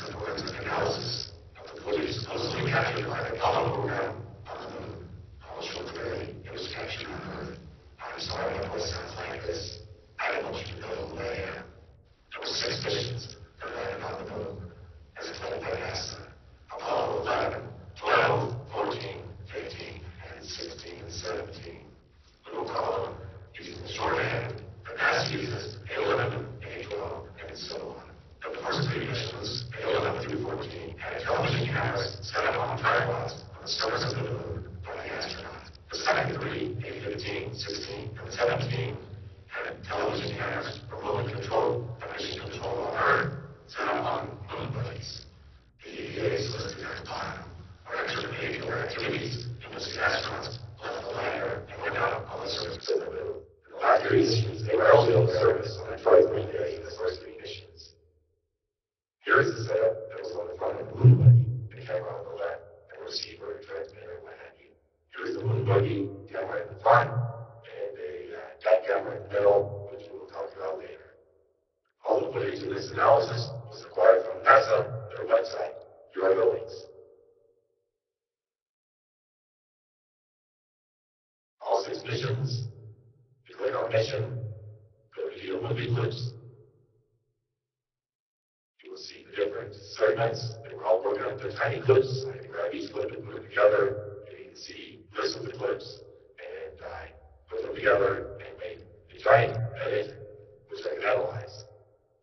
a forensic analysis of the footage supposedly captured by the Apollo program on the moon. Almost literally, it was captured on Earth. I'm sorry my voice sounds like this. I don't want you to know who I am. There were 6 missions that landed on the moon. As told by NASA, Apollo 11, 12, 14, 15, and 16 and 17. We will call them using the shorthand that NASA uses, A11, A12, and so on. The first 3 missions, A11 through 14, had television cameras set up on tripods on the surface of the moon by the astronauts. The second 3, A15, 16, and 17, had television cameras remotely controlled by mission control on Earth set up on moon buggies. The EVAs listed at the bottom are extravehicular activities in which the astronauts left the lander and went out on the surface of the moon. In the last 3 missions, they were only on the surface on the twice 3 days of the first 3 missions. Here is the setup that was on the front of the moon buggy, the camera on the left, and the receiver, transmitter, what have you. Here is the moon buggy, camera in the front, and a tight camera in the middle, which we will talk about later. All the footage in this analysis was acquired from NASA, their website. Here are the links. All 6 missions. If you click on mission, go to view movie clips. You will see the different segments. They were all broken up into tiny clips. I can grab each clip and put them together. You can see lists of the clips. And I put them together and made a giant edit, which I can analyze.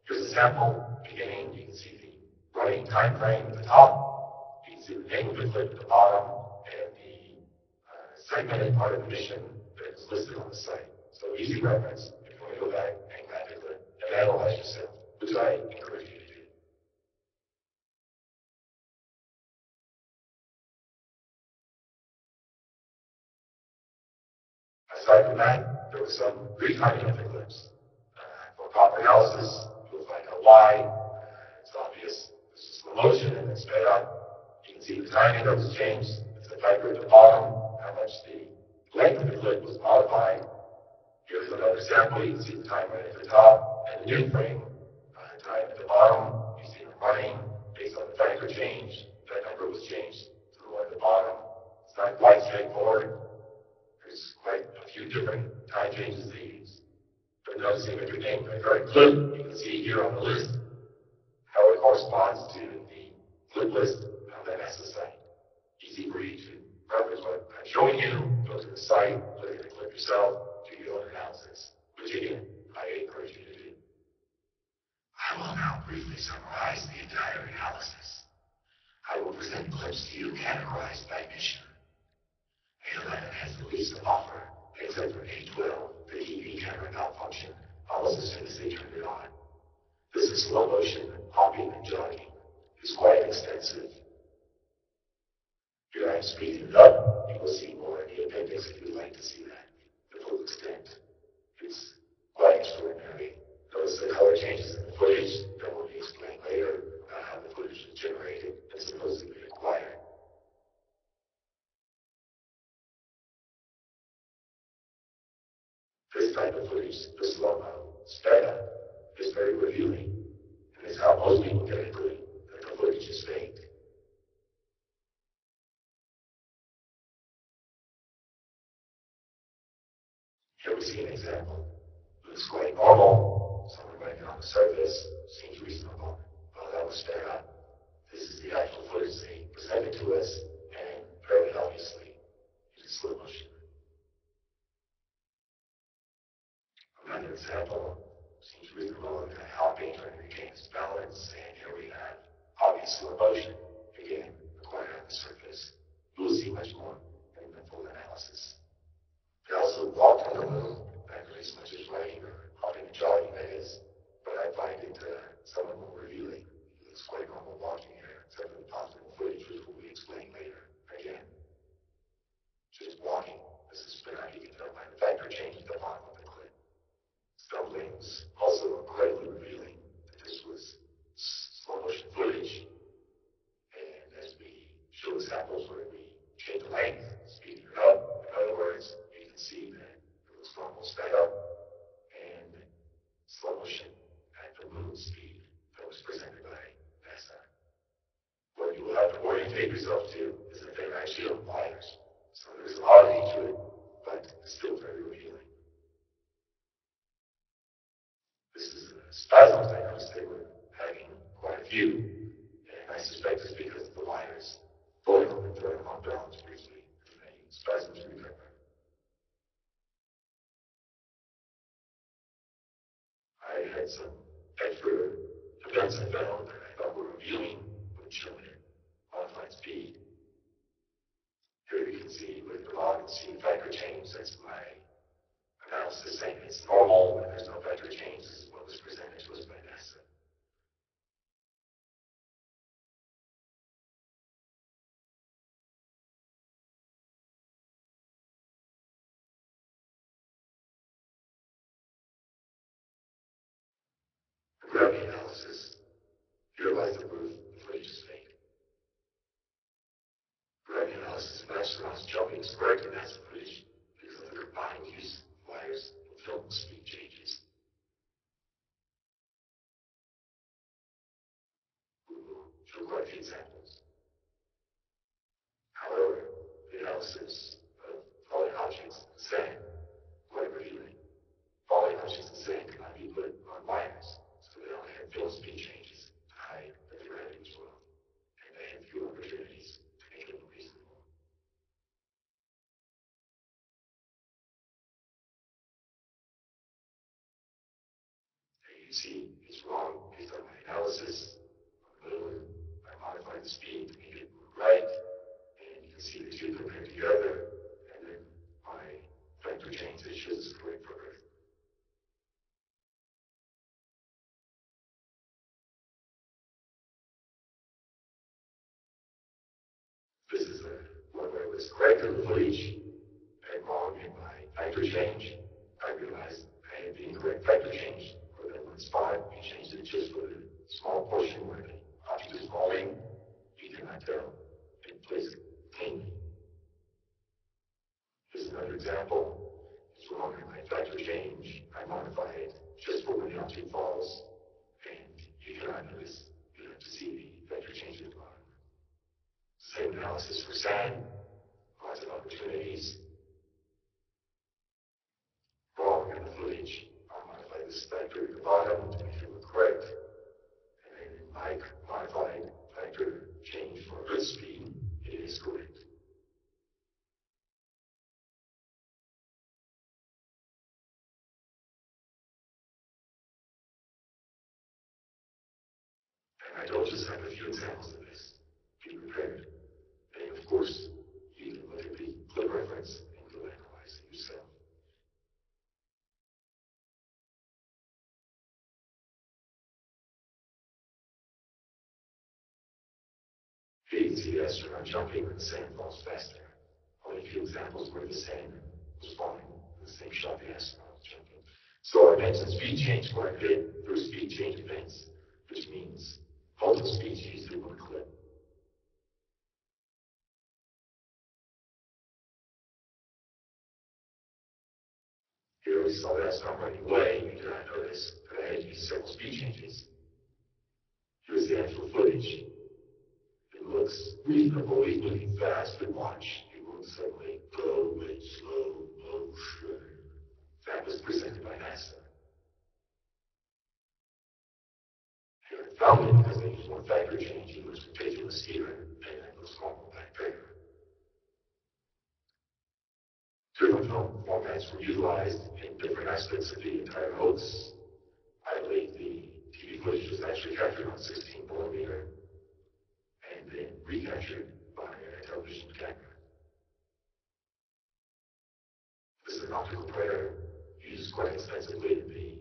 Here's a sample beginning. You can see the running time frame at the top. You can see the name of the clip at the bottom and the segmented part of the mission that is listed on the site. So easy reference if you want to go back and grab the clip and analyze yourself, which I encourage you to do. Aside from that, there was some retiming of the clips. For proper analysis, you'll find out why. It's obvious. This is slow motion and it's sped up. You can see the timing that was changed. It's the timer at the bottom, how much the length of the clip was modified. Here's another sample. You can see the timer at the top and the new frame time at the bottom. You see them running based on the factor change. That number was changed to the one at the bottom. It's not quite straightforward. There's quite a few different time changes they use. But noticing if you're named a current clip, you can see here on the list how it corresponds to the clip list of the NASA site. Easy for you to reference what I'm showing you. Go to the site, look at the clip yourself, do your own analysis, which again, I encourage you to do. I will now briefly summarize the entire analysis. I will present clips to you categorized by mission. A11 has the least to offer, except for A12, the EV camera malfunction, almost as soon as they turned it on. This is slow motion, hopping and jogging. It's quite extensive. Here I am speeding it up. You will see more in the appendix if you'd like to see that, the full extent. It's quite extraordinary. Notice the color changes in the footage that will be explained later about how the footage was generated and supposedly acquired. This type of footage, the slow-mo, sped up, is very revealing, and is how most people get a clue that the footage is faked. Here we see an example. Looks quite normal. Someone running on the surface seems reasonable. Well, that was sped up. This is the actual footage they presented to us, and very obviously, it is slow motion. Another example seems reasonable in that hopping trying to regain its balance, and here we have obvious slow motion, again, acquired on the surface. You will see much more in the full analysis. They also walked on the moon, not really as much as riding or hopping and jogging, that is, but I find it somewhat more revealing. It looks quite normal walking here, except for the possible footage, which will be explained later. Again, just walking. This is bad. You can tell by the factor change at the bottom of the clip. Stumbling was also incredibly revealing that this was slow motion footage. And as we show examples where we change the length, speeding it up, in other words, you can see that it looks normal sped up and slow motion at the moon speed that was presented by NASA. take yourself to is that they're actually on wires. So there's an oddity to it, but it's still very revealing. This is spasms. I noticed they were having quite a few, and I suspect it's because of the wires pulling them and throwing them off balance briefly, and the spasms recover. I had some extra events I found that I thought were revealing when shown at modified speed. Here you can see with the log and see the factor change. That's my analysis saying it's normal when there's no factor change. This is what was presented to us by NASA. The gravity analysis. Here lies the proof the footage is fake. Gravity analysis of astronauts jumping is correct in NASA footage because of the combined use of wires and film speed changes. We will show quite a few examples. However, the analysis of falling objects in sand quite revealing. Falling objects in sand cannot be put on wires, so they only have film speed changes to hide that the gravity was wrong, and they had few opportunities to make it reasonable. You see, it's wrong based on my analysis. On the moon, I modified the speed to make it right, and you can see the two compared together, and then my vector change that shows is correct for Earth. This is one where it was correct in the footage and wrong in my factor change. I realized I had the incorrect factor change for that one spot. We changed it just for the small portion where the object is falling. You cannot tell. It plays cleanly. Here's another example. It's wrong in my factor change. I modify it just for when the object falls, and you cannot notice. You have to see the factor change at the bottom. Same analysis for sand. Lots of opportunities. Wrong in the footage. I'll modify this factor at the bottom to make it look correct. And then in my modified factor change for Earth speed, it is correct. And I don't just have a few examples of this. Be prepared. And of course, you can look at the clip reference and go analyze it yourself. Here you can see the astronaut jumping when the sand falls faster. Only a few examples where the sand was falling in the same shot the astronaut was jumping. So I mentioned speed change quite a bit through speed change events, which means multiple speeds used in one clip. Here we saw the astronaut running away. You cannot notice that I had used several speed changes. Here's the actual footage. It looks reasonable. He's moving fast, but watch. It will suddenly go in slow motion. That was presented by NASA. Here I found it because they used one factor change. It looks ridiculous here, and it looks normal back there. Different film formats were utilized in different aspects of the entire hoax. I believe the TV footage was actually captured on 16 millimeter and then recaptured by a television camera. This is an optical player used quite extensively in the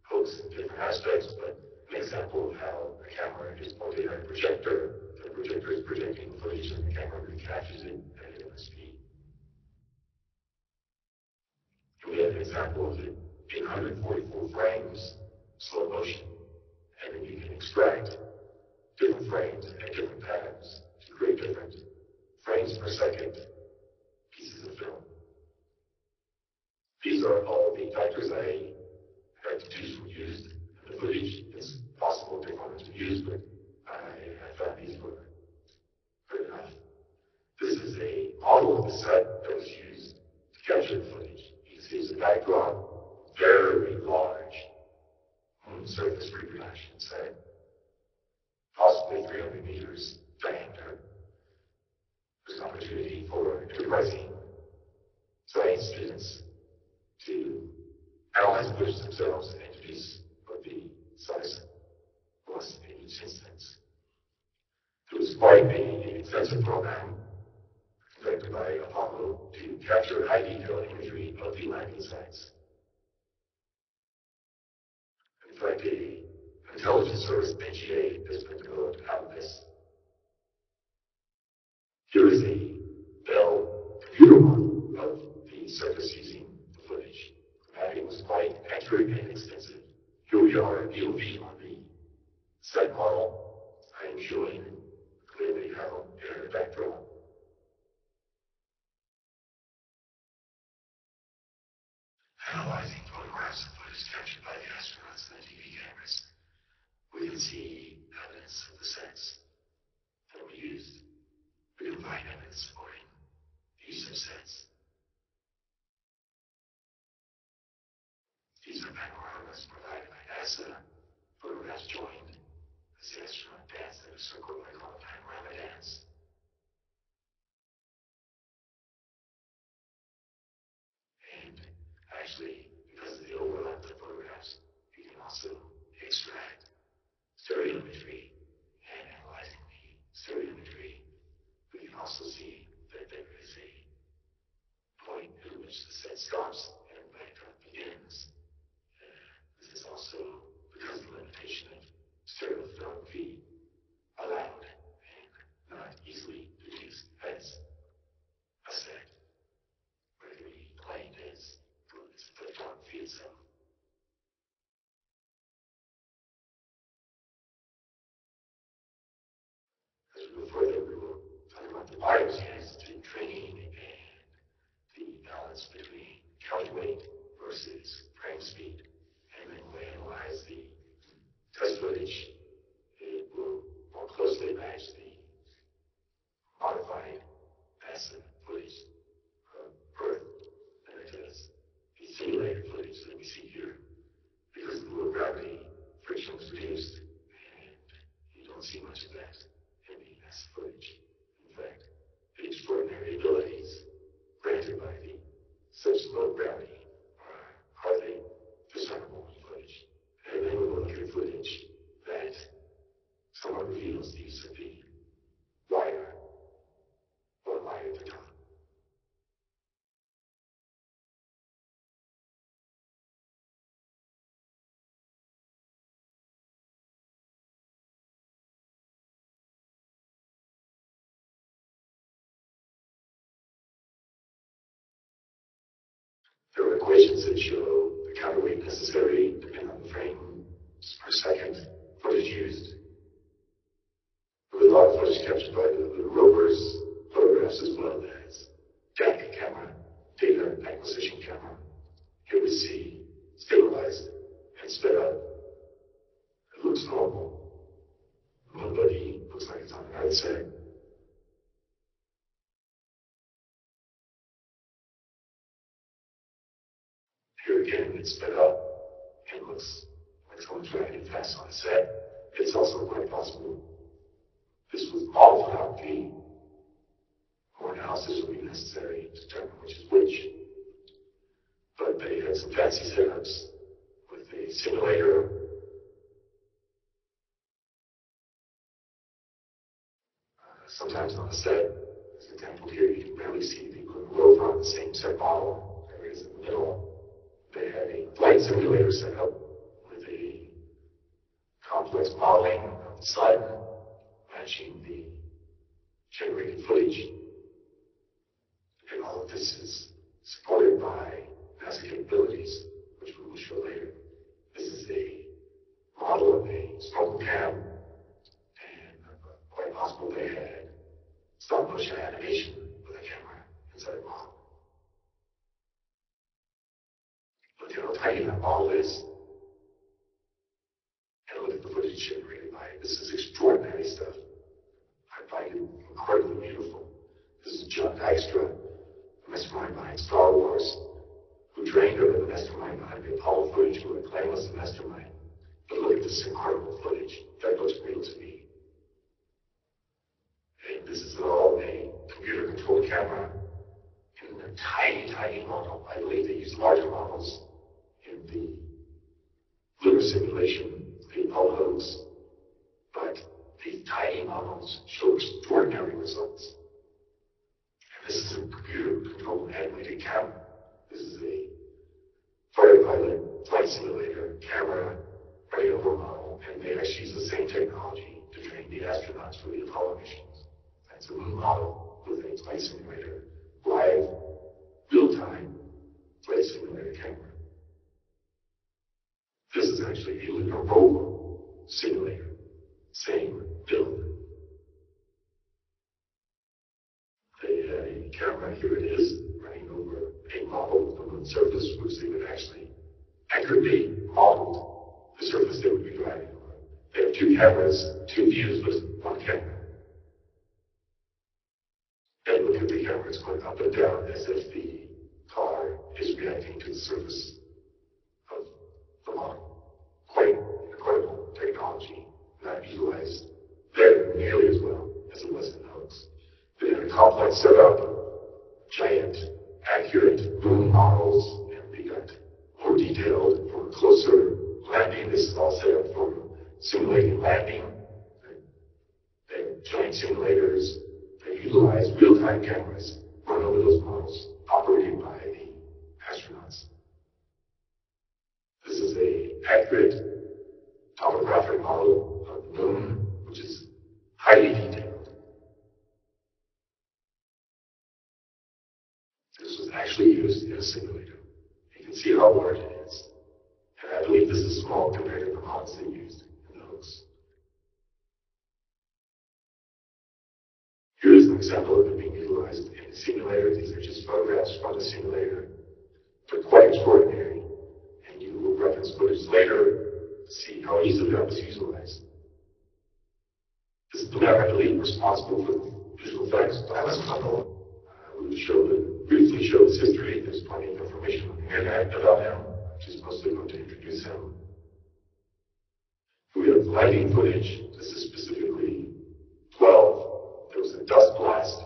hoax in different aspects, but an example of how a camera is pointed at a projector, the projector is projecting the footage and the camera recaptures it at a different speed. We have an example of it in 144 frames, slow motion, and then you can extract different frames and different patterns to create different frames per second pieces of film. These are all the factors I had to choose were used in the footage. It's possible different ones were used, but I found these were Good enough. This is a model of the set that was used to capture the footage. You can see as a backdrop, very large moon surface reproduction set, possibly 300 meters diameter. There's an opportunity for enterprising science students to analyze the footage themselves and introduce what the size was in each instance. It was quite an extensive program conducted by Apollo to capture high detail imagery of the landing sites. In fact, an intelligence service, NGA, has been developed out of this. Here is a Bell computer model of the surface using the footage. The mapping was quite accurate and extensive. Here we are, POV on the set model. I am showing clearly how the backdrop. Analyzing photographs and footage captured by the astronauts and the TV cameras, we can see evidence of the sets that were used. We can find evidence supporting the use of sets. These are panoramas provided by NASA. Photographs joined as the astronaut danced in a circle like on a panorama dance. And actually, because of the overlap of the photographs, you can also extract stereoimagery. And analyzing the stereoimagery, we can also see that there is a point at which the set stops and the backdrop begins. This is also because of the limitation of stereophotography allowed and not easily produced as a set where the plane is photography itself. As we go further, we will talk about the wires used in training and the balance between count weight versus frame speed. And then we analyze the test footage. It will more closely match the modified passive footage of Earth than it does the simulated footage that we see here. Because of the low gravity, friction was reduced, and you don't see much of that in the passive footage. In fact, the extraordinary abilities granted by the such low gravity are hardly discernible in footage. And then we will look at footage that somewhat reveals the use of the wire or wire at the top. There are equations that show the counterweight necessary depending on the frames per second footage used. There was a lot of footage captured by the rover's photographs as well as DAC camera, data acquisition camera. Here we see stabilized and sped up. It looks normal. Nobody looks like it's on the outside. Here again, it's sped up and looks like someone's driving fast on the set. It's also quite possible this was model photography. More analysis will be necessary to determine which is which. But they had some fancy setups with a simulator. Sometimes on the set, as an example here, you can barely see the rover on the same set model. There it is in the middle. They had a flight simulator set up with a complex modeling of the sun matching the generated footage. And all of this is supported by NASA capabilities, which we will show later. This is a model of a snorkel cam, and quite possible they had stop motion animation with a camera inside the model. Look at how tiny that model is, and look at the footage generated by it. This is extraordinary stuff. I find it incredibly beautiful. This is John Dykstra, the mastermind behind Star Wars, who trained under the mastermind behind the Apollo footage, who I claim was the mastermind. But look at this incredible footage. That looks real to me. And this is all a computer-controlled camera in a tiny, tiny model. I believe they used larger models in the lunar simulation, the Apollo Hoax. But these tiny models show extraordinary results. And this is a computer-controlled animated camera. This is a fighter pilot flight simulator camera running over a model, and they actually use the same technology to train the astronauts for the Apollo missions. That's a moon model with a flight simulator, live, real-time flight simulator camera. This is actually a lunar rover simulator, same build. They had a camera, here it is, running over a model of the moon surface, which they would actually accurately model the surface they would be driving over. They have two cameras, two views with one camera. And look at the cameras going up and down as if the car is reacting to the surface of the model. Quite incredible technology, not utilized there nearly as well as it was in Hoax. They had a complex setup, giant, accurate moon models, and they got more detailed for closer landing. This is all set up for simulating landing. They have giant simulators. They utilize real-time cameras run over those models, operated by the astronauts. This is an accurate topographic model of the moon, which is highly detailed. This was actually used in a simulator. You can see how large it is. And I believe this is small compared to the models they used in the Hoax. Here is an example of it being utilized in the simulator. These are just photographs from the simulator, but quite extraordinary. And you will reference footage later to see how easily that was utilized. This is the lab, I believe, responsible for the visual effects by this couple. We will briefly show his history. There's plenty of information on the internet about him. I'm just mostly going to introduce him. We have lighting footage. This is specifically 12. There was a dust blast.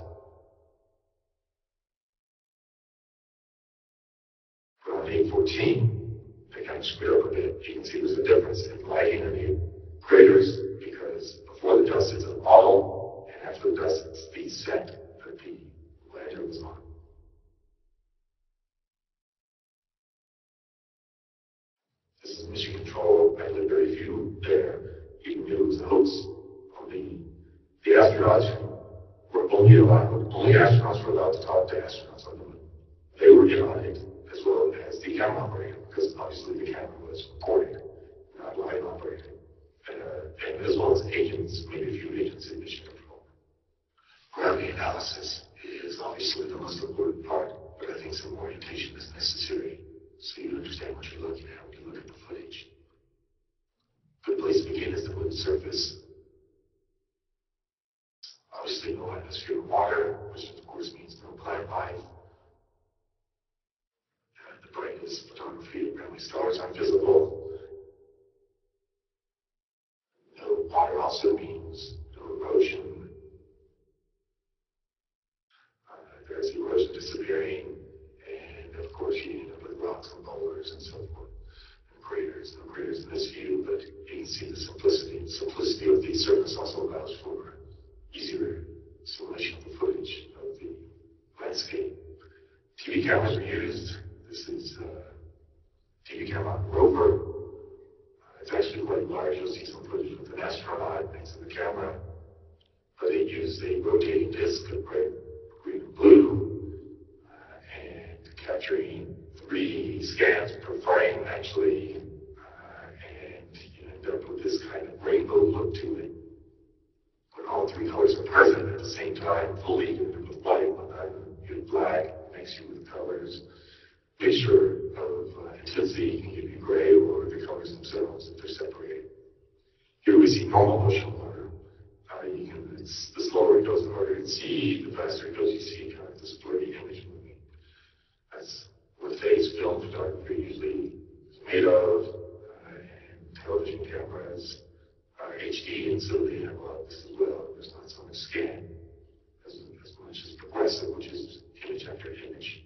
Around 8:14, they kind of screwed up a bit. You can see there's a difference in lighting in the craters because before the dust it's a model, and after the dust it's the set that the lander was on. This is mission control. I believe very few there even knew it was a hoax. Only the astronauts were only astronauts were allowed to talk to astronauts on the moon. They were in on it, as well as the camera operator, because obviously the camera was recording, not live operating. And as well as agents, maybe a few agents in mission control. Gravity analysis is obviously the most important part, but I think some orientation is necessary so you understand what you're looking at when you look at the footage. Good place to begin is the moon's surface. Obviously no atmosphere of water, which of course means no plant life. And the brightest photography of family stars aren't visible. No water also means no erosion. There's erosion disappearing, and of course you end up with rocks and boulders and so forth. And craters. No craters in this view, but you can see the simplicity. The simplicity of the surface also allows for easier simulation of the footage of the landscape. TV cameras are used. This is TV camera on rover. It's actually quite large. You'll see some footage with an astronaut next to the camera. But they use a rotating disc of red, green, and blue, and capturing 3 scans per frame, actually. And you end up with this kind of rainbow look to it. When all 3 colors are present at the same time, fully, you end up with white, you have black, mixing with colors. Mixture of intensity can give you gray or the colors themselves if they're separated. Here we see normal motion water. You can the slower it goes, the harder to see. The faster it goes, you see kind of this blurry image moving. That's what phase film photography usually is made of, and television cameras are HD, and so they have a lot of this as well. There's not so much scan as much as progressive, which is image after image.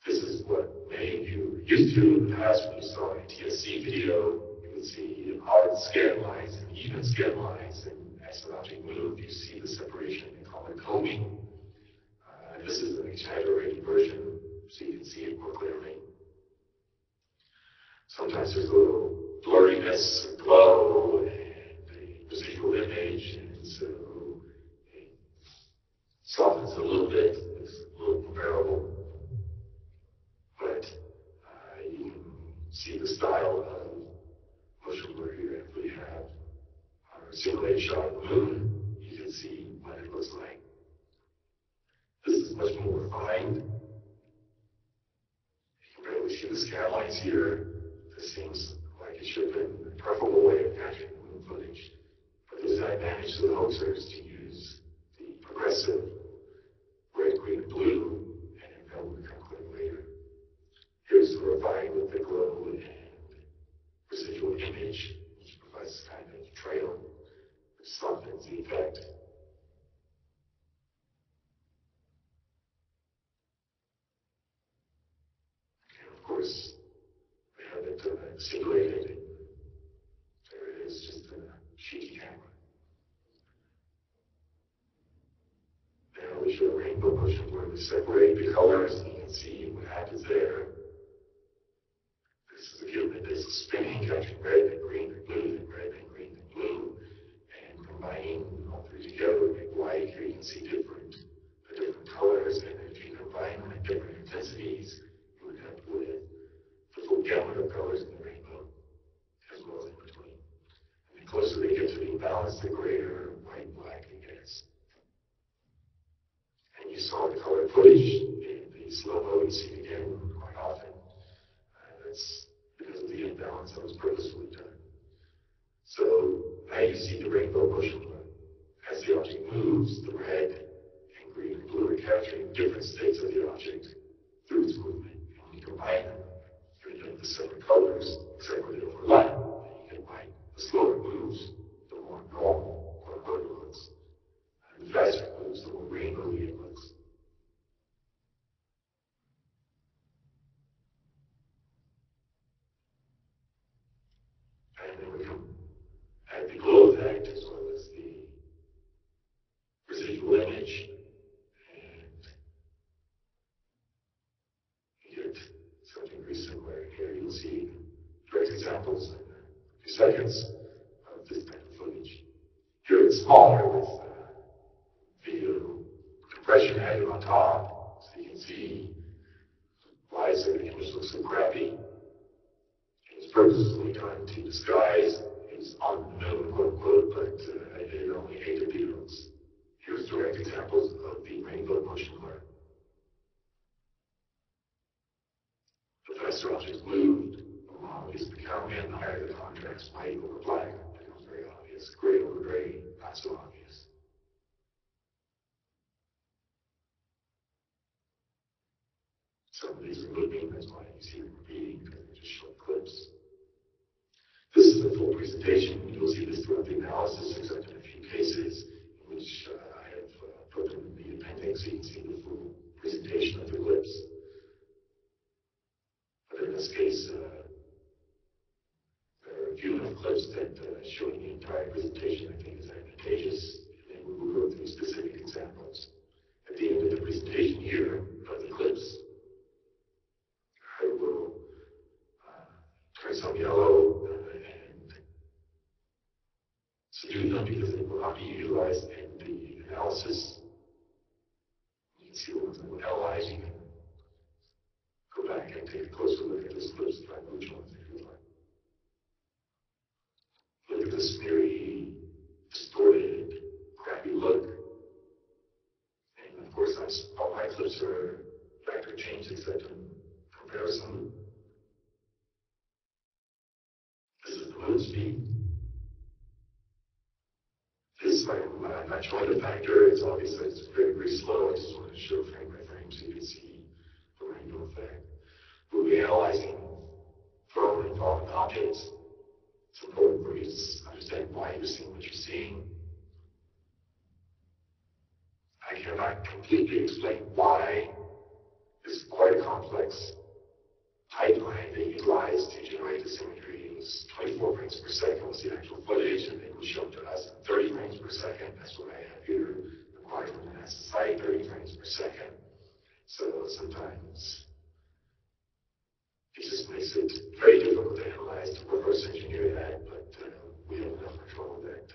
This is what many of you used to in the past when you saw a TSC video. You would see hard scan lines and even scan lines, and as the object moved, you see the separation. They call it combing. This is an exaggerated version, so you can see it more clearly. Sometimes there's a little blurriness, and glow, and a residual image, and so it softens a little bit. It's a little more bearable. But you can see the style of motion blur here. If we have our simulated shot of the moon, you can see what it looks like. This is much more refined. You can barely see the scan lines here. This seems like it should have been a preferable way of capturing the moon footage. But there's an advantage to the hoaxers to use the progressive red, green, and blue, and then that will become clear later. Here's the refined with the glow and residual image, which provides this kind of trail, which softens the effect. And of course, we have it simulated. There it is, just a shaky camera. Now we show rainbow motion where we separate the colors, and you can see what happens there. This is a view that is spinning, capturing red and green and blue, and red and green and blue, and combining all three together to make white. Here you can see the different colors, and if you combine them at different intensities, you would end up with the full gamut of colors in the rainbow, as well as in between. And the closer they get to being balanced, the greater white and black it gets. And you saw the color footage in the slow-mo. You see it again quite often. That's because of the imbalance that was purposefully done. So now you see the rainbow motion blur. As the object moves, the red and green and blue are capturing different states of the object through its movement. And when you combine them, you end up with the separate colors, except for the overlap. And you get white. The slower it moves, the more normal, quote unquote, it looks. And the faster it moves, the more rainbowy it looks. And then we can add the glow effect as well as the residual image, and you get something very similar. Here you'll see direct examples in a few seconds of this type of footage. Here it's smaller with video compression added on top, so you can see why is the image looks so crappy. It was purposefully done to disguise it was on the moon, quote unquote, but it only ate the details. Here's direct examples of the rainbow motion blur. The faster objects moved, the more obvious the count, and the higher the contrast, white over black becomes very obvious. Gray over gray, not so obvious. Some of these are moving, that's why you see them repeating, because they're just short clips. This is the full presentation. You'll see this throughout the analysis, except in a few cases in which I have put them in the appendix, so you can see the full presentation of the clips. But in this case, there are a few enough clips that showing the entire presentation I think is advantageous, and then we will go through specific examples. At the end of the presentation here of the clips, I will turn some yellow and subdue them because they will not be utilized in the analysis. You can see the ones that will analyze. You can go back and take a closer look at those clips to find which ones they feel like. Look at this very distorted, crappy look. And of course, all my clips are factor changes that comparison. This is the moon speed. This I'm not showing the factor. It's obviously it's very, very slow. I just want to show frame by frame so you can see the rainbow effect. We'll be analyzing thrown and falling objects. It's important for you to understand why you're seeing what you're seeing. I cannot completely explain why. It's quite a complex pipeline they utilize to generate this imagery. It was 24 frames per second was the actual footage, and it was shown to us in 30 frames per second. That's what I have here, acquired from the NASA site, 30 frames per second. So sometimes it just makes it very difficult to analyze, to reverse engineer that, but we have enough control that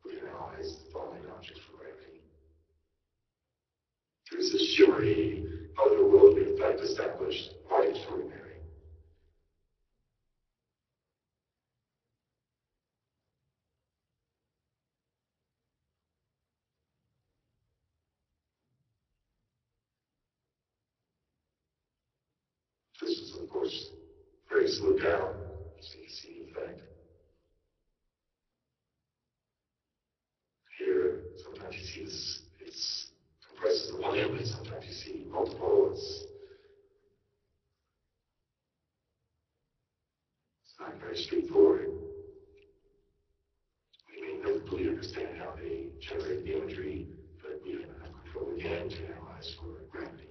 we can analyze the falling objects for gravity. There's this shimmery, otherworldly effect established, quite extraordinary. This is, of course, very slowed down, so you can see the effect. Here, sometimes you see this, it's compressed to one image, sometimes you see multiple. It's not very straightforward. We may never fully understand how they generate the imagery, but we have enough control again to analyze for gravity.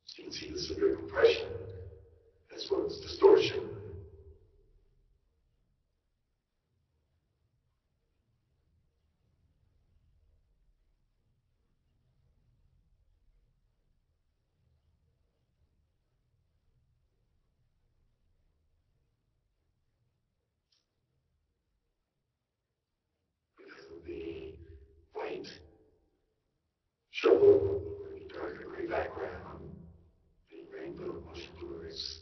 So you can see the severe compression as well as distortion. Because of the white shovel, the darker gray background, the rainbow motion blur is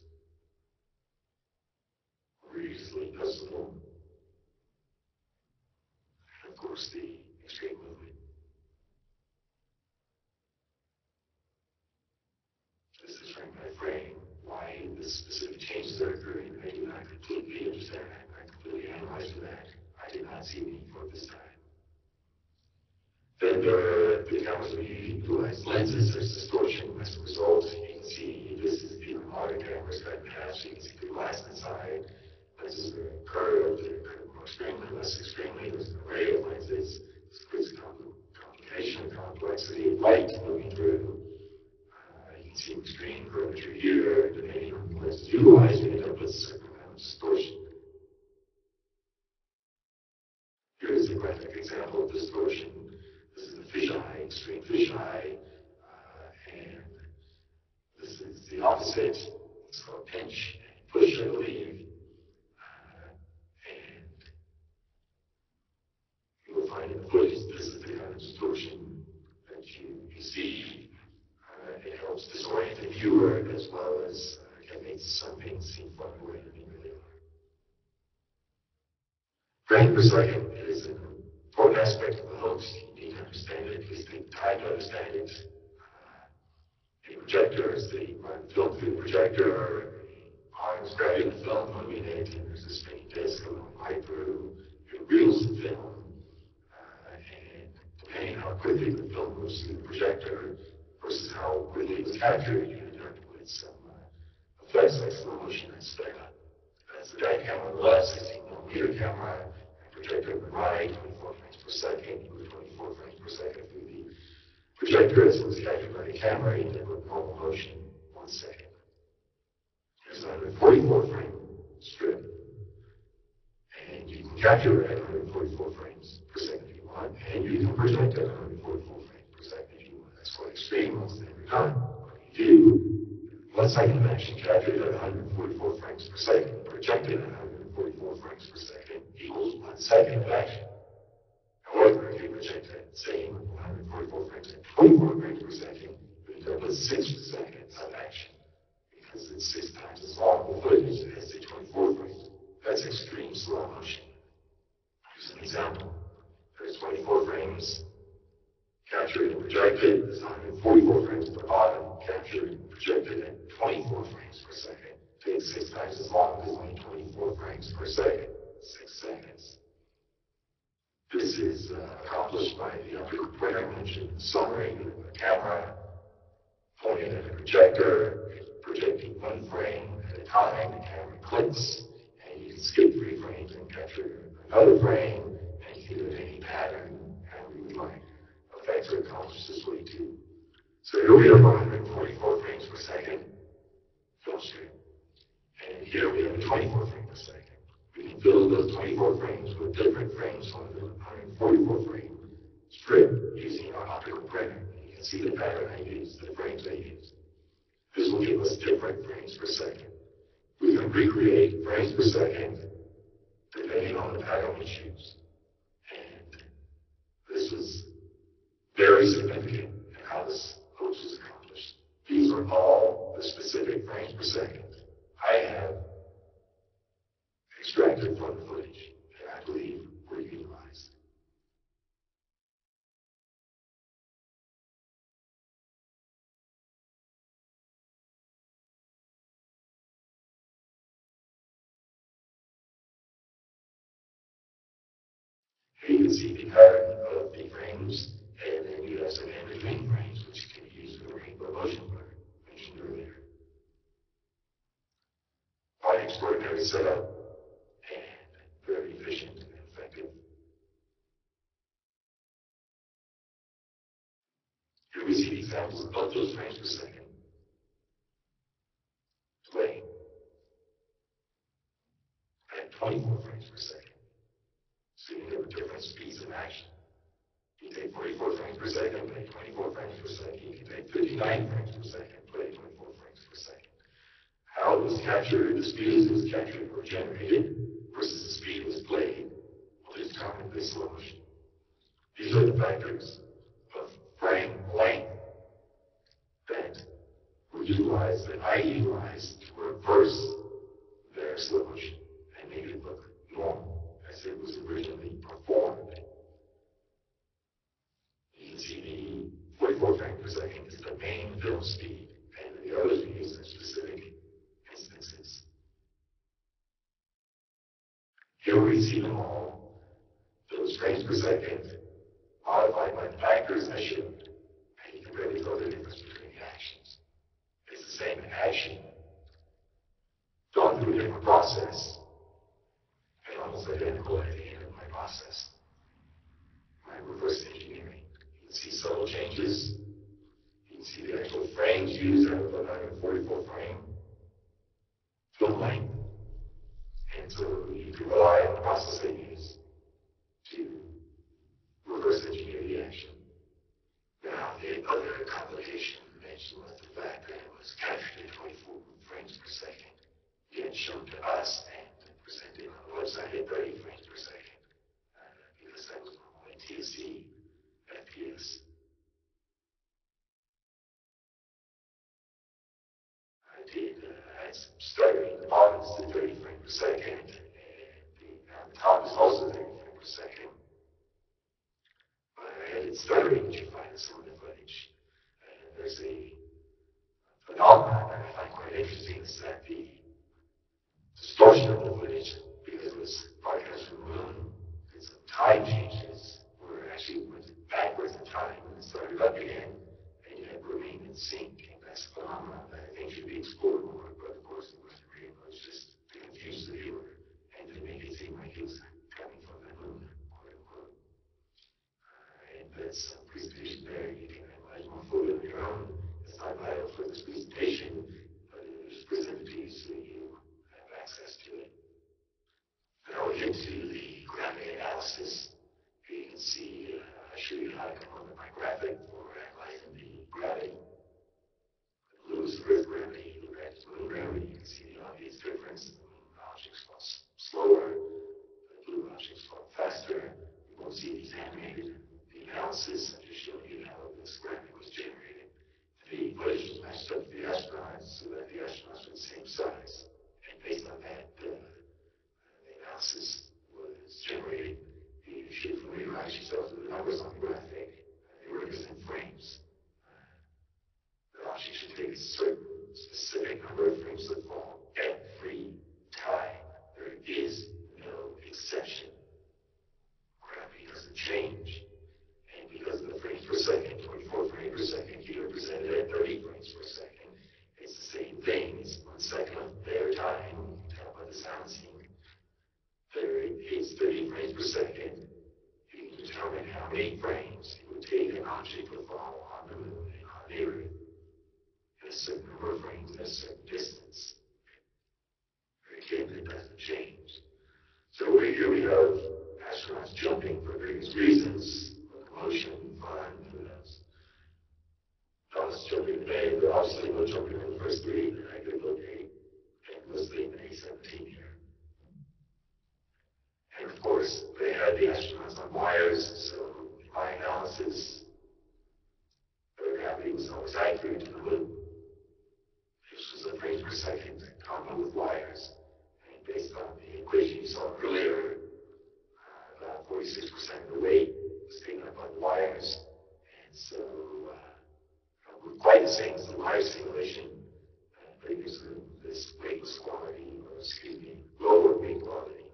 easily noticeable. And of course, the extreme movement. This is frame by frame. Why the specific changes are occurring, I do not completely understand. I completely analyzed that. I did not see any for this time. Then there are the cameras we utilize lenses. There's distortion as a result. You can see this is the modern cameras cut in half, so you can see the glass inside. Lenses are curved, they're curved more extremely, less extremely. There's an array of lenses. This creates complication, complexity, light moving through. You can see extreme curvature here, depending on the lenses utilized, you end up with a certain amount of distortion. Here is a graphic example of distortion. This is the fisheye, extreme fisheye, and this is the opposite. It's called pinch and push, I believe. And you will find in the footage, this is the kind of distortion that you see. It helps disorient the viewer as well as can make some things seem far away than they really are. Frame per second is an important aspect of the hoax. You need to understand it. Please take time to understand it. In projectors, they run film through the projector. Arms grabbing the film, moving it, and there's a spinning disc going right through. It reels the film. And depending how quickly the film moves through the projector versus how quickly it was captured, you end up with some effects like slow motion and sped up. That's the dive camera on the left, 16mm camera, and projector on the right, 24 frames per second. You move 24 frames per second through the projector as it was captured by the camera, you end up with normal motion, 1 second. Here's a 144 frame strip. And you can capture it at 144 frames per second if you want, and you can project at 144 frames per second if you want. That's quite extreme most every time. What do you do? 1 second of action captured at 144 frames per second, projected at 144 frames per second equals 1 second of action. However, if you project that same 144 frames at 24 frames per second, you end up with 6 seconds of action because it's 6 times as long the footage as the 24 frames. That's extreme slow motion. Here's an example. There's 24 frames Captured and projected is 144 frames per bottom, captured and projected at 24 frames per second. Takes 6 times as long as only 24 frames per second, 6 seconds. This is accomplished by the optical printer mentioned in the summary with a camera pointing at a projector, projecting one frame at a time. The camera clicks, and you can skip 3 frames and capture another frame, and you can do it any pattern, however you would like. Effects are accomplished this way too. So here we have 144 frames per second film strip, and here we have 24 frames per second. We can fill those 24 frames with different frames on the 144 frame strip using our optical printer. You can see the pattern I use, the frames I use. This will give us different frames per second. We can recreate frames per second depending on the pattern we choose. And this was very significant in how this hoax was accomplished. These are all the specific frames per second I have extracted from the footage and I believe were utilized. Here you can see the pattern of the frames, and then you have some in-between frames which can be used for rainbow motion blur mentioned earlier. Quite extraordinary setup and very efficient and effective. Here we see examples of those frames per second. Playing at 24 frames per second. So you have different speeds of action. You take 44 frames per second, play 24 frames per second. You can take 59 frames per second, play 24 frames per second. How it was captured, the speed it was captured or generated versus the speed it was played will determine the slow motion. These are the factors of frame length that were utilized, that I utilized to reverse their slow motion and make it look normal as it was originally performed. You can see the 44 frames per second is the main film speed, and the others we use in specific instances. Here we see them all, those frames per second, modified by the factors I showed, and you can really tell the difference between the actions. It's the same action, done through a different process, and almost identical at the end of my process. My reverse engineering. You can see subtle changes. You can see the actual frames used out of the 144 frame film length. And so you can rely on the process they use to reverse engineer the action. Now, the other complication mentioned was the fact that it was captured at 24 frames per second, yet shown to us and presented on the website at 30 frames per second, because that was normal in TSC, FPS. I started the bottom is the 30 frames per second, and the top is also 30 frames per second. But I had it stuttering, which you find in some of the footage. And there's a phenomenon that I find quite interesting is that the distortion of the footage, because it was broadcast from the moon, and some time changes where it actually went backwards in time and then started up again, and you had remained in sync. And that's a phenomenon that I think should be explored more. But of course, it wasn't real. It was just to confuse the viewer and to make it seem like it was coming from the moon, quote unquote. And that's a presentation there. You can analyze more fully on your own. It's not vital for this presentation, but it was presented to you so you have access to it. Now we get to the gravity analysis. Here you can see, I show you how to come up with my graphic for analyzing the gravity. The blue is Earth gravity, the red is moon gravity. You can see the obvious difference. The moon objects fall slower, the blue objects fall faster. You won't see these animated. The analysis, I'm just showing you how this graphic was generated. The footage was matched up to the astronauts so that the astronauts were the same size. And based on that, the analysis was generated. You should familiarize yourself with the numbers on the graphic. They represent certain specific number of frames that fall every time. There is no exception. Gravity doesn't change. And because of the frames per second, 24 frames per second, here represented at 30 frames per second, it's the same thing. It's 1 second of their time. You can tell by the sound scene. There is 30 frames per second. You can determine how many frames it would take an object to fall on the moon and on the Earth in a certain number of frames at a certain distance. Again, it doesn't change. So here we have astronauts jumping for various reasons, locomotion, fun, who knows. Thomas jumping in the bed, but obviously no jumping in the first three, and I could locate, and mostly in the A-17 here. And of course, they had the astronauts on wires, so in my analysis, their gravity was always accurate to the moon. This was a frames per second combo with wires. And based on the equation you saw earlier, about 46% of the weight was taken up by the wires. And so, quite the same as the wire simulation. They used this weight quality, or excuse me, lower weight quality.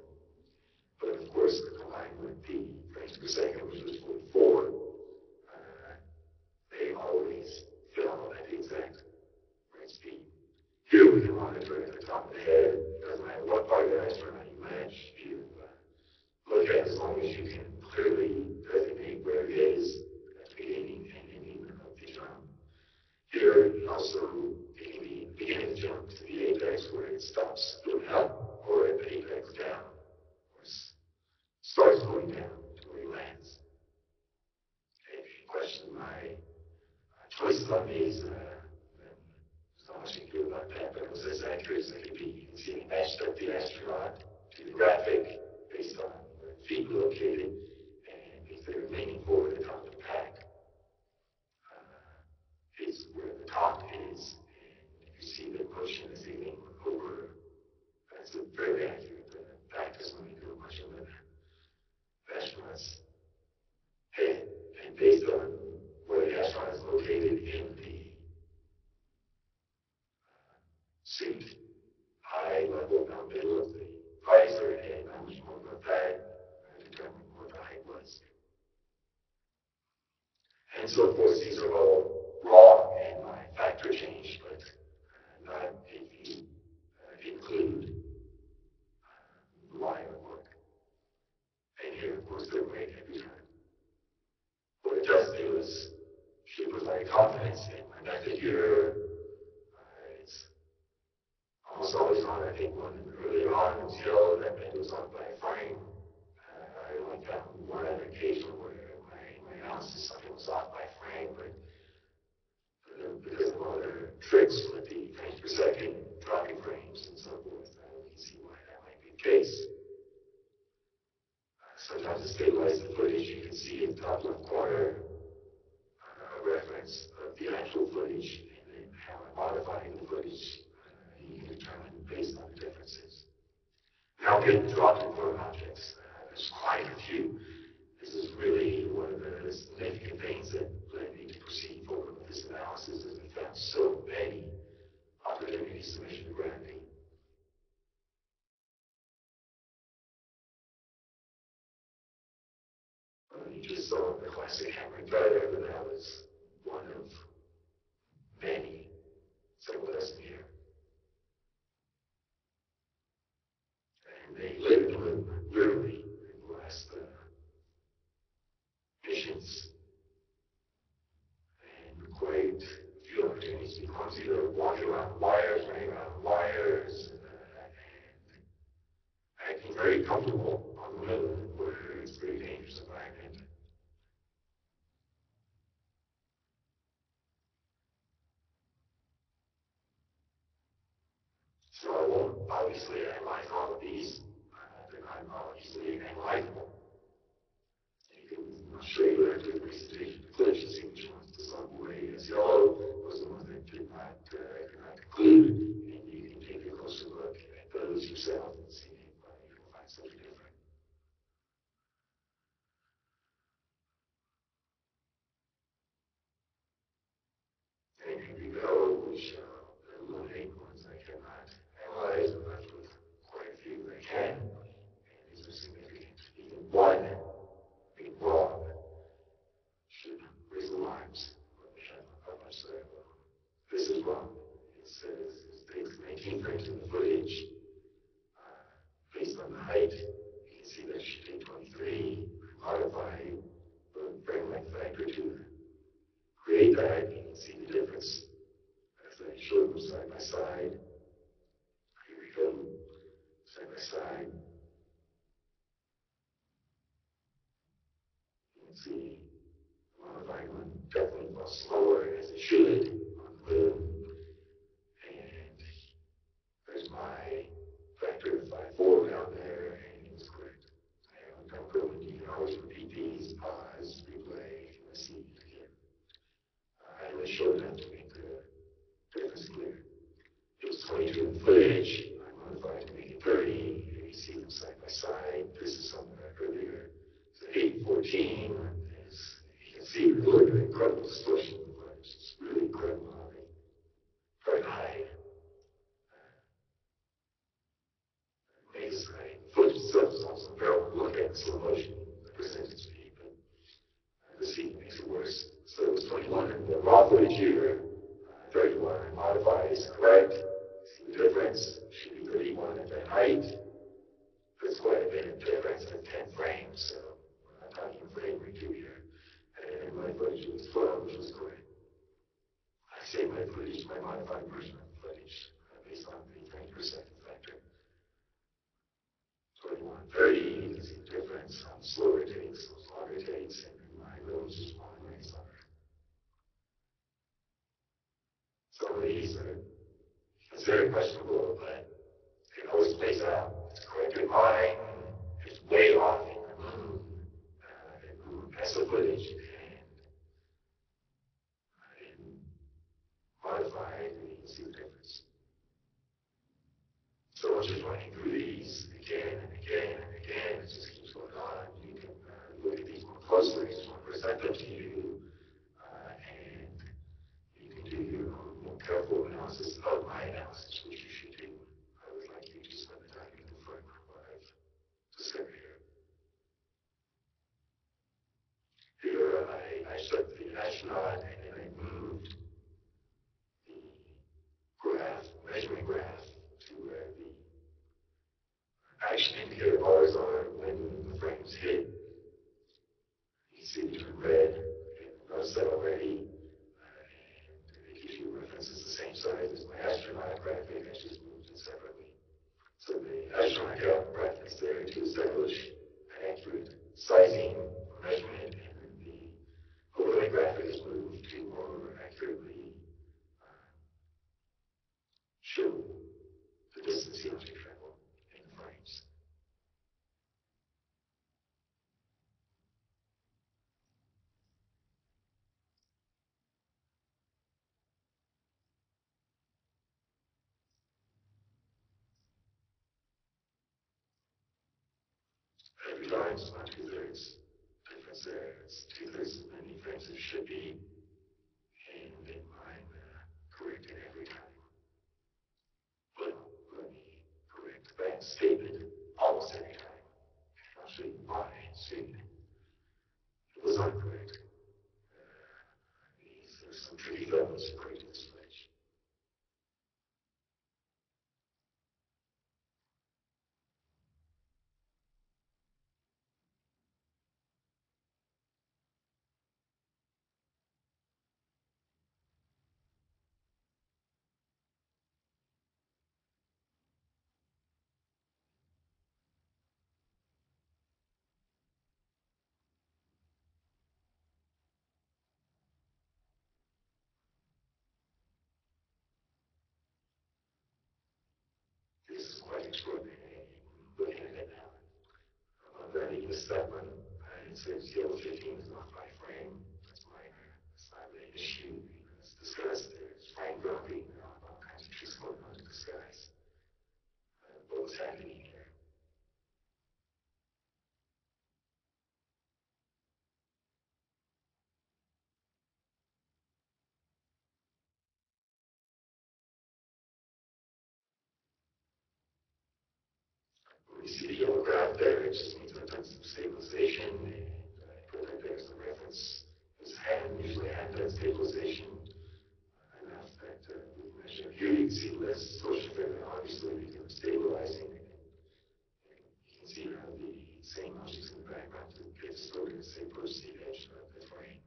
But of course, combined with the frames per second, which was 44, they always fell at the exact right speed. Here we can monitor at the top of the head. It doesn't matter what part of the astronaut you match. You look at as long as you can clearly designate where it is at the beginning and ending of the jump. Here, also, it can be beginning the jump to the apex where it stops going up, or at the apex down, or starts going down to where it lands. If you question my choices on these, there's not much you can do about that, but it was as accurate as it could be. You can see it matched up the astronaut to the graphic based on where the feet were located, and if they're leaning forward at the top of the pack, is where the top is, and if you see the motion as they lean over, that's a very accurate practice when you do much of the astronaut's head, and based on where the astronaut is located in the suit, high level, down middle of the visor, and how much more about that, determine what the height was. And so, of course, these are all raw in my factor change, but not if you include wire work. And here, of course, they're great every time. What it does do is should provide confidence in my method here. It's almost always on. I think one earlier on was yellow, that meant it was off by a frame. I only found one other occasion where my analysis something was off by a frame, but because of other tricks with the frames per second, dropping frames, and so forth, you can see why that might be the case. Sometimes to stabilize the footage, you can see in the top left corner a reference of the actual footage, and then how I'm modifying the footage, you can determine based on the differences. Now getting dropped in front of objects, there's quite a few. This is really one of the significant things that led me to proceed forward with this analysis, is I found so many opportunities to measure the gravity. You just saw the classic hammer and feather, but that was one of many. So with us here. And they live in the moon, literally, in the last missions. And quite a few opportunities to be clumsy, either walking around the wires, running around the wires, and acting very comfortable on the moon, where it's a very dangerous environment. So I won't obviously analyze all of these. They're not all easily analyzable. You can show you after the presentation the footage to see which ones to some way as yellow, those are the ones that I could not conclude, and you can take a closer look at those yourself and see if you can find something different. height, you can see that should be 23. Modify the frame length factor to create that. You can see the difference as I show them side by side. Here we go, side by side. You can see the modified one definitely goes slower as it should on the boom. And there's my factor of 5.4 down there, and it was correct. Don't go, you can always repeat these, pause, replay, if you want to see it again. I really showed them to make the difference clear. It was 22 in footage. I modified to make it 30. Here you see them side by side. This is something I earlier. It's 8:14. You can see really an incredible distortion. It's really incredible how they try to hide. Makes footage itself is also terrible to look at in slow motion, the percentage speed, but the speed makes it worse. So it was 21 in the raw footage here. 31 modified is correct. See the difference? Should be 31 at that height. There's quite a bit of difference at 10 frames, so I'm talking frame rate here. And my footage was 12, which was correct. I say my footage, my modified version of footage, based on the frame per second factor. 21, 30, you can see the difference on slower takes, those longer takes, and my roads just one way slower. Some of these are it's very questionable, but it always plays out. It's correct in mine. It's way off in the moon. That's the footage. And modified, and you can see the difference. So once you're running through these again and again and again, it just keeps going on. You can look at these more closely. I just want to present them to you. And you can do your own more careful analysis of my analysis, which you should do. I would like you to spend the time to confirm what I've discovered here. Here I took the astronaut and then I moved the graph, measuring graph, to where the action indicator bars are when the frames hit. You see it turn red, and notice that already. And it gives you references the same size as my astronaut graphic. I just moved it separately. So the astronaut graphic is there to establish an accurate sizing or measurement, and then the overlay graphic is moved to more accurately show the distance you have to travel in the frames. Every time it's about 2/3 difference there. It's 2/3 as many frames as it should be, and then I'm corrected every time. But let me correct that statement almost every time. I'll show you why statement. It was not correct. There's some tricky levels to correct this footage. This is quite extraordinary. Looking at it now. I'm learning this step one. It says yellow 15 is off by frame. That's minor. It's not really an issue. It's discussed. There's frame dropping. All kinds of tricks going on to disguise what was happening here. When you see the yellow graph there, it just means I've done some stabilization, and I put that there as a reference. This hand, usually hand does stabilization enough that we can measure. Here you can see less distortion fairly obviously because I'm stabilizing. And you same objects in the background to get stored in the same proceed edge of the frame.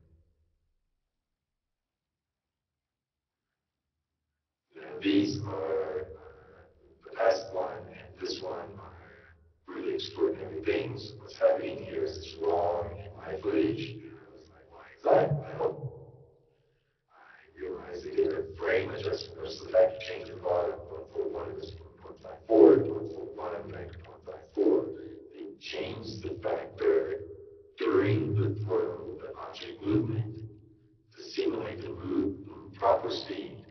Now these are the past one and this one are really extraordinary things. What's happening here is it's wrong in my footage. I was like, why is that? I realized they did a frame adjustment. Notice the factor change at the bottom. 0.41 was 0.54, 0.41 back to 0.54. They changed the factor during the throw, the object movement, to simulate the move proper speed,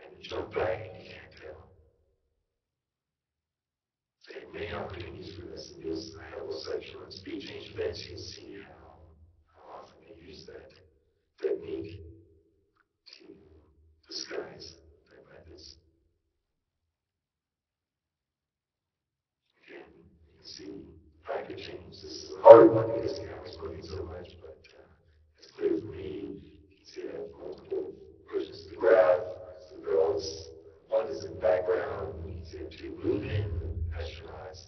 and jump back and you can't tell. There are many opportunities for this in this. I have a little section on speed change events. You can see how often they use that technique to disguise their methods. Again, you can see factor change. This is a hard one because the camera's moving so much, but it's clear for me. You can see I have multiple versions of the graph. So girls, one is in the background. You can see two moving astronauts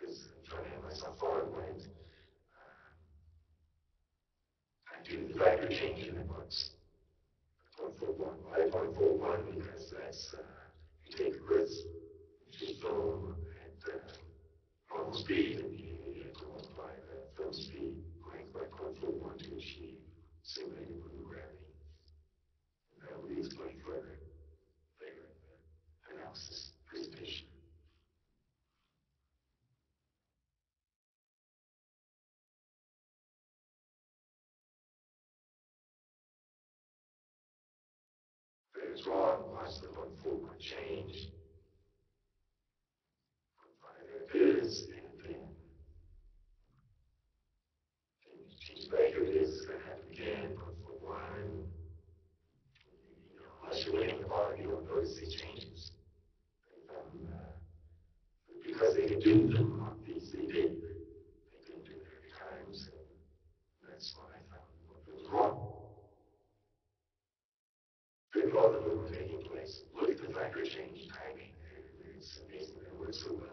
because I'm trying to have myself far when I do the factor change in it once. 0.41. Why 0.41? Because that's you take Earth's film at normal speed and you have to multiply the film speed length by 0.41 to achieve simulated blue gravity. And that will be explained further later in the analysis presentation. That is wrong. Watch the 0.41 change. There it is, and then change back. Here it is. It's going to happen again. 0.41. Unless you're waiting the bottom, you don't notice these changes. Because they could do them on these, they did. They didn't do it every time, so that's what I found was wrong. Think of all the movement taking place. Look at the factor change timing. It's amazing that it works so well.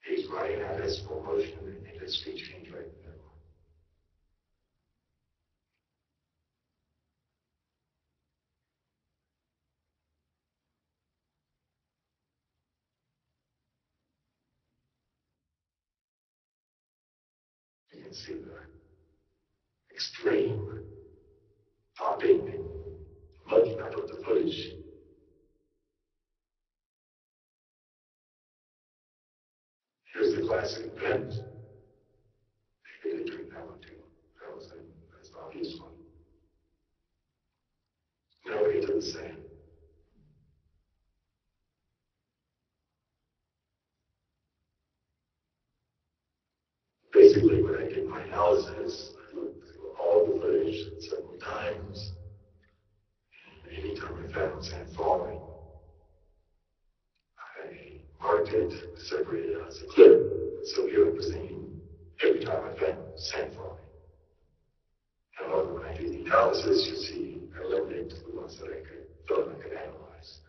He's running out his full motion and his speed change right in the middle. You can see the extreme popping and mugging out of the footage. Here's the classic event. They did drink that one too. That's the obvious one. Now we get to the sand. Basically, when I did my analysis, I looked through all the footage several times. And anytime I found sand falling, I marked it, separated it as a clip. So here I'm seeing every time I found sand falling. However, when I do the analysis, you see I limited to the ones that I thought I could analyze.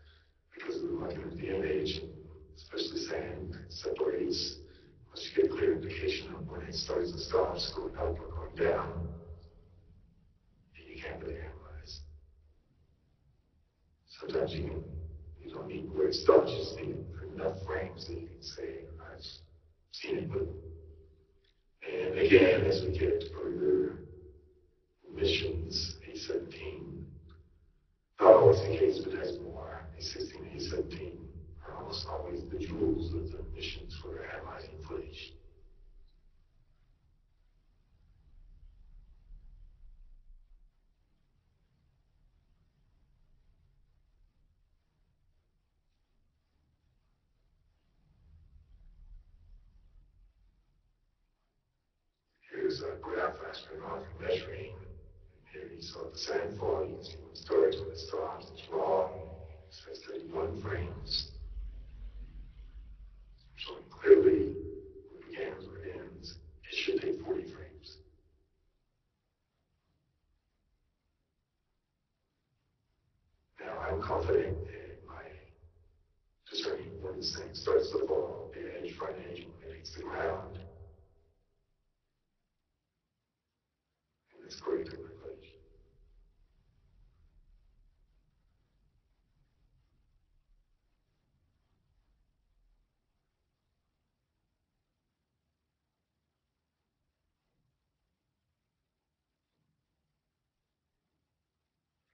Because of the marking of the image, and especially sand, separates. Once you get a clear indication of when it starts and stops, going up or going down, you can't really analyze. Sometimes you don't need where it stops, you just need enough frames that you can say, I've seen it move. And again, as we get further missions, A17, not always the case, but has more. A16 and A17 are almost always the jewels of the missions for analyzing footage. there's a graph aspect on for measuring. Here you saw the sand fall. You can see when it starts, when it stops. It's wrong. It says 31 frames. Showing clearly where it begins, where it ends. It should take 40 frames. Now I'm confident in my discerning when this thing starts to fall, the edge, front edge, when it hits the ground. And it's great to my pleasure.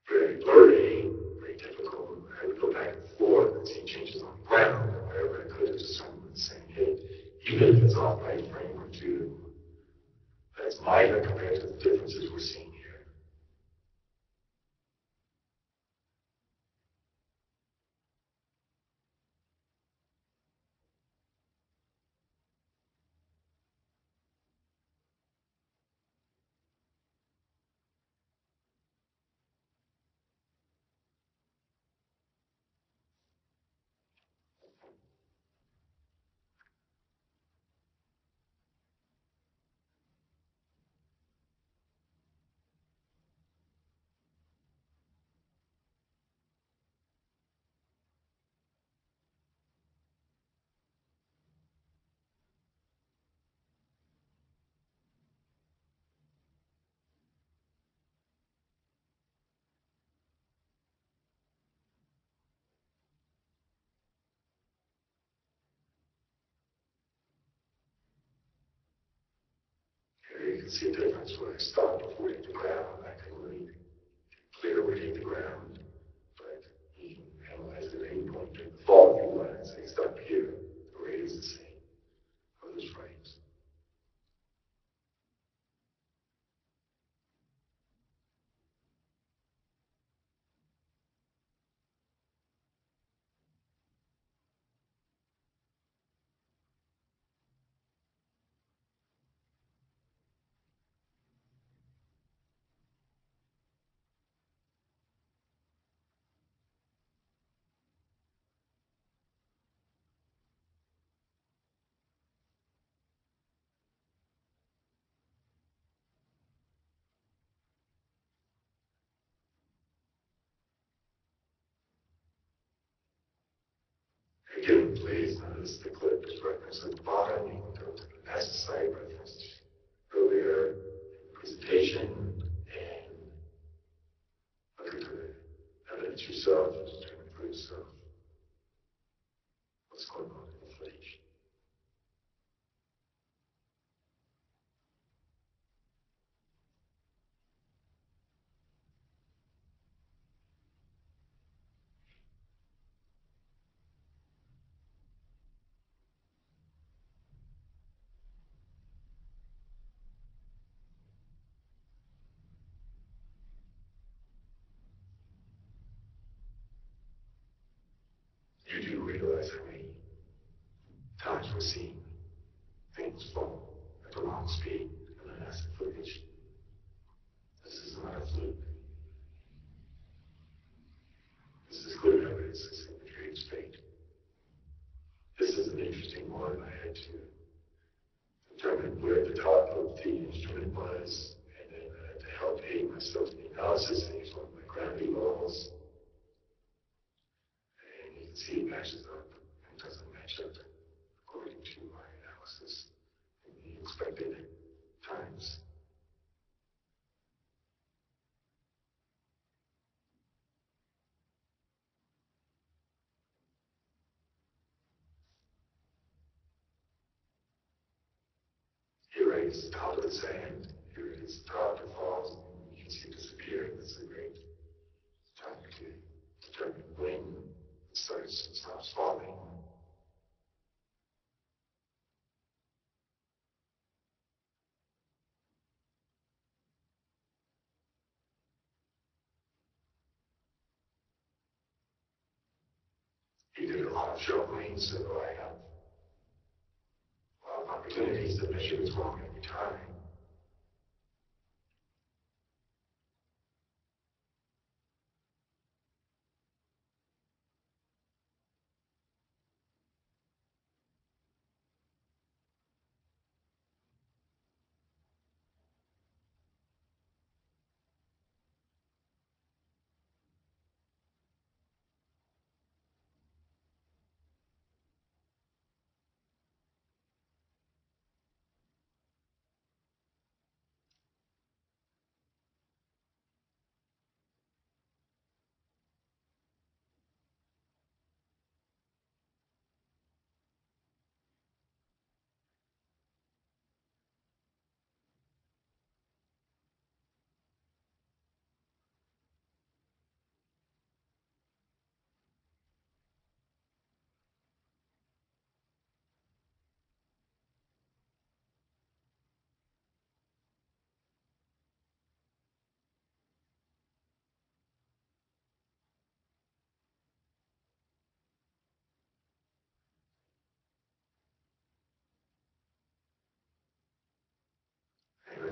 Very blurry, very difficult. I would go back and forth and see changes on the ground, or wherever I could discern when the same hit, even if it's off by a frame or two. That's minor compared to the differences we're seeing here. Here you can see a difference when I stop before it hit the ground. I can really clear where it hit the ground. But you can analyze it at any point during the fall if you want and say stop here. The rate is the same for those frames. Again, please notice the clip is referenced at the bottom. You can go to the master site referenced earlier in the presentation and look at the evidence yourself and determine for yourself what's going on in the footage. You do realize how many times we're seeing things fall at the wrong speed in the massive footage. This is not a fluke. This is clear evidence that symmetry is fake. This is an interesting one. I had to determine where the top of the instrument was, and then to help aid myself in the analysis, I used one of my gravity balls, and you can see it matches up and doesn't match up according to my analysis in the expected times. Here is the top of the sand. Here is the top that falls, and you can see it disappear. That's a great time to determine when it starts and stops falling. He did a lot of shuffling, so I have a lot of opportunities to measure what's wrong every time.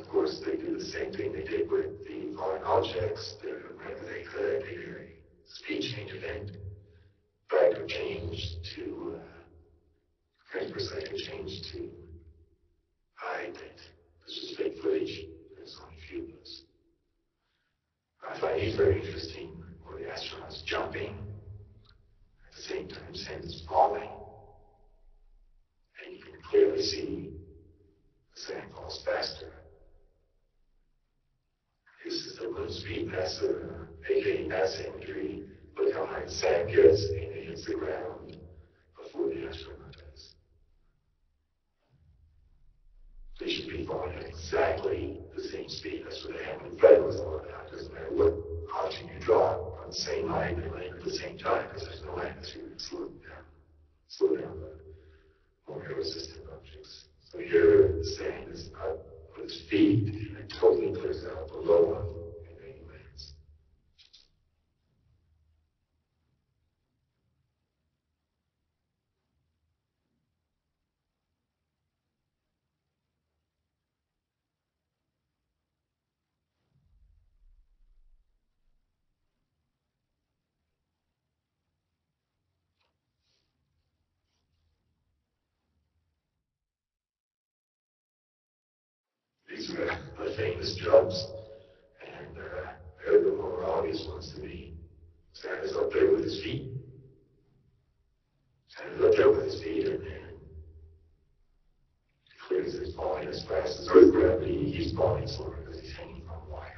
of course, they do the same thing they did with the falling objects. Whenever they could, they did a speed change event. Factor change to frames per second change to hide that this is fake footage. There's only a few of those. I find these very interesting, where the astronauts jumping at the same time sand is falling, and you can clearly see the sand falls faster. This is the moon speed NASA, aka NASA imagery. Look how high the sand gets, and it hits the ground before the astronaut does. They should be falling at exactly the same speed. That's what the Hammond effect was all about. It doesn't matter what object you draw on the same line, they land at the same time because there's no atmosphere to slow down the more air-resistant objects. So here the sand is up with speed and it totally clears out below him and then he lands. These are the famous jumps, and they're the more obvious ones to me. Sand is up there with his feet. Sand is up there with his feet, and then clearly he's falling as fast as Earth gravity. He's falling slower because he's hanging from a wire.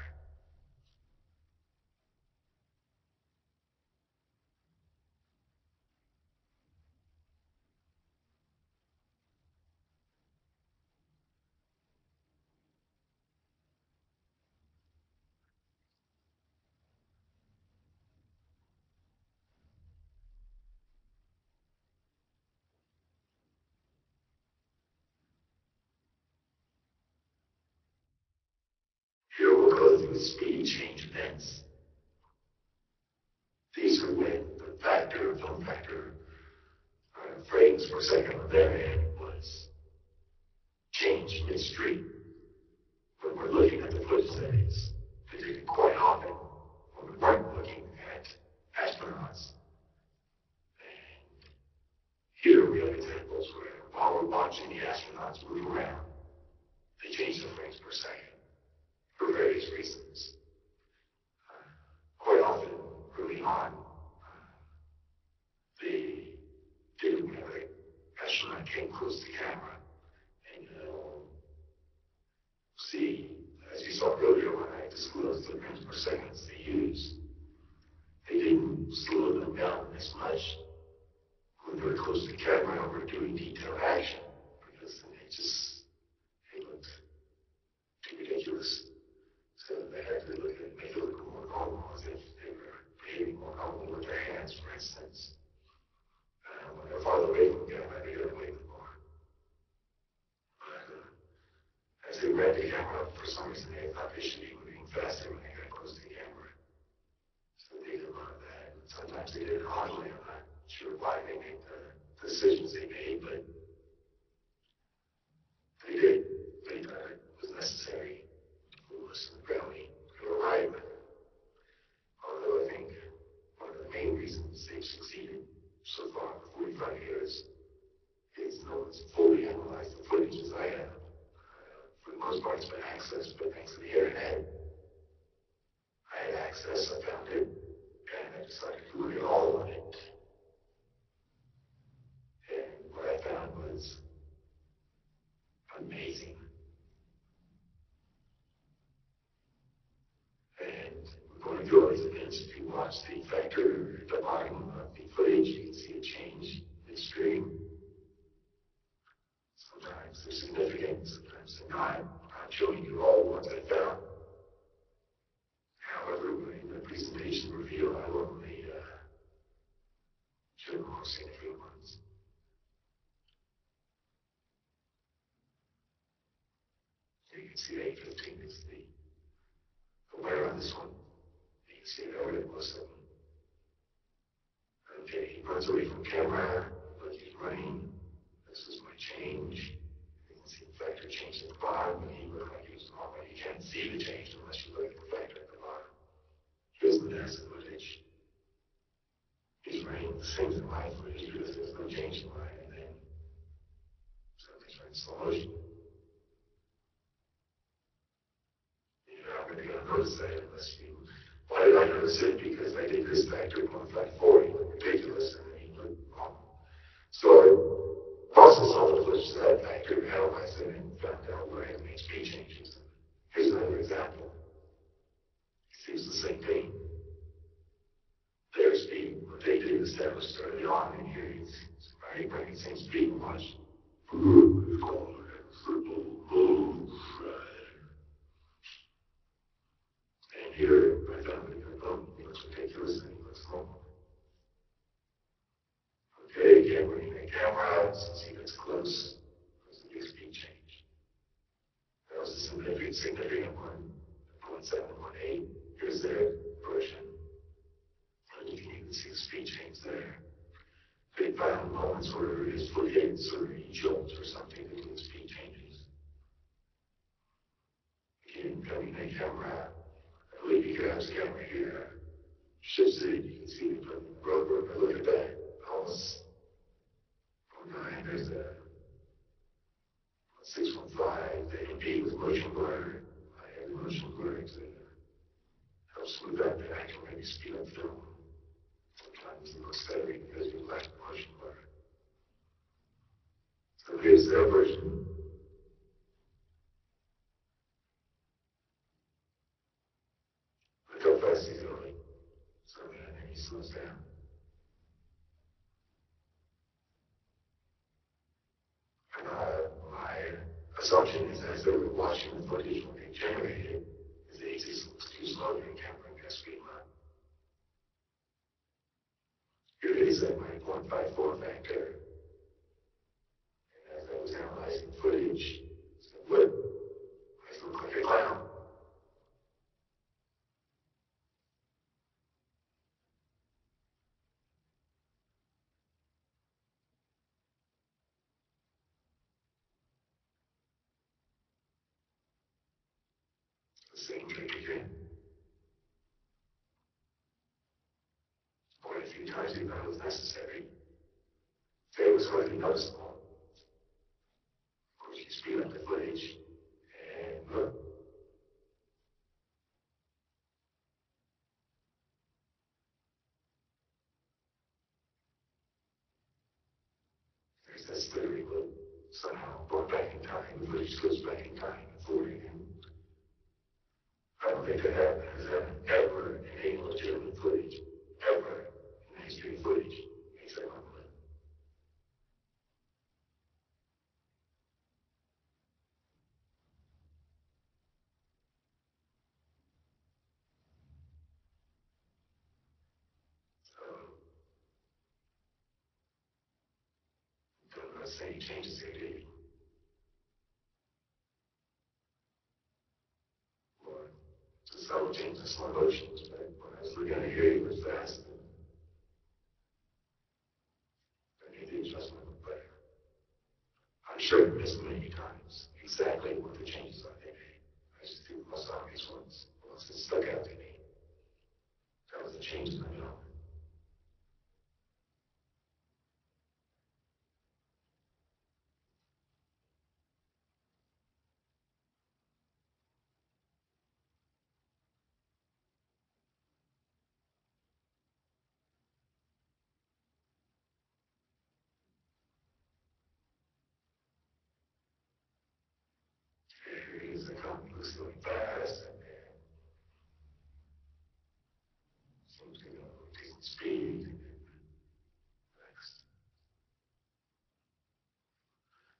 Here we'll go through speed change events. These are when the film factor, frames per second on their end was changed midstream. When we're looking at the footage that is, they did it quite often when we weren't looking at astronauts. And here we have examples where while we're watching the astronauts move around, they change the frames per second for various reasons. Quite often, early on, they did it whenever the astronaut came close to camera. And you'll see, as you saw earlier when I disclosed the frames per second they used, they didn't slow them down as much when they were close to camera or doing detailed action, because it looked too ridiculous. So they had to make it look more normal, as if they were behaving more normal with their hands, for instance. When they're farther away from camera, they got away with more. But as they ran the camera, for some reason they thought they should be moving faster when they got close to the camera. So they did a lot of that. Sometimes they did it oddly. I'm not sure why they made the decisions they made, but they did. They thought it was necessary. Lewis and Brownie, they were right. Although I think one of the main reasons they've succeeded so far for 45 years is no one's fully analyzed the footage as I have. For the most part, it's been accessed, but thanks to the internet, I had access, I found it, and I decided to look at all of it. And what I found was amazing. And we're going through all these events. If you watch the factor at the bottom of the footage, you can see it change midstream. Sometimes they're significant, sometimes they're not. I'm showing you all the ones I found. However, in the presentation reveal, I will only show the more significant ones. So you can see A15 is the wear on this one. You can see it already, most of them. Okay, he runs away from camera, but he's running. This is my change. You can see the factor change at the bottom, and he looked like he was normal. You can't see the change unless you look at the factor at the bottom. Here's the NASA footage. He's running the same as the live footage because there's no change in line, and then something's running slow motion. You're not really going to notice that unless you. Why did I notice it? Because I did this factor multiplied 4, you look ridiculous, and then you look wrong. So I also saw the footage of that factor, analyzed it, and found out where I had made speed changes. Here's another example. It seems the same thing. Their speed, what they did is that was started on, and here it's right bringing the same speed and watch. It's called and here I found it, he looks ridiculous and he looks normal. Okay, again, we're using a camera, since he gets close, there's a big speed change. That was a significant one, 0.718. Here's their version. And you can even see the speed change there. They found moments where his foot hits or he jolts or something that the speed changes. Again, coming a camera, I believe he grabs the camera here, shifts it, you can see the rubber, but look at that. Almost 0.9, there's a 615, the MP with motion blur. I have the motion blur to help smooth out the action, maybe speed up film. Sometimes it looks better because you lack the motion blur. So here's their version. Look how fast he's going. So then he slows down. My assumption is as they were watching the footage when they generated it, is the axis looks too slow and they can't bring that speed up. Here it is at my 0.54 factor. And as I was analyzing footage, I said, what? I look like a clown. The same trick again. Quite a few times he thought it was necessary. It was hardly noticeable. Of course, you speed up the footage, and look. There's this theory that somehow brought back in time, the footage goes back in time forward again. I don't think that has ever in any legitimate footage, ever in the history of footage, except on the So, don't let's say he changes here, did he? Or the subtle change in slow motions, but when I was looking at here, he was fast. And he did just look better. I'm sure I missed many times exactly what the changes are they made. I just think the most obvious ones, the ones that stuck out to me. That was the change in the middle. Here is the company looks really fast, and then seems to go decent speed, and then next.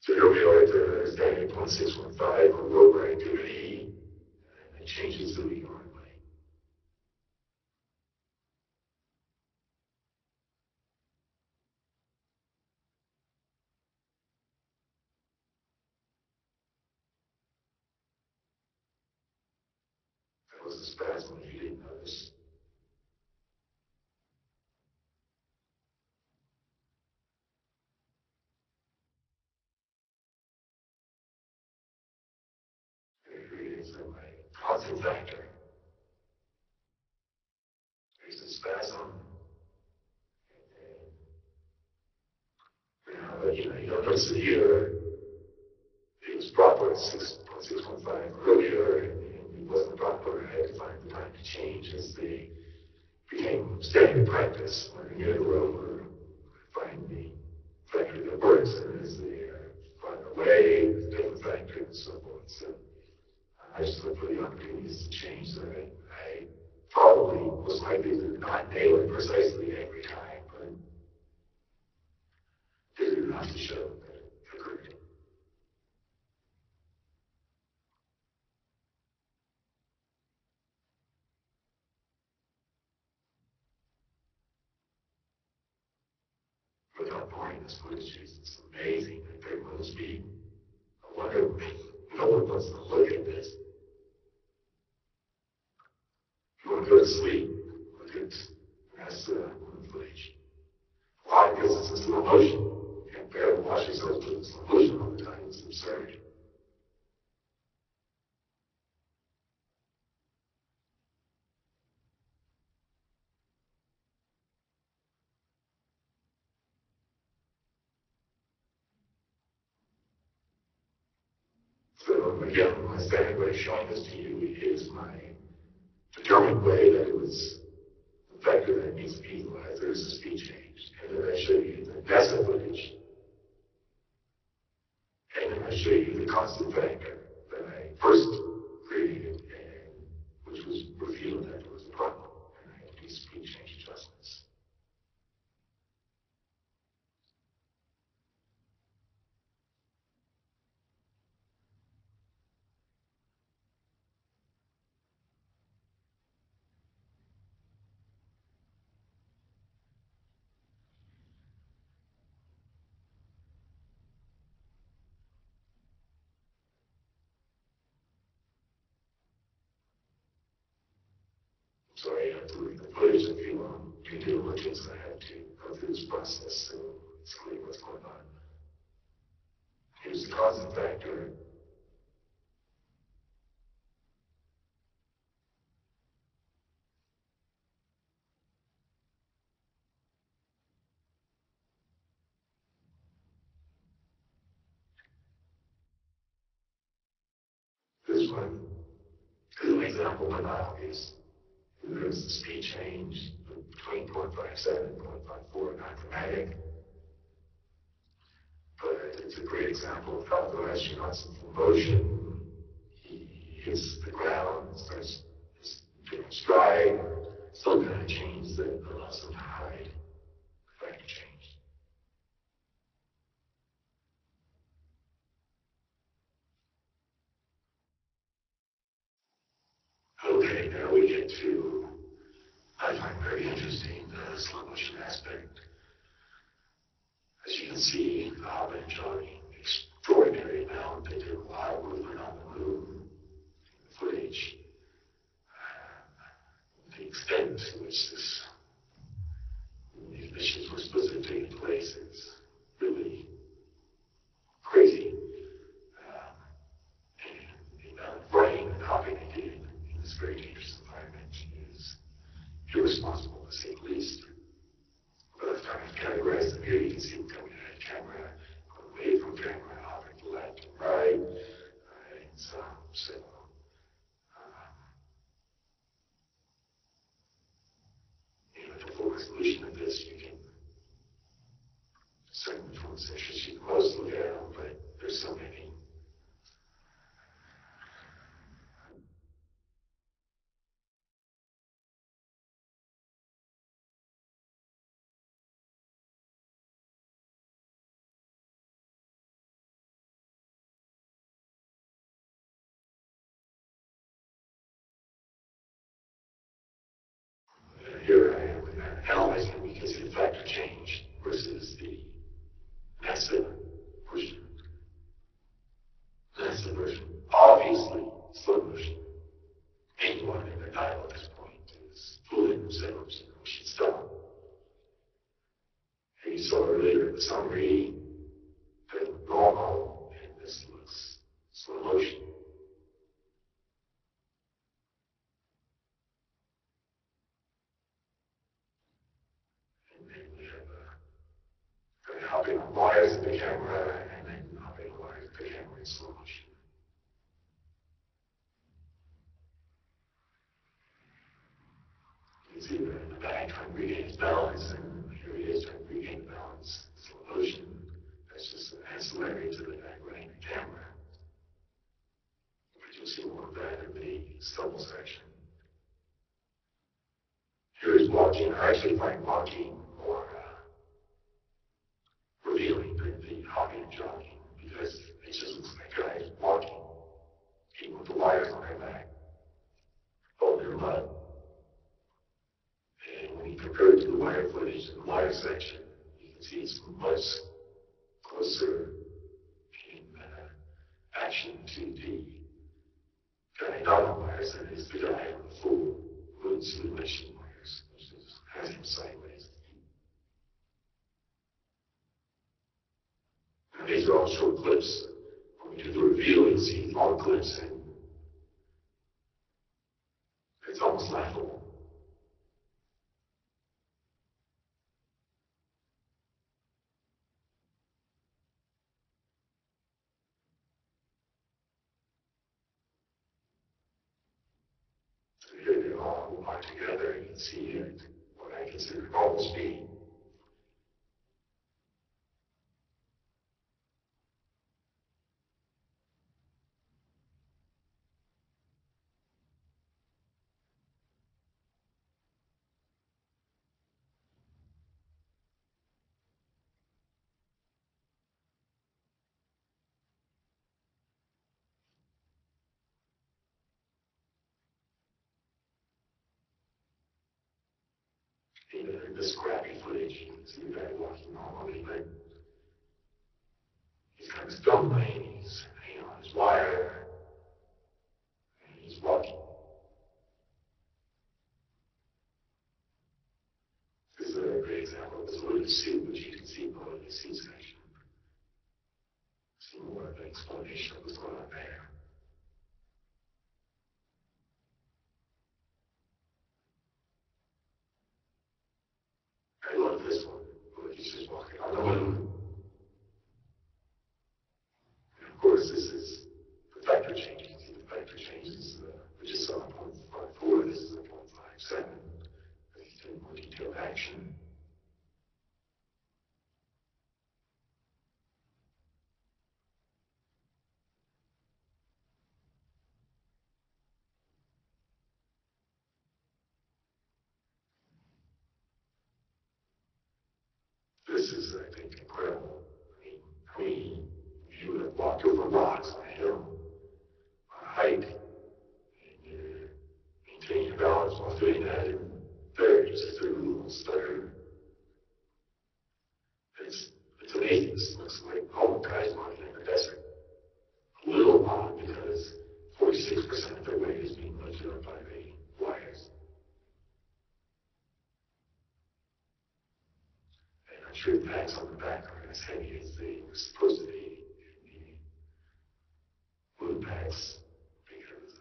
So here we are at the standard 0.615 or rover activity, and then it changes to the normal way. That was the spasm if you didn't notice. is that my constant factor, there's a spasm. You don't notice it here. It was proper at 6.615 earlier, and it wasn't proper. I had to find the time to change as they became standard practice. When I near the rover, find the factor that works, and as they are farther away, the different factor, and so forth. So I just look for the opportunities to change so that I probably most likely did not nail it precisely every time, but did enough to show that it occurred. Without boring this footage, it's amazing at very low speed. I wonder if no one wants to look at this. If you want to go to sleep, look at NASA footage. Why? Because it's in slow motion. You can't barely watch yourself do it in slow motion all the time. It's absurd. So again, my standard way of showing this to you is my determined way that it was the factor that needs to be utilized. There's a speed change. And then I show you the NASA footage. And then I show you the constant factor that I first created, and which was revealed that there was a problem. And I had to do speed change adjustments. So I have to leave the footage if you want due diligence. I had to go through this process so it's clear what's going on. Here's the constant factor. This one is an example of how obvious. There's the speed change between 0.57 and 0.54, not dramatic, but it's a great example of how the astronaut's in full motion. He hits the ground, starts doing stride, some kind of change that allows him to hide the factor change. Okay, now we get to, I find very interesting, the slow motion aspect. As you can see, the Hobbit enjoying extraordinary amount. They did a lot of movement on the moon, the footage, the extent to which these missions were supposed to have taken place is really crazy. And the amount of running and hopping they did in this very dangerous environment is irresponsible, to say the least. But I've kind of categorized them here. You can see them coming out of camera, going away from camera, hopping to left and right, and so at the full resolution of this, you can certain which ones interest you the most, look at them, but there's so many. Here I am analyzing them because the factor change versus the NASA version. NASA version, obviously slow motion. Anyone in the dial at this point is fooling themselves and we should stop. And you saw earlier in the summary that normal, and this looks slow motion. slow motion. You can see that in the back trying to regain his balance, and here he is trying to regain balance. Slow motion. That's just an ancillary to the back running the camera. But you'll see more of that in the stubble section. Here he's walking. I actually find walking more revealing than the hopping and jogging, because it just looks like a guy walking, even with the wires on their back, holding their butt. And when you compare it to the wire footage in the wire section, you can see it's much closer in action to the guy not on wires than it is the guy on the full moon simulation wires, which has him sideways. And these are all short clips. When we do the reveal, you see long clips, and it's almost laughable. So here they all are together, and you can see at what I consider normal speed. Even in this crappy footage, you can see the guy walking normally, but he's kind of stumbling, he's hanging on his wire, and he's walking. This is a great example of this loaded suit, which you can see below the suit section. See more of an explanation of what's going on there. I love this one. Look, he's just walking on the moon. And of course, this is the vector change. You can see the vector changes, which is on 0.54. This is a 0.57. This is more detailed action. This is, I think, incredible. I mean, you would have walked over rocks on a hill, on a hike, and you're maintaining your balance while doing that, and there, you just do a little stutter. It's amazing. This looks like all the guys walking in the desert. A little odd because 46% of their weight is being lifted up by the wires. And I'm sure the packs on the back aren't as heavy as they were supposed to be in the moon packs, because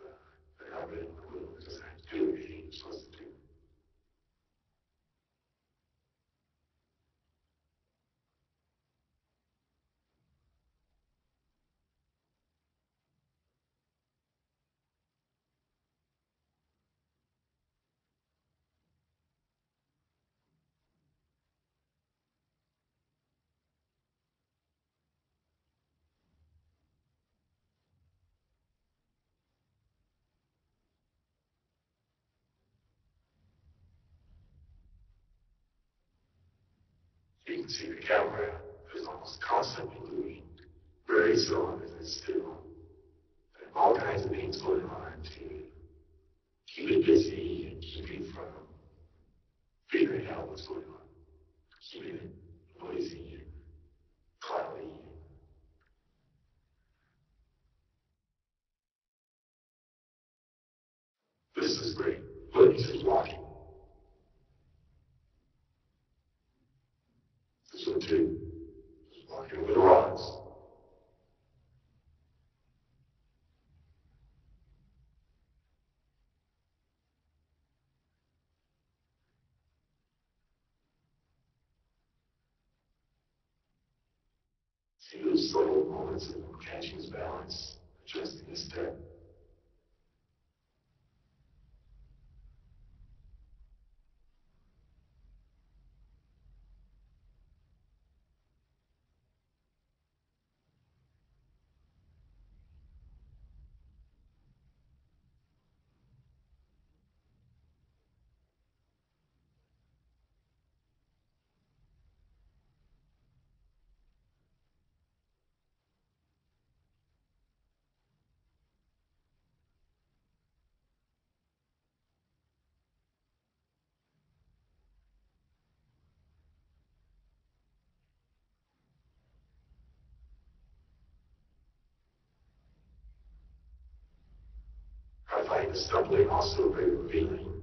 they're not really on the moon. It doesn't have to do anything it's supposed to do. You can see the camera is almost constantly moving, very slow and it's still. And all kinds of things going on to keep it busy and keep you from figuring out what's going on, keeping it noisy and cloudy. This is great. Look, he's just walking. This one too. Just walking over the rocks. See those subtle moments of him catching his balance. just in a step. I find the stumbling also very revealing.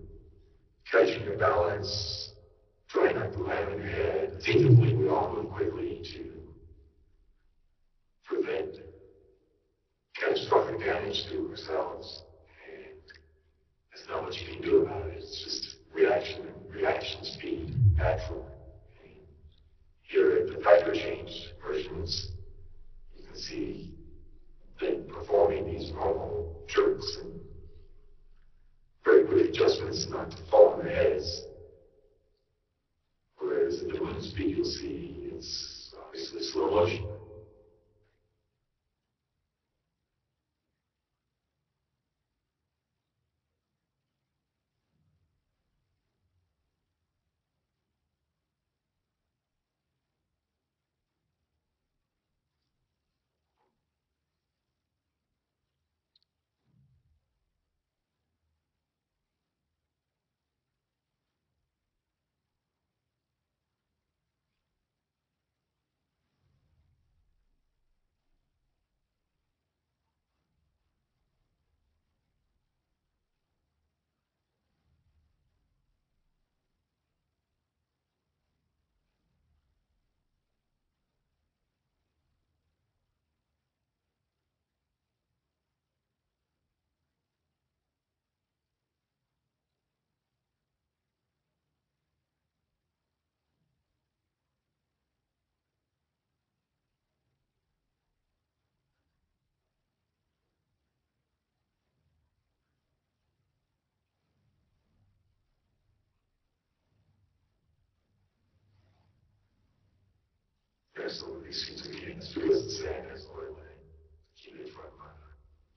Catching your balance, trying not to land on your head. Instinctively, we all move quickly to prevent catastrophic damage to ourselves. And there's not much you can do about it. It's just reaction speed, natural. And here at the factor change versions, you can see them performing these normal jerks and very quick adjustments not to fall on their heads. Whereas in the balloon speed, you'll see it's obviously slow motion. There's some of these things again. It's because the sand has oil in it. Keep it from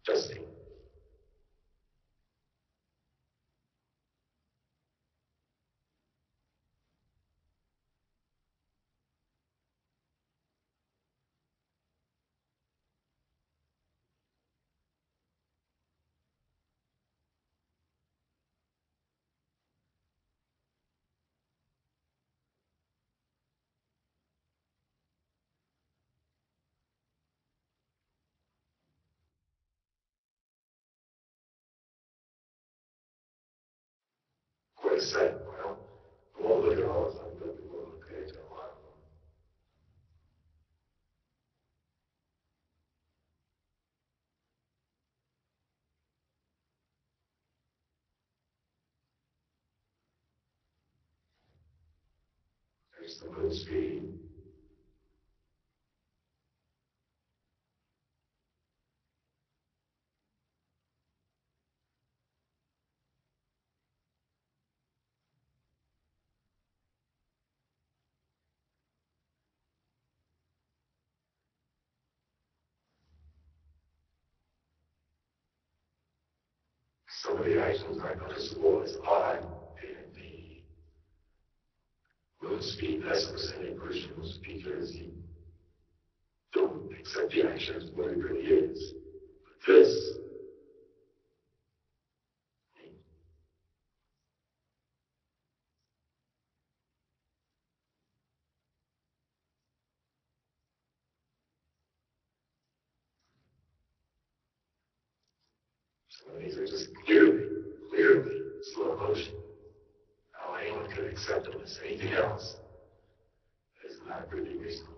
dusting. Quite sad. Well, we won't look at all of them, but we will look at a lot of them. There's the moon speed. Some of the items are noticeable as odd in the moon speed represented versions because you don't accept the action as what it really is. But this, some of these are just clearly slow motion. How anyone could accept them as anything else is not really reasonable.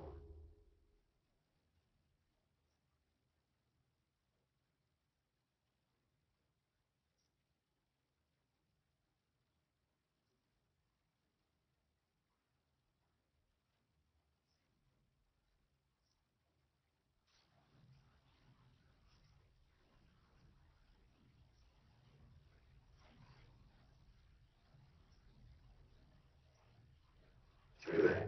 through that.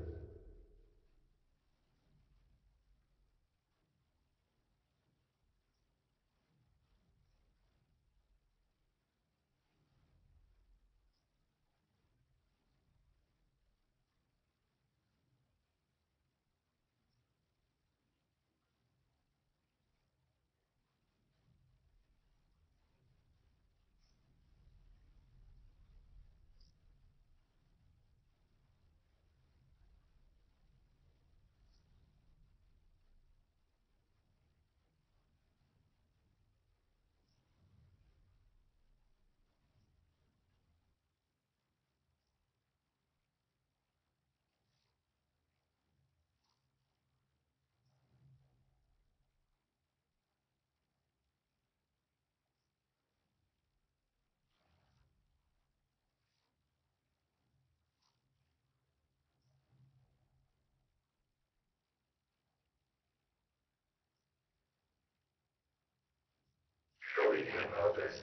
Surely you know that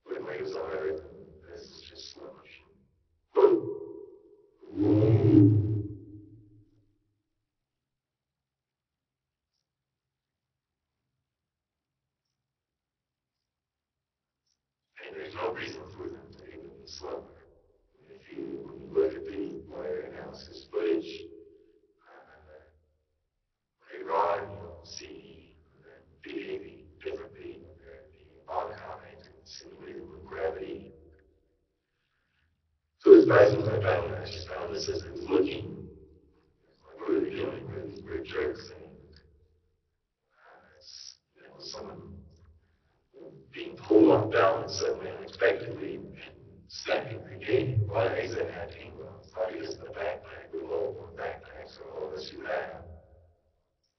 when waves on earth, this is just slow motion. And there's no reason for them to even be slower. When you look at the wire analysis footage, later on you'll see them behaving differently. The oncoming and simulated with gravity. So as far as I just found this as I was looking, what are they doing with these weird jerks? And it's, someone being pulled off balance suddenly unexpectedly and snapping the game. Why is that happening? Well, it's probably because the backpack, we load more backpacks, so all of us who have,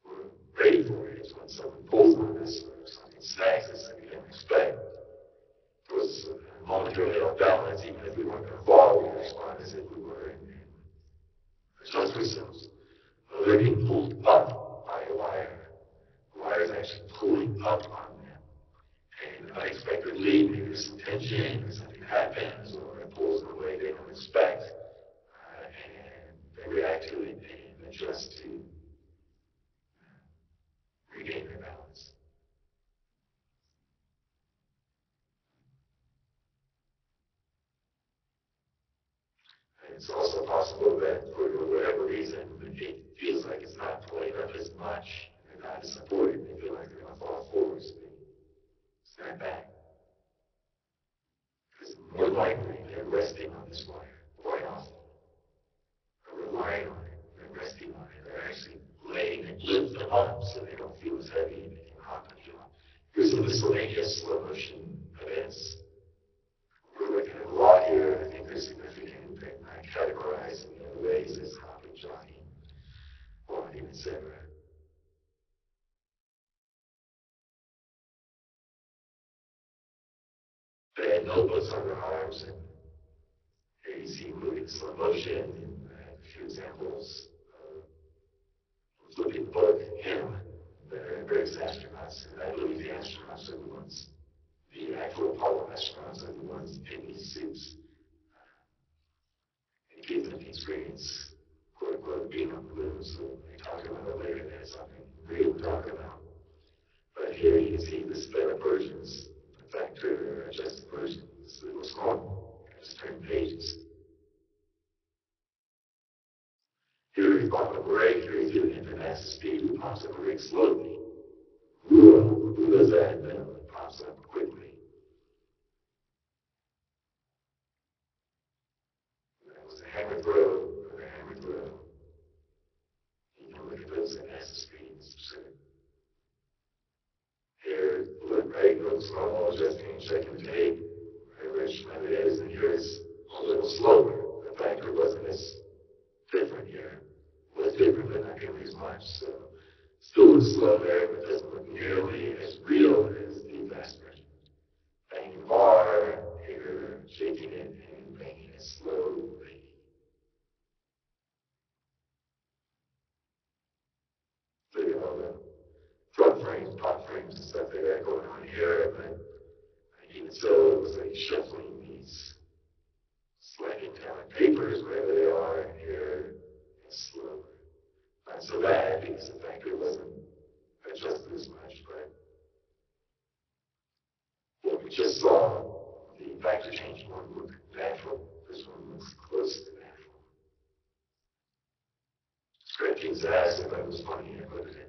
we're ready for it. It's when someone pulls on us or something snags us that we didn't expect. There was a momentary off balance, even if we weren't going to fall, we respond as if we were. And adjust ourselves. They're being pulled up by a wire. The wire is actually pulling up on them. And unexpectedly, maybe there's some tension, or something happens, or it pulls in a way they don't expect. And they react to it and adjust to regain their balance. And it's also possible that for whatever reason, it feels like it's not pulling up as much, and they're not as supported, they feel like they're going to fall forward, so they snap back. Because more likely, they're resting on this wire quite often. They're relying on it, they're resting on it, they're actually laying it, lift them up so they don't feel as heavy and they can hop and jump. Here's some miscellaneous slow motion events. We're looking at a lot here. I think they're significant and I categorize in other ways as hopping, jogging, walking, etc. They had notebooks on their arms, and here you see moving slow motion. And I have a few examples. Look at the book, him, the various astronauts, and I believe the astronauts are the ones, the actual Apollo astronauts are the ones in these suits. It gives them the experience, quote unquote, being on the moon, so they talk about it later, that's something real to talk about. But here you can see the sped up versions, the factor adjusted versions, it was normal, just turn pages. Here we pop up a rig, here he's doing it at massive speed, we pops up a rig slowly. Who does that? Then it pops up quickly. That was a hammer throw, another hammer throw. You can look at those at massive speeds. Here, look, right, looks normal, adjusting, checking the tape, which it is, and here's a little slower. The factor wasn't as different here. It was different, but not nearly as much. So, still looks slow there, but doesn't look nearly as real as the fast version. Banging bar, here, shaking it, and banging it slowly. Look at all the front frames, pop frames, and stuff they got going on here, but even so, it was like shuffling these sliding down papers, wherever they are, and here, slower. Not so bad because the factor wasn't adjusted as much, but what we just saw, the factor change one looked natural. This one looks close to natural. Scratching's ass, if that was funny, I put it in there.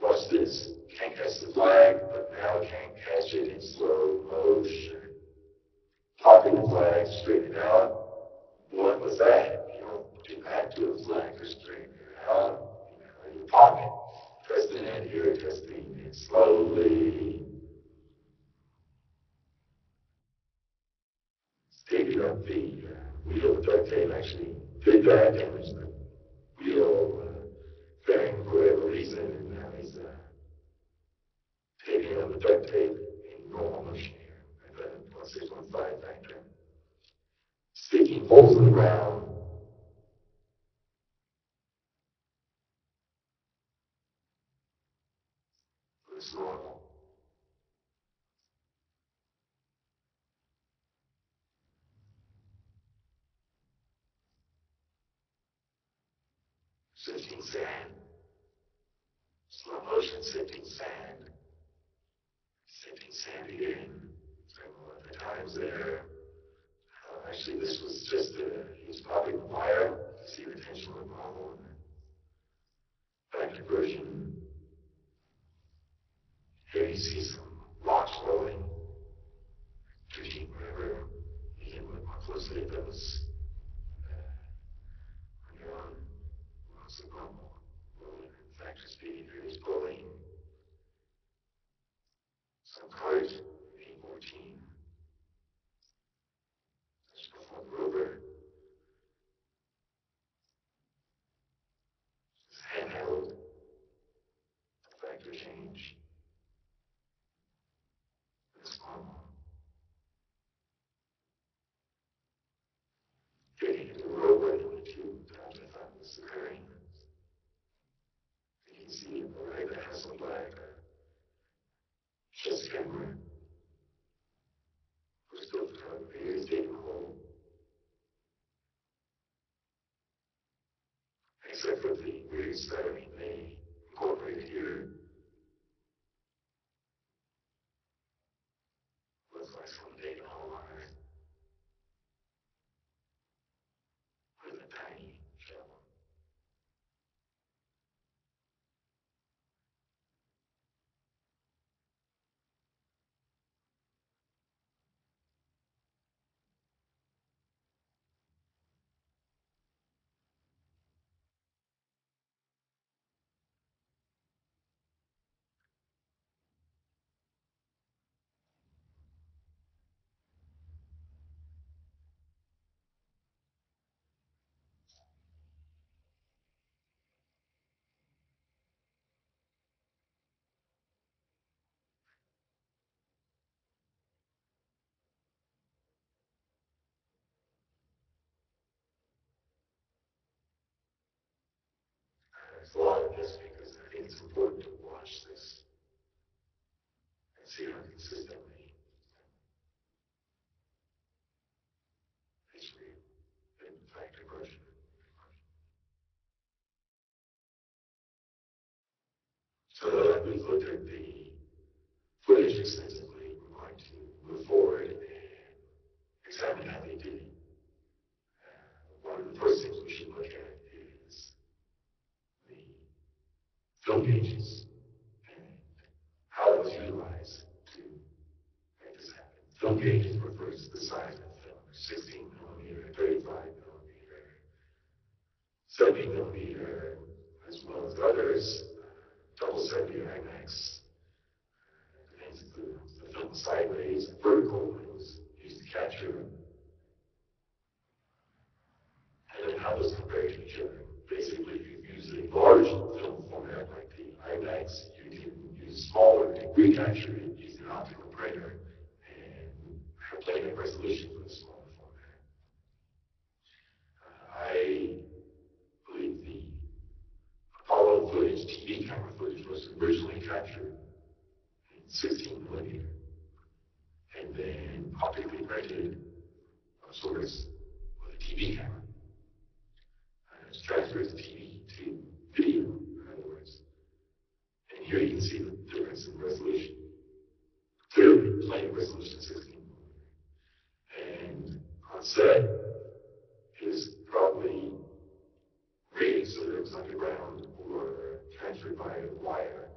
Watch this. Can't catch the flag, but now can't catch it in slow motion. Popping the flag, straighten it out. What was that? You don't do that to a flag to straighten it out. You pop it. Testing it here, testing it slowly. Taking up the wheel of duct tape actually did that, damage the wheel bearing for whatever reason, and now he's taking up the duct tape in normal motion here at the 6.5 factor. Sticking holes in the ground. Looks normal. Sifting sand. Slow motion sifting sand. Sifting sand again. Several other times there. Actually, this was just he was popping the wire to see the tension was normal. Back to version. Here you see some rocks rolling. Shooting wherever. You can look more closely at those. When you're on most of normal rolling factor speed, here he's pulling. Some cart, A14. That's before the rover. It's handheld. Factor change. It's normal. Getting into the rover and the two times I thought was occurring. You can see it right that has some black chest camera. We're still trying to hear taking hold. Except for the weird stuttering they incorporated here. Looks like someone taking a hole on Earth with a tiny shovel. There's a lot of this because I think it's important to watch this and see how consistently it's been factor version. So that we've looked at the footage extensively, we're going to move forward and examine how they did it. One of the first things we should look at is the film gauges and how it was utilized to make this happen. Film gauges refers to the size of the film, 16 millimeter, 35 millimeter, 70 millimeter, as well as others, double 70 IMAX. Depends if the film was sideways, vertical, it was used to capture. And then how those compare to each other. Basically, if you use a large film format like the IMAX, you can use smaller and recapture it using an optical printer and have plenty of resolution for the smaller format. I believe the Apollo footage, TV camera footage, was originally captured in 16 millimeter and then optically printed of sorts TV camera. It transfers TV to video, in other words. And here you can see the difference in resolution. Clearly, plain resolution 16. And on set, it was probably rated so that it was underground or transferred by wire.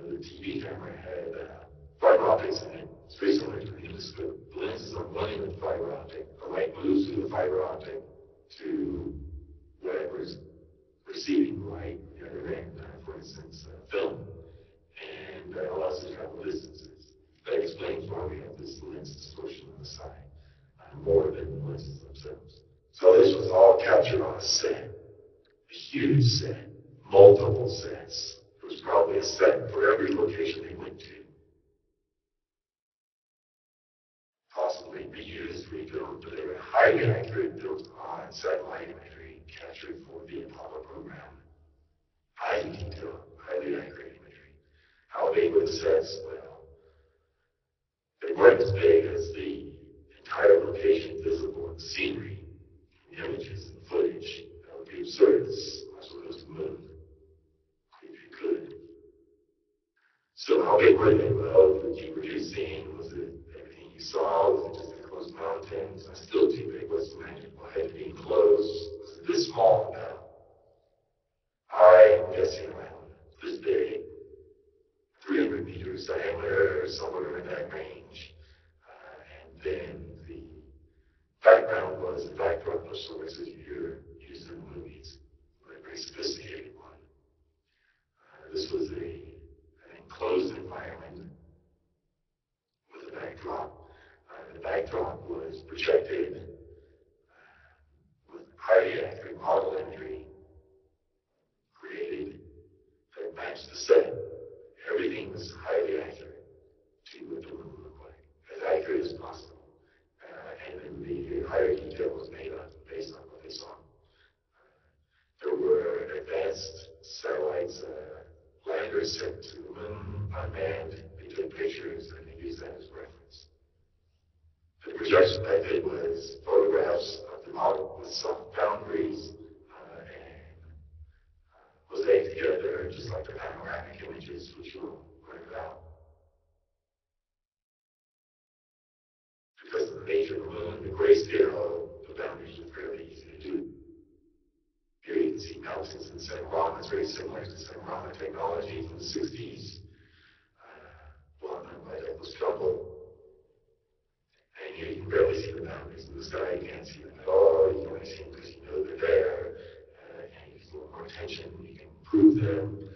The TV camera had fiber optics in it. It's very similar to the endoscope. The lens is on one end of the fiber optic. The light moves through the fiber optic to whatever's receiving the light on the other end, for instance, film, and that allows it to travel distances. That explains why we have this lens distortion on the side, more than the lenses themselves. So this was all captured on a set, a huge set, multiple sets. There was probably a set for every location they went to. Possibly reused, rebuilt, but they were highly accurate, built on satellite imagery captured for the Apollo program. Highly detailed, highly accurate imagery. How big were the sets? Well, they weren't as big as the entire location visible in the scenery, the images, and footage. That would be absurd. It's supposed to move, if you could. So how big were they? Well, the deep reduced scene, was it everything you saw? Was it just enclosed mountains? Still too big. What's the magical head being closed? Was it this small? No. I'm guessing around this big, 300 meters diameter, somewhere in that range. And then the background was the backdrop of sorts that you hear used in the movies, a very sophisticated one. This was an enclosed environment with a backdrop. The backdrop was projected with highly accurate model imagery created that matched the set. Everything was highly accurate to what the moon looked like, as accurate as possible. And then the higher detail was made up based on what they saw. There were advanced satellites, landers sent to the moon, unmanned. They took pictures and they used that as reference. The projection method was photographs of the model with soft boundaries and mosaic together, just like the panoramic images, which we'll learn about. Because of the nature of the moon, the grayscale, the boundaries are fairly easy to do. Here you can see mountains in Cinerama. It's very similar to Cinerama technology from the 60s, well known by Douglas Trumbull. And here you can barely see the boundaries in the sky. You can't see them at all. You can only see them because you know they're there. And you use a little more attention, you can improve them.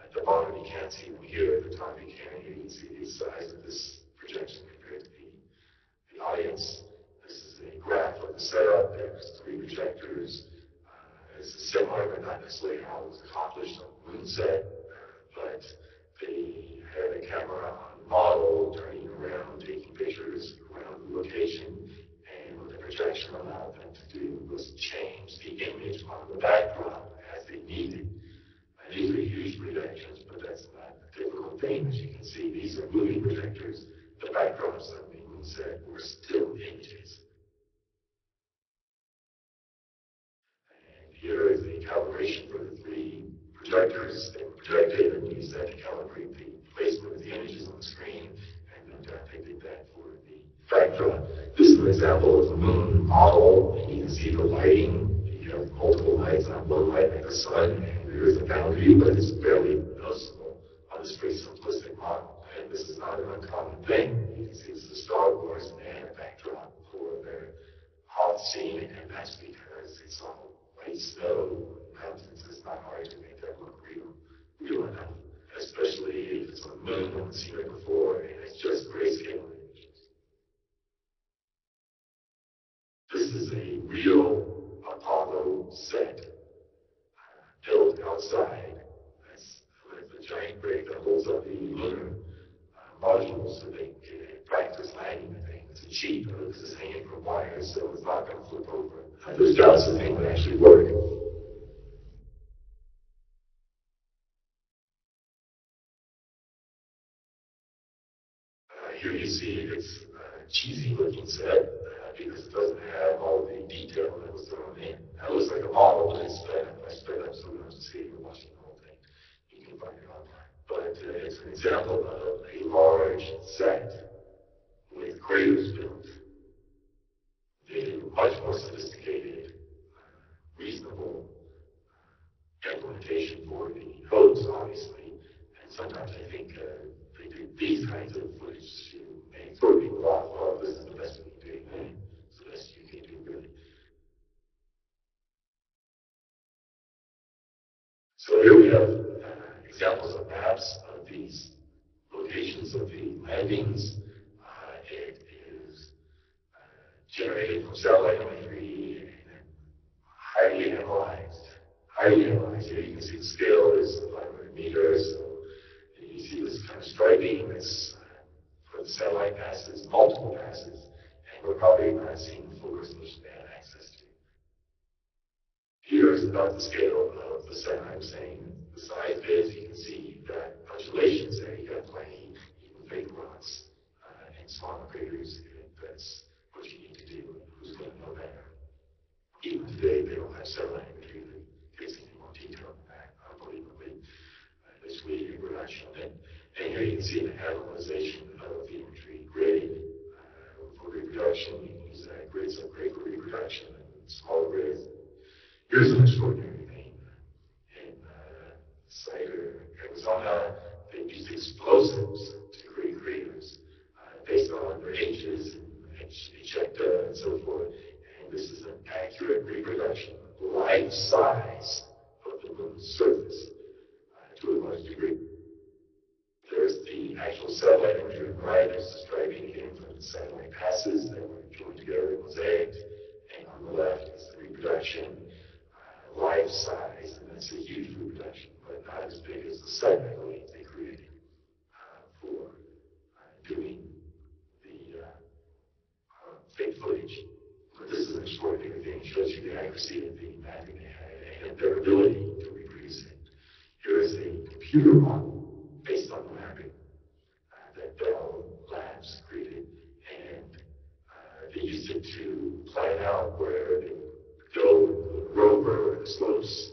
At the bottom, you can't see them here. At the top, you can. Here you can see the size of this projection compared to the audience. This is a graph of the setup. There's 3 projectors. This is similar, but not necessarily how it was accomplished on the moon set. But they had a camera on the model, turning around, taking pictures around the location. And what the projection allowed them to do was change the image on the backdrop as they needed. And these are huge projections, but that's not a difficult thing. As you can see, these are moving projectors. The backdrops on the moon set were still images. Here is the calibration for the 3 projectors. They were projected and used that to calibrate the placement of the images on the screen. And then they did that for the backdrop. This is an example of the moon model. And you can see the lighting. You have multiple lights, not one light like the sun. And there is a boundary, but it's barely noticeable on this very simplistic model. And this is not an uncommon thing. You can see it's the Star Wars and they had a backdrop for their hot scene, and that's because it's all white snow, mountains. It's not hard to make that look real enough, especially if it's on the moon, no one's seen it before, and it's just grayscale images. This is a real Apollo set built outside. That's a giant rig that holds up the lunar modules so they can practice landing the thing. It's a cheap, because it's hanging from wires, so it's not going to flip over. There's doubts the thing would actually work. Here you see it's cheesy looking set because it doesn't have all the detail that was thrown in. It looks like a model, but it's sped up. I sped up so we don't have to see it. You're watching the whole thing. You can find it online. But it's an example of a large set with craters built. They do much more sophisticated, reasonable implementation for the hoax, obviously. And sometimes I think they do these kinds of footage to make throw people off. Oh, this is the best we can do. It's the best you can do, really. So here we have examples of maps of these locations of the landings. It is generated from satellite imagery and highly analyzed. Highly analyzed. Here you can see the scale is 500 meters. So you see this kind of striping that's for the satellite passes, multiple passes, and we're probably not seeing the full resolution they have access to. Here is about the scale of the set I'm saying. The size is, you can see you've got undulations there, you've got plenty, even fake rocks, and smaller craters. That's what you need to do. Who's going to know better? Even today, they don't have satellite imagery that gives any more detail than that, unbelievably. It's really reproduction. And here you can see the analyzation of the imagery grid. For reproduction, you can use grids of great for reproduction and smaller grids. Here's an extraordinary thing. In Cider, Arizona, they used explosives to create craters based on their ages and ejecta and so forth. And this is an accurate reproduction, life size of the moon's surface to a large degree. There's the actual satellite imagery on the right. There's the striping again from the satellite passes that were joined together, mosaics. And on the left is the reproduction, life size, and that's a huge reproduction, but not as big as the set, I believe, they created for doing the fake footage. But this is an extraordinary thing. It shows you the accuracy of the mapping they had and their ability to reproduce it. Here is a computer model based on the mapping that Bell Labs created, and they used it to plan out where they would go with the rover, the slopes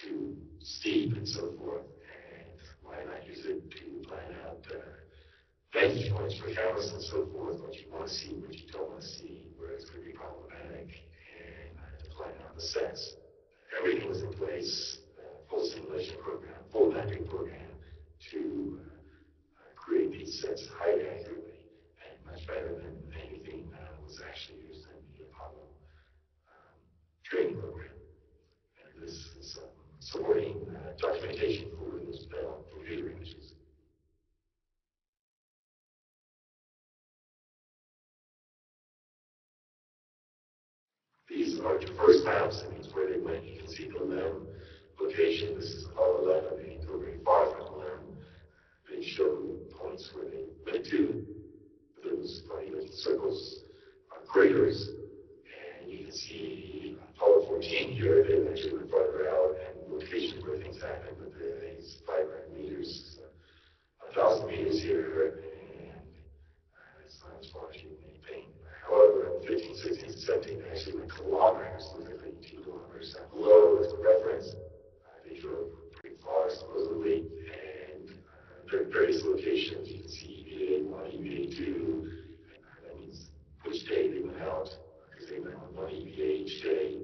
too steep and so forth, and why not use it to plan out vantage points for cameras and so forth, what you want to see, what you don't want to see, where it's going to be problematic, and to plan out the sets. Everything was in place, full simulation program, full mapping program to create these sets highly accurately and much better than anything that was actually used in the Apollo training program. And this is supporting documentation for those Bell computer images. These are diverse maps. That means where they went. You can see the limb location. This is Apollo 11. They didn't go very far from the limb. They show points where they went to. Those funny little circles are craters. And you can see Apollo 14 here. They actually went farther out and locations where things happened. But these 500 meters, 1,000 meters here, and it's not as far as you may think. However, in 15, 16, 17, they actually went kilometers, literally 2 kilometers down below as a reference. They drove pretty far, supposedly, and there are various locations. You can see EVA 1, EVA 2. That means which day they went out, because they went on 1 EVA each day.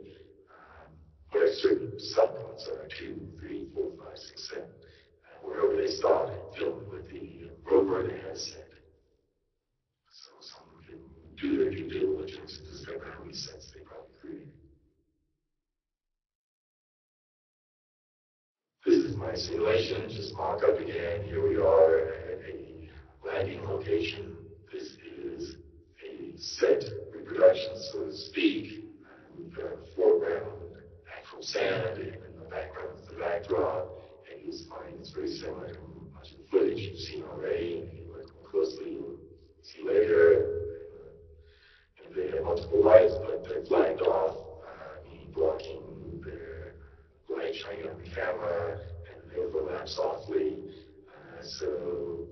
Where certain subpoints are 2, 3, 4, 5, 6, 7. Wherever they stopped and filmed with the rover they had set. So someone can do their due diligence and discover how many sets they probably created. This is my simulation, just mock up again. Here we are at a landing location. This is a set reproduction, so to speak. We've got a foreground, actual sand, and in the background is the backdrop. And you'll find it's very similar to much of the footage you've seen already. And if you look more closely, you'll see later. And they have multiple lights, but they're flagged off, meaning blocking their light shining on the camera, and they overlap softly. So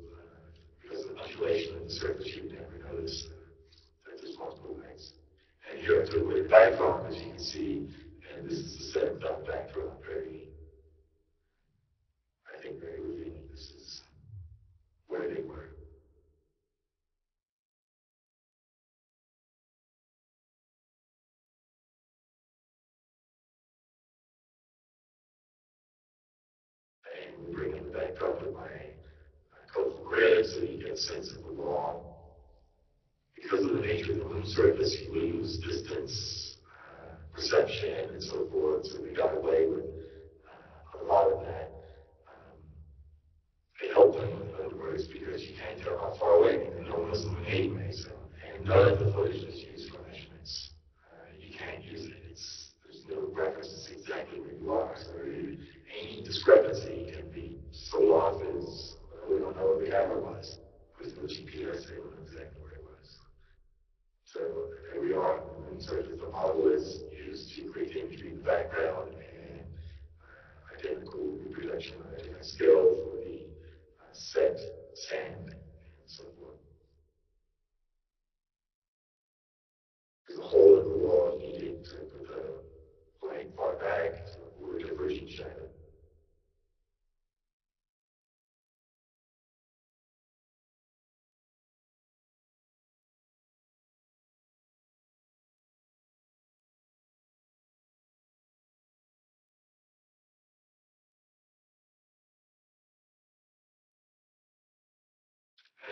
because of undulation in the surface, you never know notice that there's multiple lights. And here I took away the background, as you can see, and this is the set without the background. I think very revealing. This is where they were. And bringing the backdrop of my colorful grid so you get a sense of the wall. Because of the nature of the moon surface, you lose distance, perception, and so forth. So we got away with a lot of that. It helped them, in other words, because you can't tell how far away, and no one was moving anyway. So, and none of the footage was used for measurements. You can't use it. There's no reference to exactly where you are. So any discrepancy can be so off as we don't know where the camera was. With no GPS, they don't know exactly where it was. So here we are. And so the model is used to create the imagery in the background and identical reproduction on a different scale for the set, sand, and so forth. There's a hole in the wall needed to put the blank part back to avoid diverging shadow.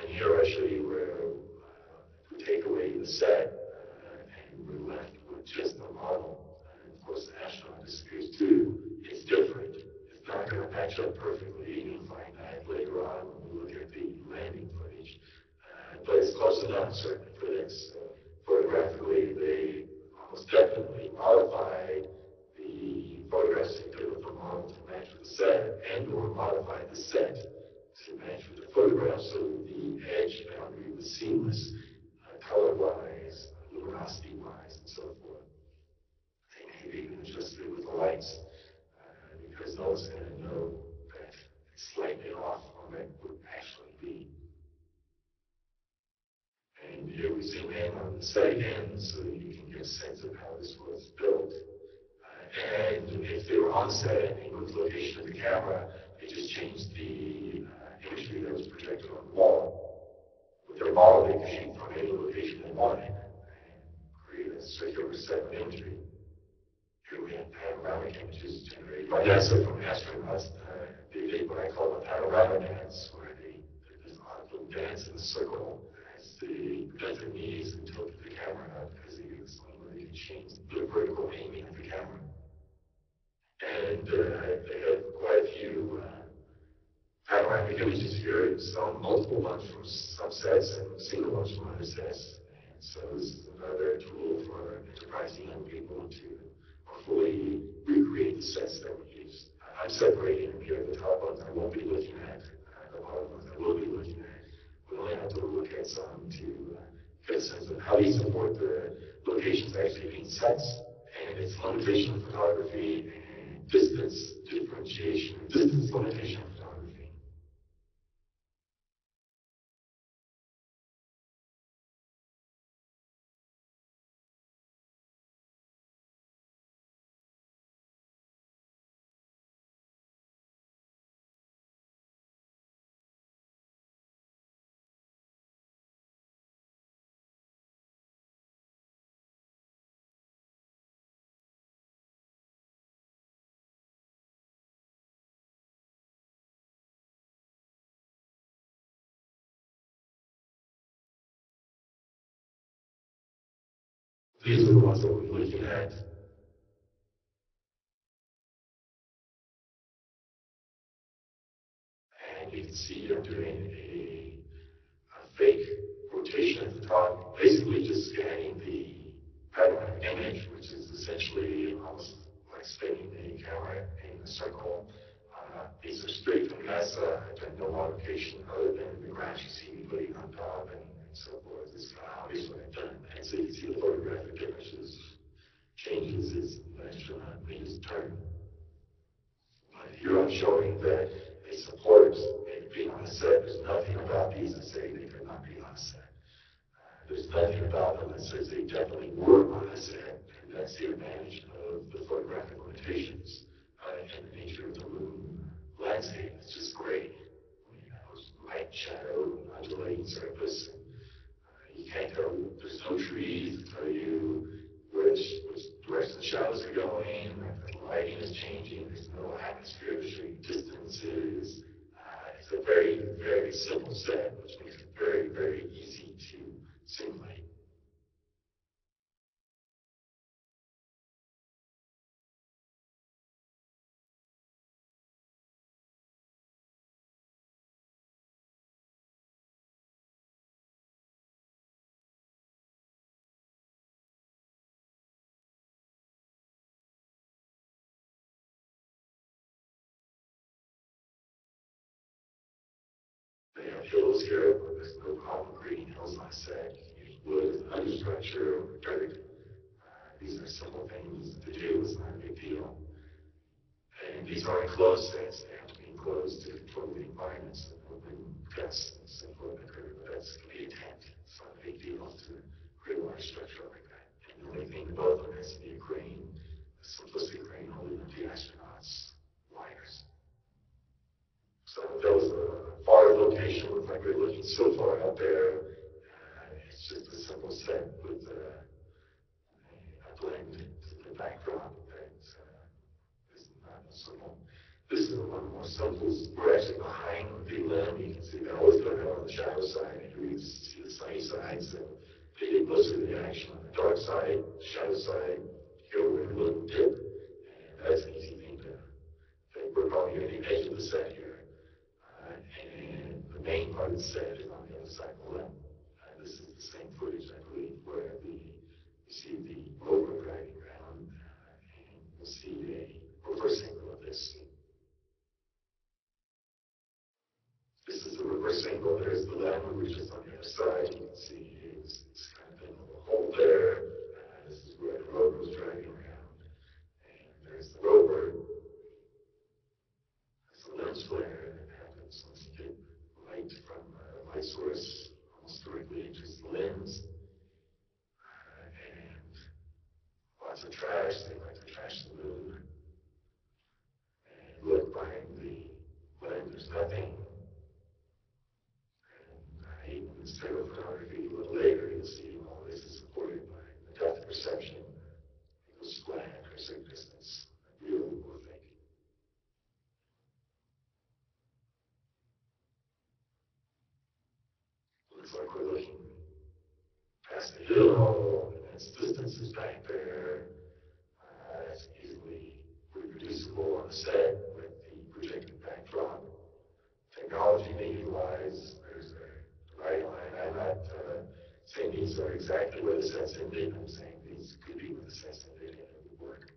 And here I show you where we take away the set and we're left with just the model. And of course, the astronaut disappears too. It's different. It's not going to match up perfectly. You'll find that later on when we look at the landing footage. But it's close enough, certainly, for this. Photographically, they almost definitely modified the photographs they did with the model to match with the set, and or modified the set to match with the photograph so the edge boundary was seamless, color-wise, luminosity-wise, and so forth. They may have even adjusted it with the lights because no one's going to know that it's slightly off from what it would actually be. And here we zoom in on the set again so that you can get a sense of how this was built. And if they were on set and they moved the location of the camera, they just changed the imagery that was projected on the wall. With their model, they could shoot from any location they wanted and create a circular set of imagery. Here we have panoramic images generated by NASA from astronauts. They did what I call a panorama dance, where they did this odd little dance in a circle as they bent their knees and tilted the camera up because they used one where they could change the vertical aiming of the camera. And they had quite a few panoramic images here, some multiple ones from some sets and single ones from other sets. And so this is another tool for enterprising young people to fully recreate the sets that we used. I'm separating them here. The top ones I won't be looking at, the bottom ones I will be looking at. We only have to look at some to get a sense of how these support the locations actually being sets and its limitation of photography and distance differentiation, distance limitation of photography. These are the ones that we're looking at. And you can see I'm doing a fake rotation at the top, basically just scanning the panoramic image, which is essentially almost like spinning the camera in a circle. These are straight from NASA. I've done no modification other than the graphs you see me putting on top and so forth. This is obvious what I've done. And so you can see the photographic differences, changes as the astronaut leaves turn. Here I'm showing that they support it being on a set. There's nothing about these that say they could not be on a set. There's nothing about them that says they definitely were on a set, and that's the advantage of the photographic limitations and the nature of the moon landscape. It's just gray. Light, shadow, undulating surface. You can't tell, there's no trees to tell you which direction the shadows are going, the lighting is changing, there's no atmosphere to show you distances. It's a very, very simple set, which makes it very, very easy to simulate. They have hills here, but there's no problem creating hills on set. You use wood, understructure, or dirt. These are simple things to do, it's not a big deal. And these are enclosed sets, they have to be enclosed to control the environments and open gusts and so forth occur, but that's to be a tent. It's not a big deal to create a large structure like that. And the only thing above them has to be a crane, a simplistic crane holding up the astronauts' wires. So that was a far location, looked like we were looking so far out there. It's just a simple set with a blend to the backdrop that is not simple. This is one more simple. We're actually behind the limb. You can see they always go down on the shadow side, and here you see the sunny side. So they did most of the action on the dark side, shadow side. Here we're in a little dip, and that's an easy thing to work on here at the edge of the set here. And the main part of the set is on the other side of the limb. This is the same footage, I believe, where you see the rover driving around, and you'll see a reverse angle of this. This is the reverse angle. There's the limb, which is on the other side. You can see it's kind of in a hole there. This is where the rover was driving around. And there's the rover. There's the lens flare that happens once you get light from a light source almost directly enters the lens. And lots of trash. They like to trash the moon. And look behind the lens, there's nothing. And in stereo photography, a little later, you'll see all this is supported by the depth perception equals flat for a certain distance. Real or fake. Looks like we're looking past the hill, and its distance is back there. It's easily reproducible on the set with the projected backdrop. Technology they utilize, there's a right line. I'm not saying these are exactly where the sets ended. I'm saying these could be where the sets ended and it would work.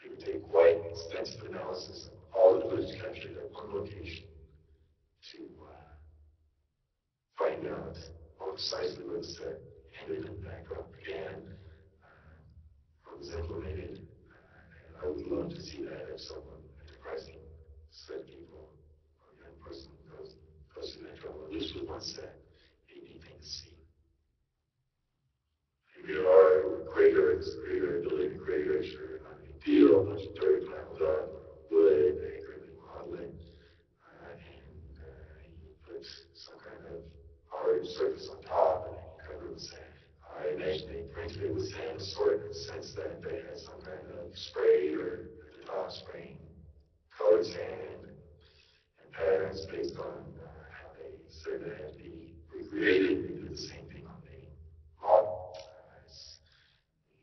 It would take quite extensive analysis of all the footage captured at one location to find out more precisely where the set ended and the backdrop began, what was implemented. And I would love to see that if someone enterprising set people or a young person goes through that trouble, at least with one set, a neat thing to see. Here we are, craters, crater, building a crater, sure, not a big deal, a bunch of dirt piled up, wood, accurately model it, and you put some kind of hard surface on top, and then you cover it with sand. I imagine they printed it with sand of sort in the sense that they had some kind of spray or at the top spraying colored sand and patterns based on how they said they had to be recreated. They did the same thing on the model.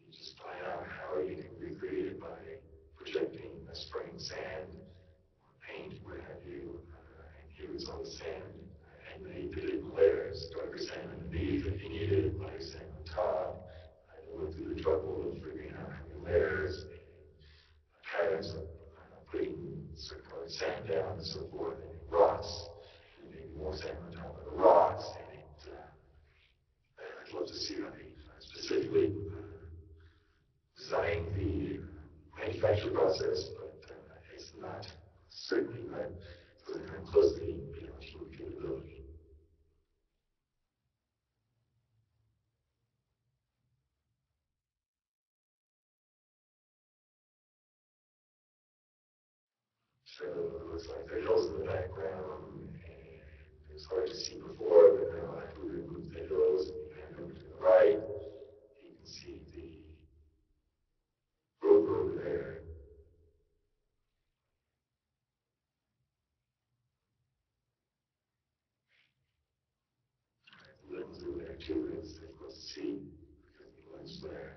You just find out how you can recreate it by projecting spraying sand, paint, what have you, and here is all the sand. And they did it in layers, darker sand underneath if you needed, lighter sand on top. They went through the trouble of figuring out how many layers, patterns of putting certain colored sand down and so forth, and rocks, and maybe more sand on top of the rocks. And I'd love to see how they specifically design the manufacturing process, but it's not certainly not the kind of closely beyond human capability. So it looks like there are hills in the background, and it's hard to see before, but now after we remove the hills and pan over to the right, you can see the road over there. The lens over there too, it's difficult to see because of the lens flare.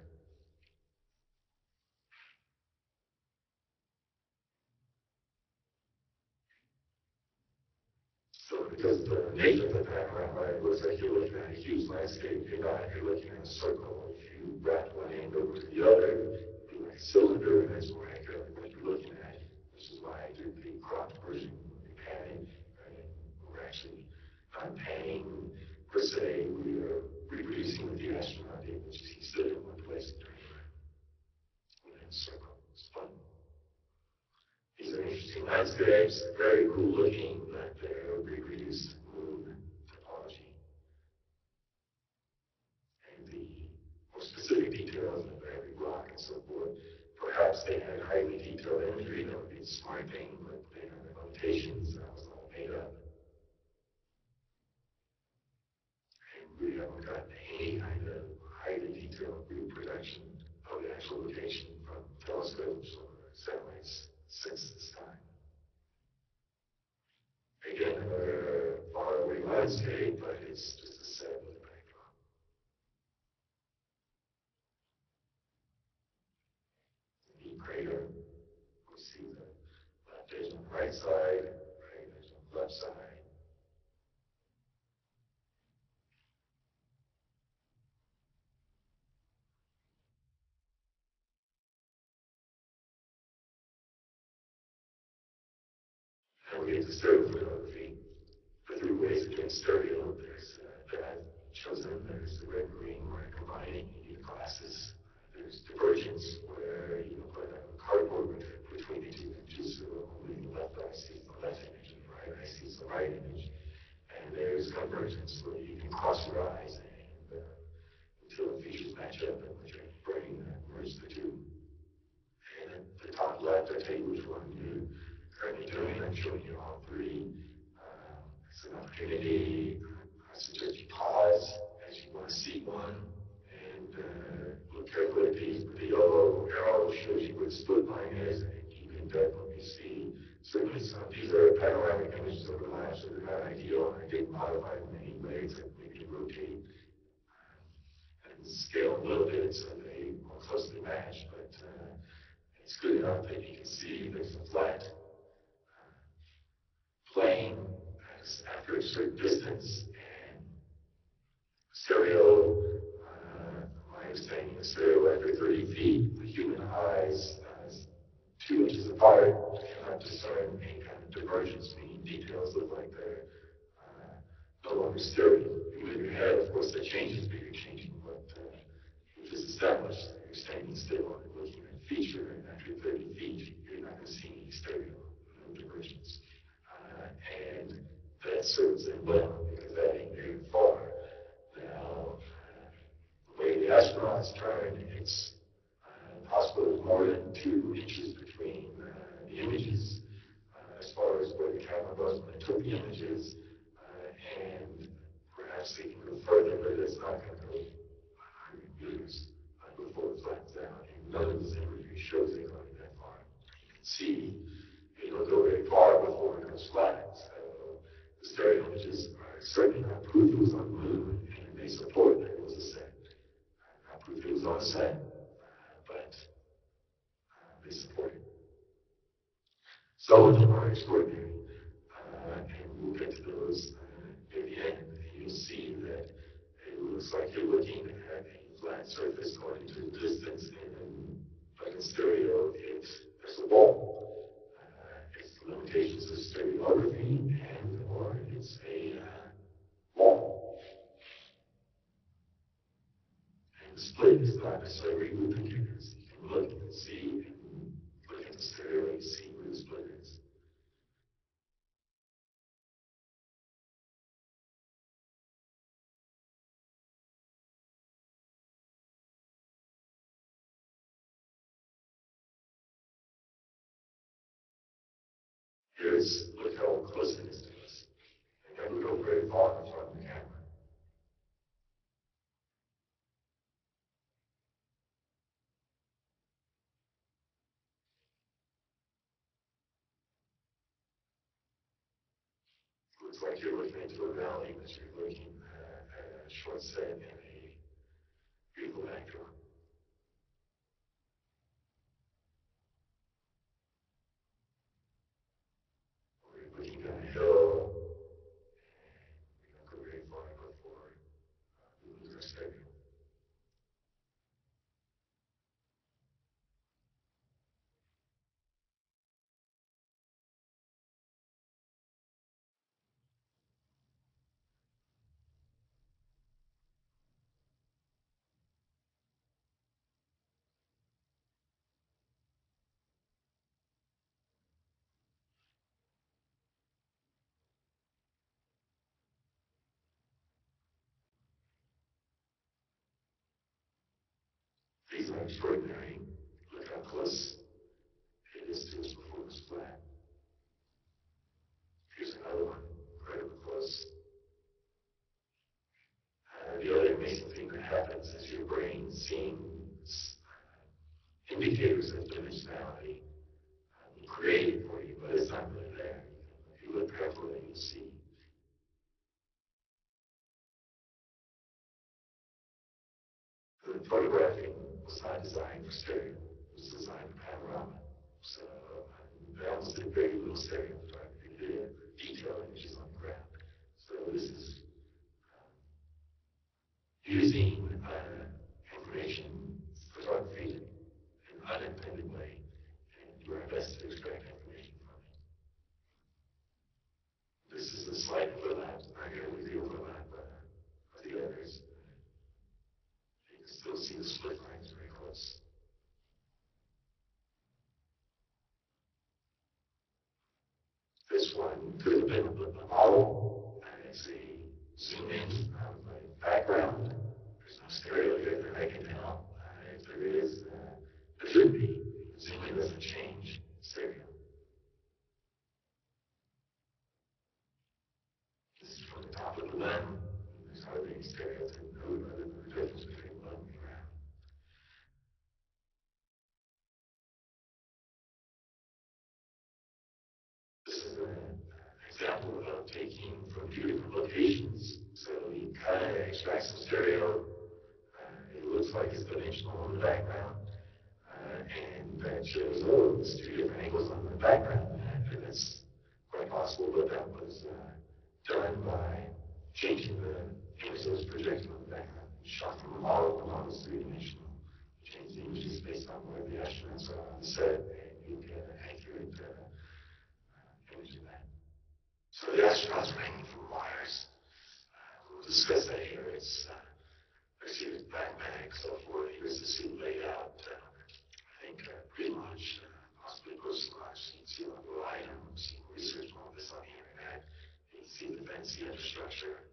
So because the nature of the background, right, it looks like you're looking at a huge landscape. You're looking at a circle. If you wrap one end over to the other, it'd be like a cylinder, and that's more accurately what you're looking at. Which is why I did the cropped version, the panning. And we're actually not panning per se. We are reproducing what the astronaut did, which is he stood in one place and turned around within a circle. It's fun. These are interesting landscapes, very cool looking, but they're reproduced moon topology. And the more specific details of every rock and so forth, perhaps they had highly detailed imagery that would be a smart thing, but they had their limitations. That was all made up. And we haven't gotten any kind of highly detailed reproduction of the actual location from telescopes or satellites since this time. Again, another faraway landscape, but it's just a set with a backdrop. The crater, we see the left edge on the right side, right edge on the left side. And we get to stereo photography. The three ways of doing stereo, there's that I've chosen. There's the red green where I combine it, you need glasses. There's divergence where you put a cardboard between the two images, so only the left eye sees the left image and the right eye sees the right image. And there's convergence where you can cross your eyes and until the features match up and let your brain merge the two. And at the top left, I tell you which one you're currently doing. I'm showing you all three. It's an opportunity. I suggest you pause as you want to see one and look carefully at these. The yellow arrow shows you where the split line is, and you can definitely see. Certainly, some these are panoramic images overlap, so they're not ideal. I did modify them in any way to maybe rotate and scale a little bit so they more closely match, but it's good enough that you can see there's a flat plane after a certain distance, and stereo, my understanding is stereo after 30 feet, the human eyes 2 inches apart cannot discern any kind of divergence, meaning details look like they're no longer stereo. You move your head, of course, that changes, but you're changing what you've just established. You're standing still and looking at a feature, and after 30 feet, you're not going to see any stereo, no divergence. And that serves them well because that ain't very far. Now, the way the astronauts turn, it's possible there's more than 2 inches between the images as far as where the camera was when it took the images, and perhaps they can go further, but it's not going to go 100 meters before it flattens out. And none of this imagery shows it going that far. You can see it'll go very far before it goes flat. So the stereo images are certainly not proof it was on the moon, and they support that it was a set. Not proof it was on a set, but they support it. Some of them are extraordinary, and we'll get to those at the end. You'll see that it looks like you're looking at a flat surface going into the distance, and then, like in stereo, there's a wall. It's the limitations of stereography, and or it's a wall. And the split is not necessarily who you think it is. You can look and see, and look at the stereo and see where the split is. Here's look how close it is to us. It doesn't go very far in front of the camera. Looks like you're looking into a valley, but you're looking at a short set and a beautiful backdrop. We're looking down a hill. We don't go very far before we lose our stereo. These are extraordinary. Look how close it is to us before it was flat. Here's another one, right up close. The other amazing thing that happens is your brain seems indicators of dimensionality created for you, but it's not really there. If you look carefully, you'll see. The photographing was not designed for stereo. It was designed for panorama. So they almost did very little stereo photography. They did detail images on the ground. So this is using information photography in an unintended way and do our best to extract information from it. This is a slight overlap, not nearly the overlap of the others. You can still see the split lines very close. This one could have been a model as a zoom in of a background. There's no stereo here that I can tell. If there is, there should be. Zoom in doesn't change stereo. This is from the top of the limb. There's hardly any stereo to note other than the difference between the limb and the ground. This is an example of taking from two different locations. So you kind of extract some stereo. It looks like it's dimensional in the background. And that shows, oh, it's two different angles on the background. And that's quite possible, but that was done by changing the image that was projected on the background. Shot from the model is three-dimensional. Change the images based on where the astronauts are on the set, and you get an accurate image of that. So the astronauts are hanging from wires. We'll discuss that here. It's there's huge backpack, so forth. Here's the suit laid out. I think pre-launch, possibly post-launch. You can see a little item. You can research all this on the internet. You can see the fancy infrastructure.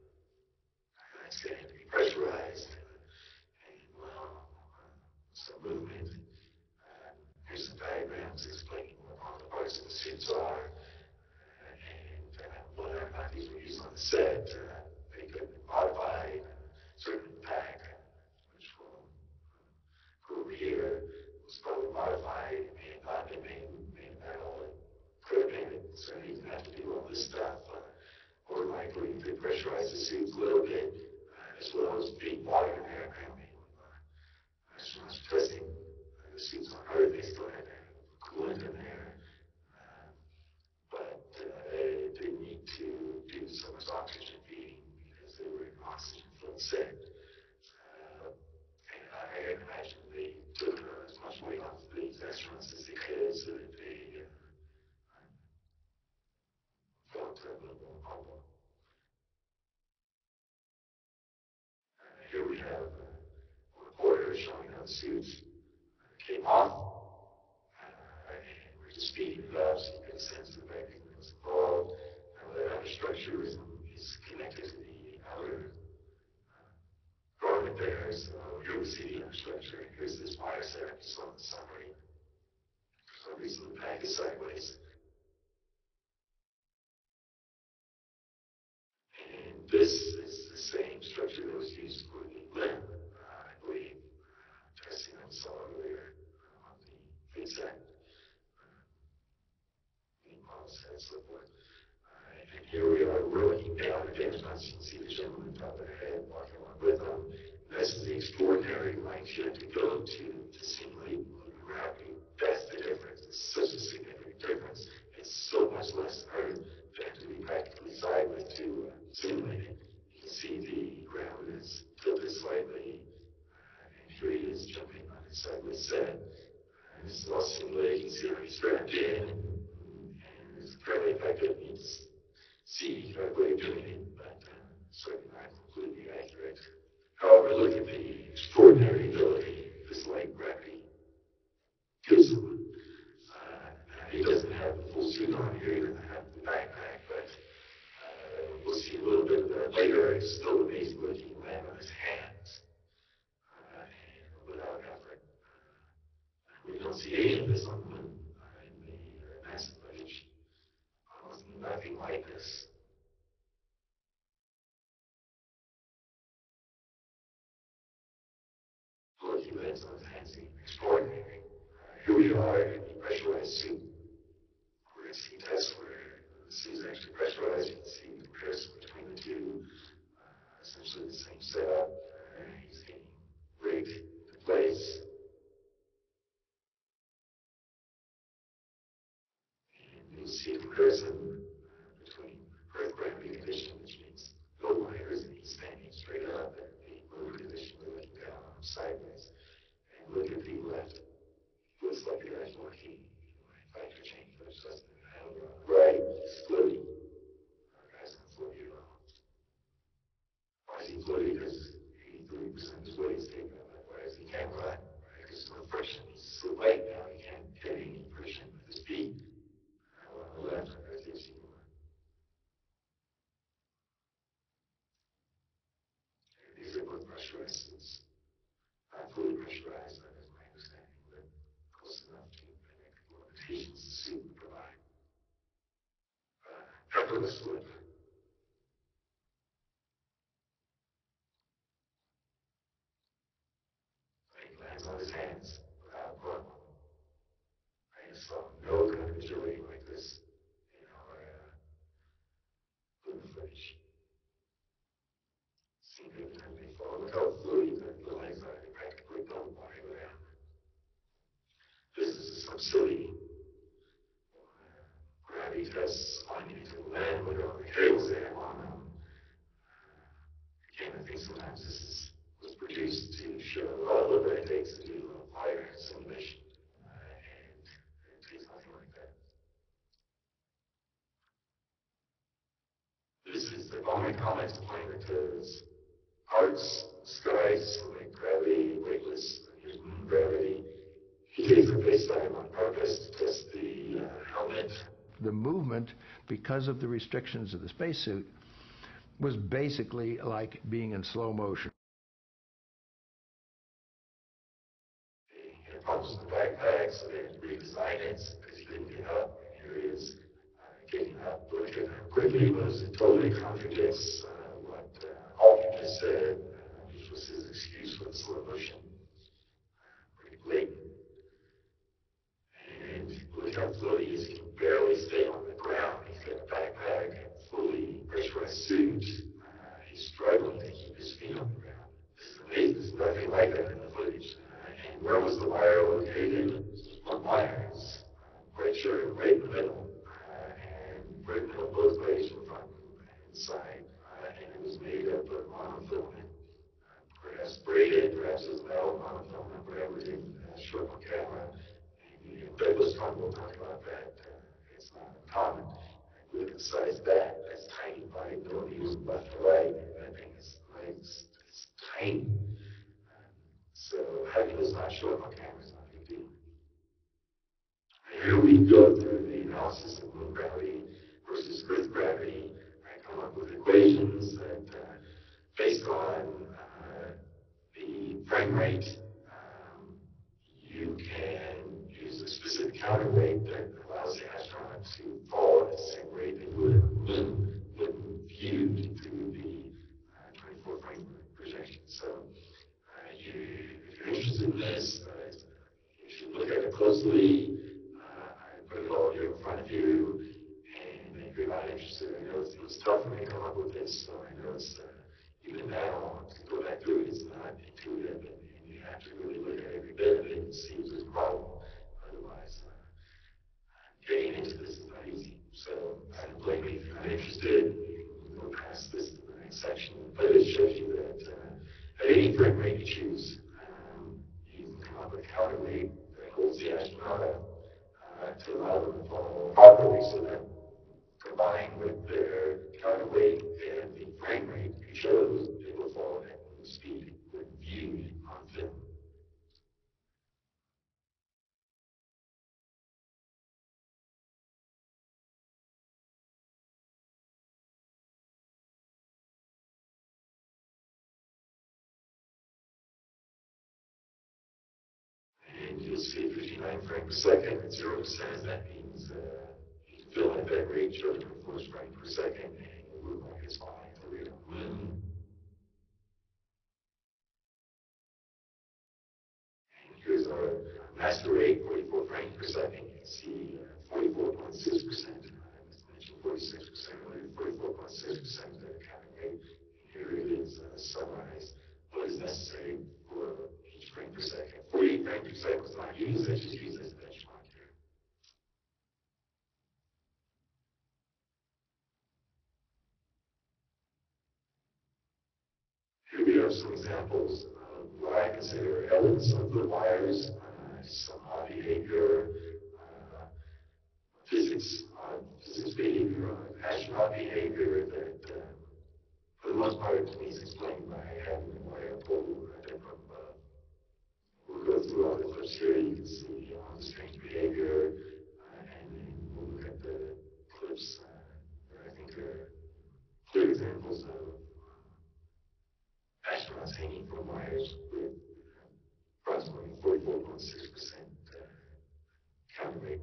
It's going to have to be pressurized and well, some movement. Here's some diagrams explaining what all the parts of the suits are and whether or not these were used on the set. They could be modified, certainly the pack, which will go over here, was probably modified. It may have not been made metal. It could have been it. So you didn't have to do all this stuff. More likely, you could pressurize the suits a little bit, as well as feed water in there. Apparently, astronauts testing the suits on Earth, they still had coolant in there. But they didn't need to do so much oxygen feeding because they were in oxygen-filled set. And I imagine they took as much weight off the astronauts as they could so that they felt a little more humble. Here we have a reporter showing how the suits came off. And we're just speeding it up so you get a sense of everything that was involved. Now that outer structure is connected to the outer garment there, so here we see the outer structure. Here's this wire set just on the summary. For some reason the pack is sideways. This is the same structure that was used for the limb, I believe, testing that we saw earlier on the VFX, and so forth. And here we are, we're looking down at James Johnson. You can see the gentleman on top of their head walking along with them. This is the extraordinary length you have to go to simulate gravity. That's the difference. It's such a significant difference. It's so much less Earth that have to be practically sideways to simulate it. You can see the ground is tilted slightly, and here he is jumping on his sideways set. And this is all simulated. You can see how he's strapped in, and it's fairly effective. You can see the way of doing it, but certainly not completely accurate. However, look at the extraordinary ability this light gravity gives him. He doesn't have the full suit on here, he doesn't have the backpack, but we'll see a little bit of that later. It's still amazing what he can land on his hands and without effort. We don't see any of this on the moon in the NASA footage. Almost nothing like this. Look, he lands on his hands, extraordinary. Here we are in the pressurized suit. We're going to see tests where the suit is actually pressurized. You can see the comparison between the two. Essentially the same setup. He's getting rigged into place. And you'll see a comparison between Earth gravity condition, which means no wires, and he's standing straight up, and the moon condition, we're looking down on him sideways. And look at the left. Looks like the guy's working. Factor change, but it's just right, it's floating. Our guy's not floating at all. Why is he floating? Because 83% of his weight is taken up by wires. He can't run, right? Because there's no friction. He's so light now, he can't get any friction with his feet. On the left, on Earth, you see more. These are both pressurized suits. Not fully pressurized, that is my understanding, but close enough to mimic the limitations the suit would provide. Effortless flip. He lands on his hands without problem. I saw no kind of agility like this in our lunar footage. See every time they fall, look how floaty the legs are. They practically don't want to go down. This is some silly gravity tests on you to land with all the cables there on them. Again, I think sometimes this was produced to show all of what it takes to do a fire simulation. And it takes nothing like that. This is the Bowman Comet's planet parts, skies, like gravity, weightless, here's moon gravity. He takes a FaceTime on purpose to test the helmet. The movement, because of the restrictions of the spacesuit, was basically like being in slow motion. He had problems with the backpack, so they had to redesign it because he couldn't get up. And here he is getting up. Look at how quickly he moves. It totally contradicts what Alfred just said, which was his excuse for the slow motion. Pretty blatant. And look how floaty he is. He can barely stay on the ground. He's got a backpack, fully pressurized suit. He's struggling to keep his feet on the ground. This is amazing. There's nothing like that in the footage. And where was the wire located? One wire. It's quite sure right in the middle. And right in the middle both ways from front and side. And it was made up of monofilament. Perhaps braided, perhaps it was metal monofilament, whatever it is, short on camera. Douglas Trump will talk about that. It's not uncommon. And look at the size of that. That's tiny, 5 millimeters left to right. That thing is it's tiny. So having this not show up on camera is not a big deal. Here we go through the analysis of moon gravity versus Earth gravity. I come up with equations that, based on the frame rate, you can use a specific counterweight that allows the astronaut to fall at the same rate they would on the moon when viewed through the closely. I put it all here in front of you. And if you're not interested, I know it was tough for me to come up with this, so I know it's, even now, to go back through it, it's not intuitive, and you have to really look at every bit of it and see if there's a problem. Otherwise, getting into this is not easy. So I don't blame you if you're not interested. You can go past this to the next section. But it shows you that at any frame rate you choose, you can come up with a counterweight that holds the astronaut up to allow them to fall properly, so that combined with their counterweight and the frame rate you chose, it will fall at the speed when viewed on film. And you'll see 59 frames per second at 0%. That means you can fill at that rate, 24 frames per second, and it will look like it's flying at the rate of the moon. And here's our master rate, 44 frames per second. You can see 44.6%. I mentioned 46% earlier, 44.6% of the counting rate. And here it is summarized what is necessary for each frame per second. 48 frames per second was not used, I just used as a benchmark here. Here we have some examples of what I consider elements of the wires, some odd behavior, physics behavior, astronaut behavior that, for the most part, to me is explained by having the wire pulled from above. We'll go through all the clips here. You can see all the strange behavior, and then we'll look at the clips that I think are clear examples of astronauts hanging from wires with approximately 44.6% counter rate.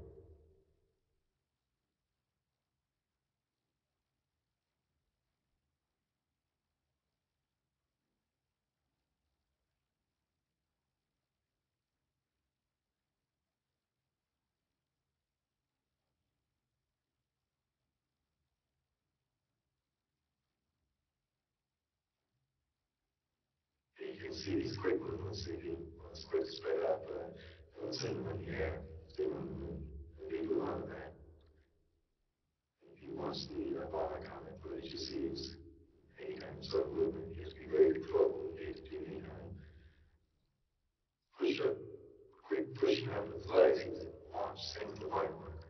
You can see these quick movements. If you want to quick spread up, don't send them in the air. Stay on the moon. They do a lot of that. If you watch the Obama comment footage, you see any kind of sudden movement, you have to be very controlled. You have to do any kind of push up, quick pushing up with legs. He was launch, same with the firework.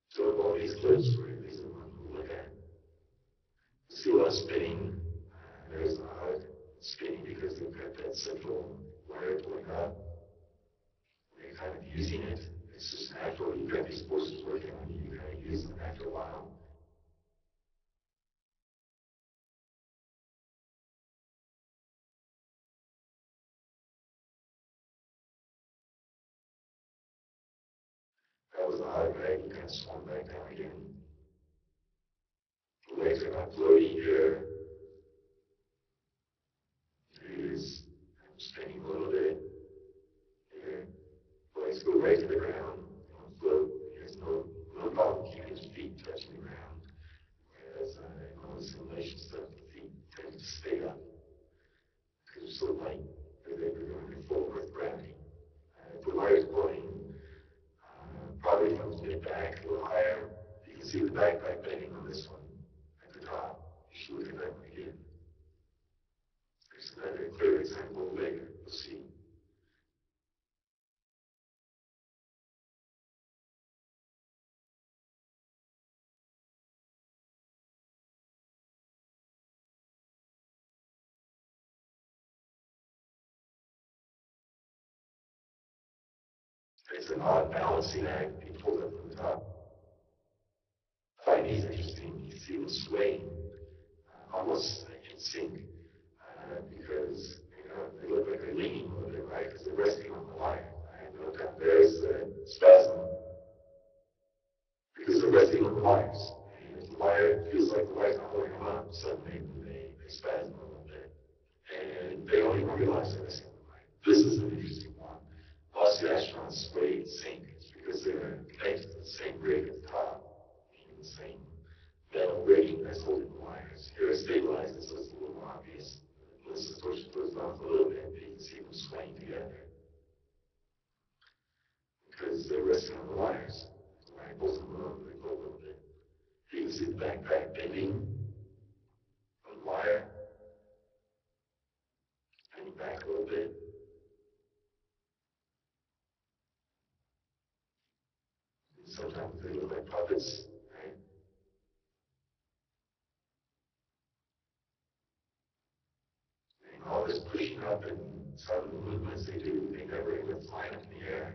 So all these clips, these are the ones we look at. You see a lot of spinning. There's the HUD spinning because they've got that central wire going up. They're kind of using it. It's just natural. You've got these forces working on you. You kind of use them after a while. That was the HUD, right? You kind of swung back down again. The legs are not floating here. Here it is. I'm spinning a little bit. Here. Legs go right to the ground. Don't float. There's no problem keeping his feet touching the ground. Whereas in all the simulation stuff, the feet tend to stay up because they're so light. They're going full with gravity. If the wire's going, probably comes a bit back a little higher. You can see the backpack bending on this one at the top. You should look at that one again. There's another clear example later. You'll see. It's an odd balancing act being pulled up from the top. I find these interesting. You see them swaying almost in sync because they look like they're leaning a little bit, right? Because they're resting on the wire. Right? Look down there's spasm because they're resting on the wires. And if the wire feels like the wire's not holding them up, suddenly they spasm a little bit. And they don't even realize they're resting on the wire. This is an interesting one. watch the astronauts sway and sink. It's because they're connected to the same rig at the top, meaning the same metal rigging that's holding the wires. Here it's stabilized, so it's a little more obvious. This is torsion goes off a little bit, but you can see them swaying together. Because they're resting on the wires. When I pull them over, they go a little bit. You can see the backpack bending on the wire. Bending back a little bit. Sometimes they look like puppets, right? And all this pushing up and some of the movements they do, they never even fly up in the air.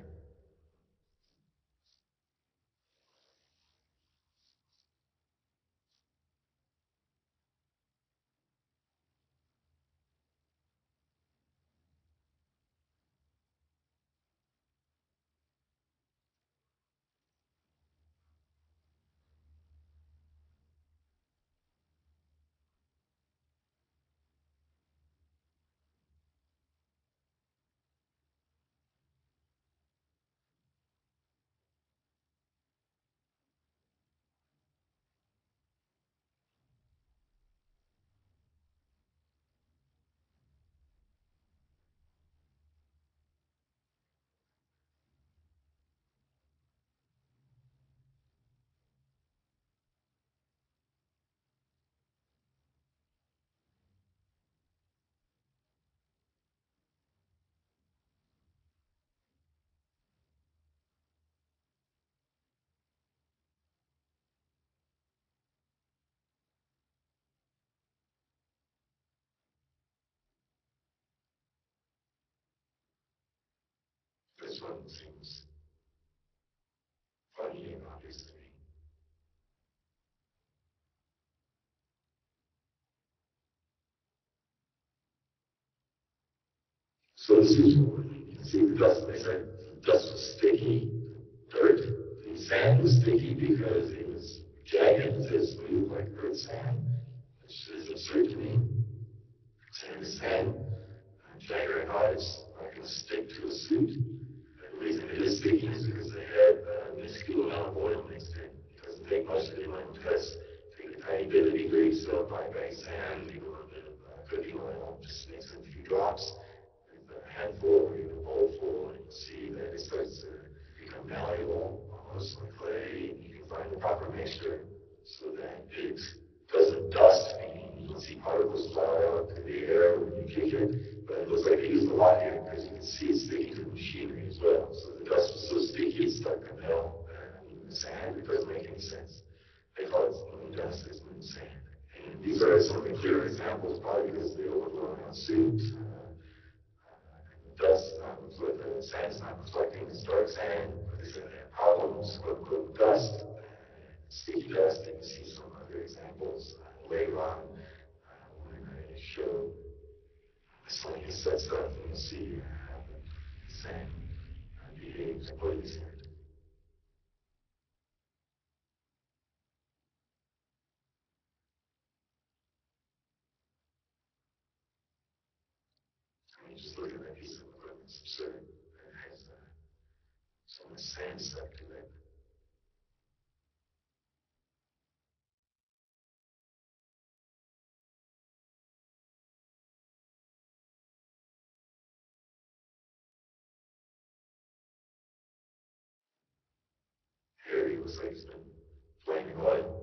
This one seems funny and obvious to me. So this is, you can see the dust, they said the dust was sticky, dirt, the sand was sticky because it was jagged instead of smooth like earth sand, which is absurd to me. Sand is sand, jagged or not, it's not going to stick to a suit. The reason it is sticky is because they had a minuscule amount of oil mixed in. It doesn't take much to do it, just take a tiny bit of degrease, so apply bag sand, leave a little bit of cooking oil, just mix in a few drops. A handful or even a bowl full, and you'll see that it starts to become malleable, almost like clay, and you can find the proper mixture so that it doesn't dust, meaning you can see particles fly out through the air when you kick it, but it looks like they used a lot here because you can see it's sticking to the machinery as well. So the dust was so sticky it stuck to metal. The sand, it doesn't make any sense. They call it moon dust, it's moon sand. And these are some of the clear examples, probably because they overflow on suits. Dust is not reflecting, sand is not reflecting this dark sand, but it's problems, quote unquote, dust, sticky dust, and you see some other examples later on when I show miscellaneous set stuff, and you'll see how the sand behaves completely different. I mean, just look at that piece of equipment, it's absurd. It has so much sand stuck to it. Here he looks like he's been flaming oil.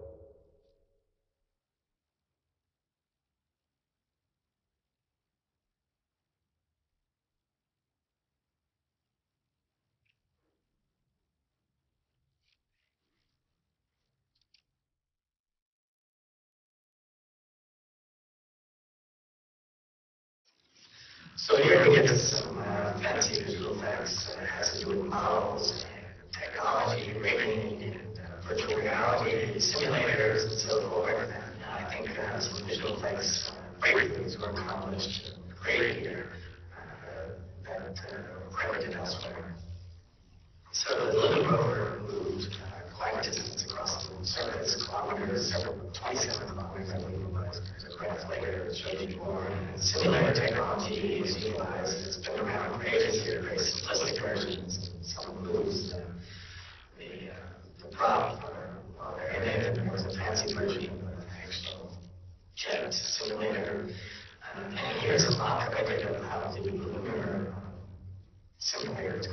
So here we get to some fancy visual effects that has to do with models and technology, rigging, and virtual reality, simulators, and so forth. And I think some visual effects breakthroughs were accomplished and created here that were credited elsewhere. So the little rover moved quite a distance across the moon's surface, kilometers, 27 kilometers, I believe it was. There's a graph later that shows you more. Simulator technology is utilized. It's been around for ages here, very simplistic versions.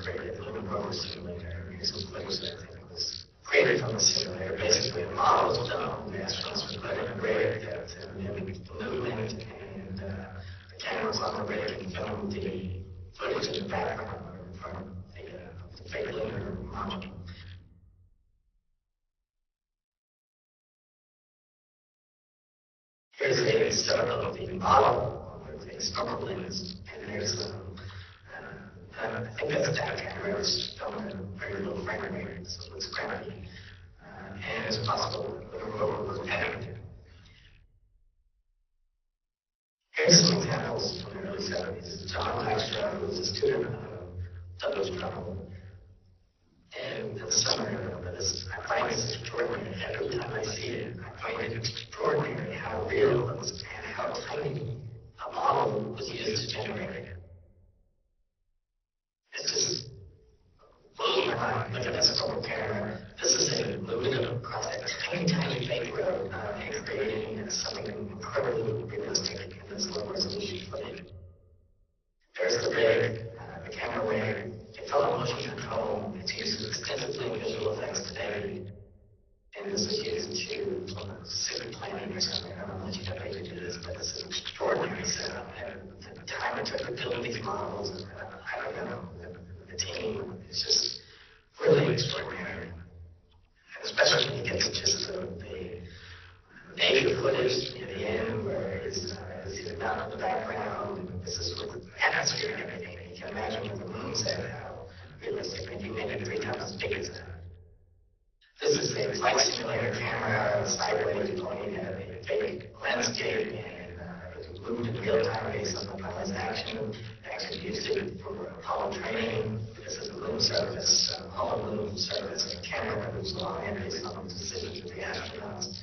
created a little rover simulator. Here's some clips that I think was created from the simulator. Basically, a model was done. The astronauts were put in a rig that mimicked the movement, and the cameras on the rig and filmed the footage in the background from the fake lunar module. Here's a setup of the model with a snorkel lens, and there's I think that's a data camera. It's filmed at a very low frame rate, so it looks crappy. And it's possible that the rover was animated. Here's some examples from the early 70s. John Dykstra, who was a student of Douglas Trumbull. And in the summary of this, I find this extraordinary. Every time I see it, I find it extraordinary how real it was and how tiny a model was used to generate it. It's just blows my mind. Look at this photo camera. This is a moving across a tiny, tiny fake road and creating something incredibly realistic in this low resolution footage. There's the rig, the camera rig. It's all motion control. It's used extensively in visual effects today. And this is used to city planning or something. I don't know if you know how to do this, but this is an extraordinary setup. And the time it took to build these models, I don't know. The team is just really extraordinary. And especially when you get to just the nature footage in the end, where it's not in the background. And this is with atmosphere and everything. And you can imagine when the moon's at how realistic, and you made it 3 times as big as that. This is a flight simulator camera sideways pointing at a fake landscape, and it moved in real time based on the pilot's action. They actually used it for Apollo training. This is the moon surface, Apollo moon surface, and the camera moves along and based on the decisions of the astronauts.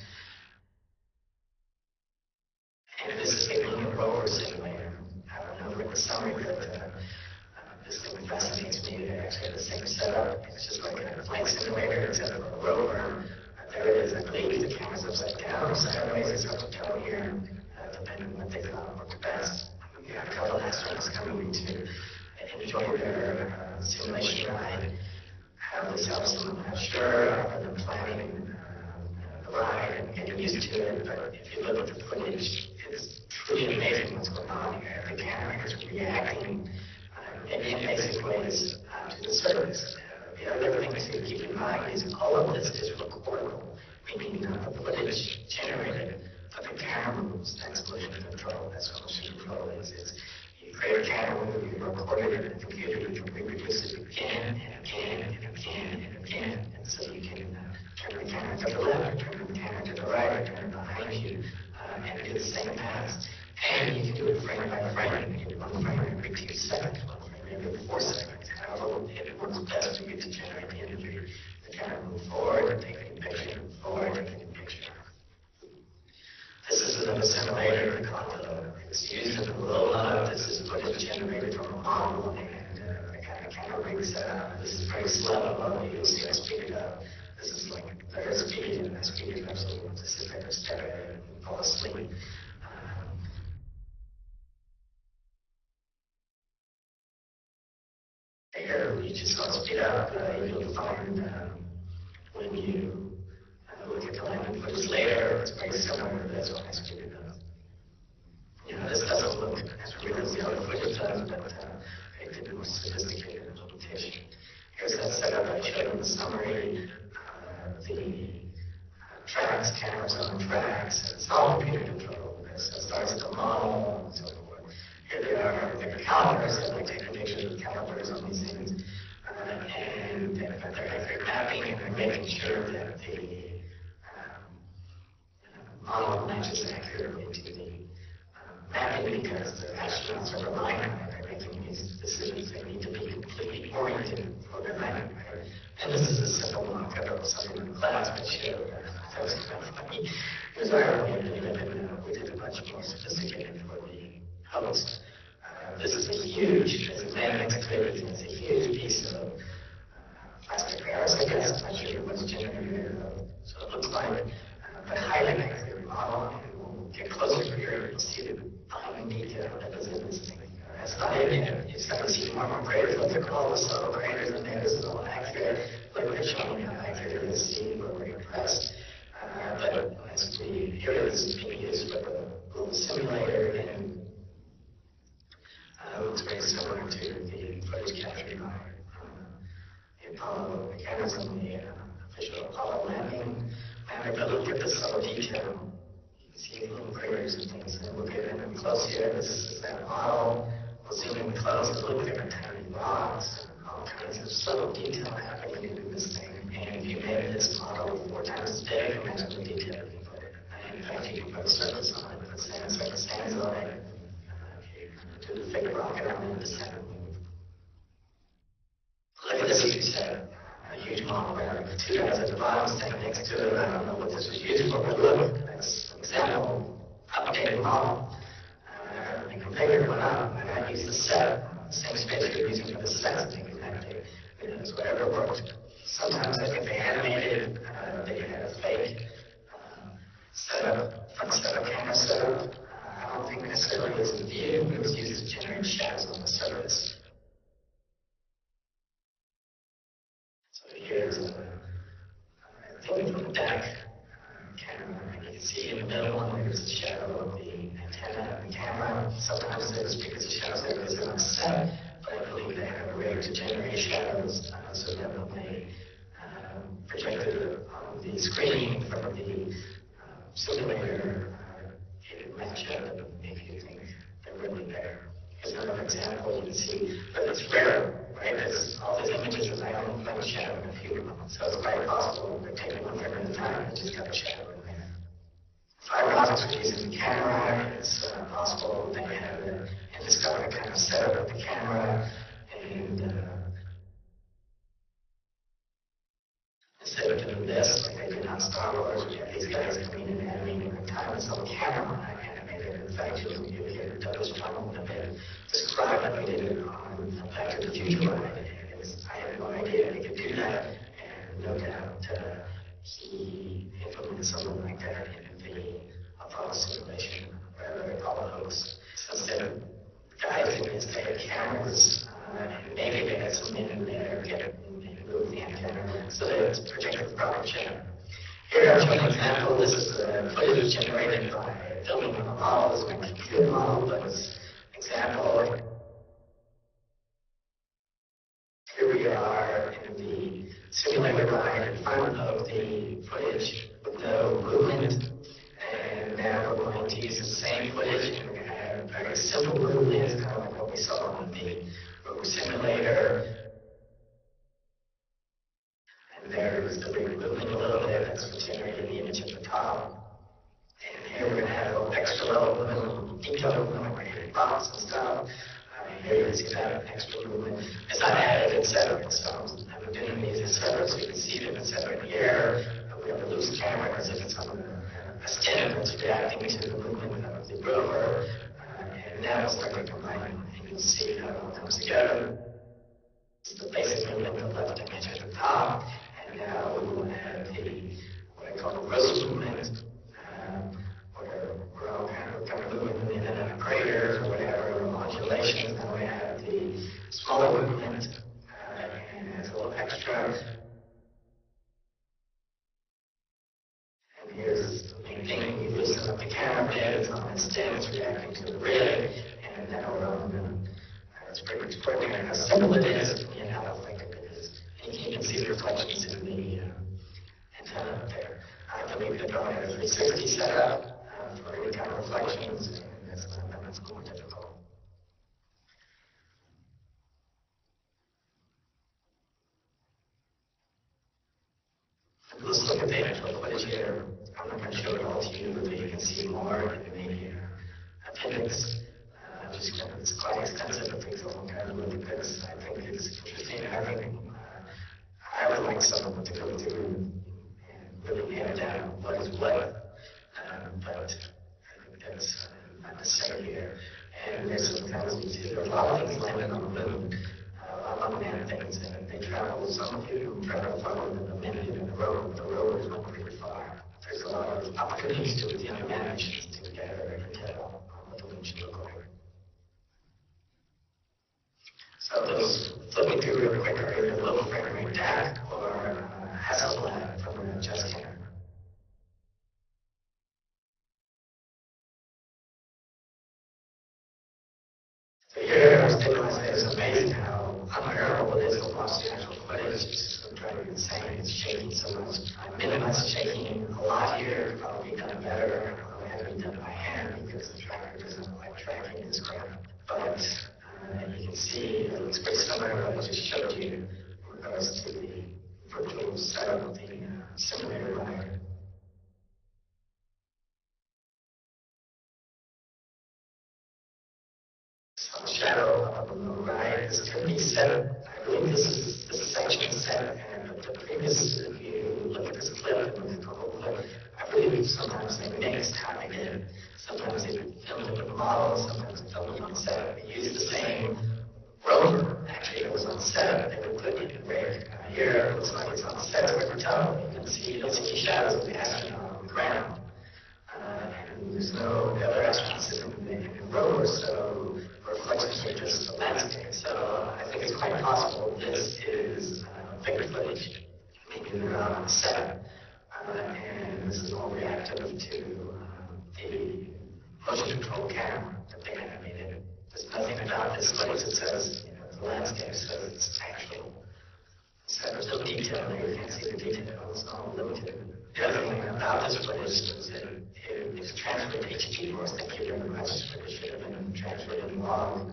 And this is a lunar rover simulator. I don't know for the summary, but this thing fascinates me. They actually have the same setup. It's just like a flight simulator, except for a rover. There it is. I believe the camera's upside down or sideways. It's hard to tell here, depending on what they thought worked best. We have a couple of astronauts coming to enjoy their simulation ride. How this helps them, I'm sure, for them planning the ride and getting used to it. But if you look at the footage, it's truly amazing what's going on here. The camera is reacting in basic ways to the surface. The other thing to keep in mind is all of this is recordable, meaning the footage generated, but the camera moves. That's motion control. That's what motion control is. You create a camera move, you record it in the computer, you can reproduce it again and again and again and again. And so you can turn the camera to the left, turn the camera to the right, turn it behind you, and do the same pass. And you can do it frame by frame. You can do one frame every 2 seconds, one frame every 4 seconds. However, it works best for you to generate the imagery. The camera move forward, take a picture, move forward, take a picture. This is another simulator called it's used in the roll-up. This is footage generated from a model, and I got a camera rig set up. This is very slow. You'll see I speed it up. This is like very speedy, and I speed it up so you want to sit there and stare at it and fall asleep. Here, you just want to speed up. You'll find when you look at the landing footage later, it's very similar to this when I speed it up. You know, this doesn't look as real as the other footage does, but it did more sophisticated implementation. Here's that setup I showed in the summary. The tracks, cameras on the tracks, it's all computer controlled. So it starts with the model and so forth. Here they are, they're calipers, and they take pictures of calipers on these things. And they're mapping and they're making sure that the model matches accurately to the mapping, because the astronauts are relying on it. They're making these decisions. They need to be completely oriented for their landing. And this is a simple mock-up of something in class that showed. That was kind of funny. Because I already did it, and we did a much more sophisticated for the Hoax. This is a huge, it's a man excavated, it's a huge piece of plastic Paris, I guess. I'm not sure what's generated, so it looks like a highly accurate model. And we'll get closer here, you'll see the fine detail that is in this thing. It's not in here. You start to see more and more greater. Look at all the subtle greater. showing how accurate it is seen when we're impressed. But as we hear this is being used with a little simulator, and it's very similar to the footage captured by the Apollo cameras on the official Apollo landing. But look at the subtle detail. You can see little craters and things. And we'll get in close here. This is that model. We'll zoom in close and look at the tiny rocks and all kinds of subtle detail happening in this thing. And if you made this model 4 times as big, imagine the detail you put in. And in fact, you can put a surface on it, put sands on it, do the figure rocket on it, just have it move. Look at this, you said. A huge model there. 2 guys at the bottom standing next to it. I don't know what this was used for, but look, that's an example. Updated model. I configured one up, and I used the set, the same space you're using for the set. It's whatever works. Sometimes I think they animated, they had a fake setup, front setup, camera setup. I don't think necessarily it was in view, it was used to generate shadows on the surface. So here's a thing from the deck camera, and you can see in the middle one there's the shadow of the antenna and the camera. Sometimes there's because the shadows there is on the set, but I believe they have a rig to generate shadows so that when they projected on the screen from the simulator, it would match up and make you think they're really there. Here's another example you can see, but it's rare, right? Because all these images are my own shadow in a few of them. So it's quite possible they're taking one frame at a time and just got a shadow in there. Fiber optics are using the camera. It's possible they had and discovered a kind of setup of the camera, and instead of doing this, like they did on Star Wars, we have these guys coming in and animating the time it's on the camera animated. In fact, you'll hear Douglas Trumbull a bit describe what they did on Back to the Future ride. I had no idea they could do that, and no doubt he implemented something like that in the Apollo simulation, or the Apollo hoax. So instead of guys doing this, they had cameras, and maybe they had some men in there get move the antenna so that it's projected the proper channel. Here I'm showing an example. This is footage generated by filming on the model. This is my computer model, but it's an example. Here we are in the simulator ride in front of the footage with no movement. And now we're going to use the same footage, and we're going to have very simple movement, kind of like what we saw on the simulator. And there's the big movement a little bit, that's what's generating the image at the top. And here we're going to have a little extra little detail movement where you're hitting rocks and stuff. Here you can see that extra movement. It's not added, it's separate. So I'm doing these as separate so you can see them as separate here. We have a loose camera as if it's on a stem that's reacting to the movement of the rover. And now it's starting to combine, and you can see how it all comes together. It's the basic movement of the left image at the top. And now we will have what I call the rose movement, where we're all kind of moving in and out of craters or whatever, modulation. Now we have the smaller movement, and it's a little extra. And here's the main thing, you loosen up the camera bit, it's on its stem, it's reacting to the rig, and now we're on it's pretty extraordinary how simple it is and how effective it is. And you can see the reflections in the antenna up there. I believe they probably have a 360 setup for any kind of reflections, and that's more difficult. Let's look at the actual footage here. I'm not going to show it all to you, but you can see more in the appendix. It's quite extensive. It takes a long time to look at this. I think it's interesting. I would like someone to go through and really nail down what is what. But I think that's not necessary here. And there's some thousands here. A lot of things landed on the moon. Unmanned things, and they travel. Some people travel farther than a minute in the road. The road is not pretty far. There's a lot of opportunities to the unmanned missions to gather intel on what the moon should look like. So those flipping through real quick are either low frame rate DAC or first day when I say it's amazing how unbearable it is to watch the actual footage. It's driving me insane. It's shaking so much. I minimize shaking a lot here. Probably done better. Probably haven't done it by hand because the tracker doesn't like tracking this crap. But you can see it looks pretty similar to what I just showed you in regards to the virtual setup of the simulator ride. Some shadow up on the right is going to be set up. I believe this section is set up, and the previous, if you look at this clip and the whole clip, I believe sometimes they mixed how they did. Sometimes they filmed it with the model, sometimes they filmed it on set. They used the same rover. Actually, it was on set. They would put it in rig. Here, it looks like it's on set. It's hard to tell. You can see the shadows of the astronaut on the ground. And there's no other astronauts in the rover, so reflections are just the landscape. So I think it's quite possible this is figure footage. Maybe they're not on set. And this is all reactive to the motion control camera that they animated. There's nothing about this place that says, the landscape says it's actual. So there's no detail there. You can't see the detail. It's all limited. The other thing about this footage is that it was transferred to HD force. Thank you very much. It should have been transferred in log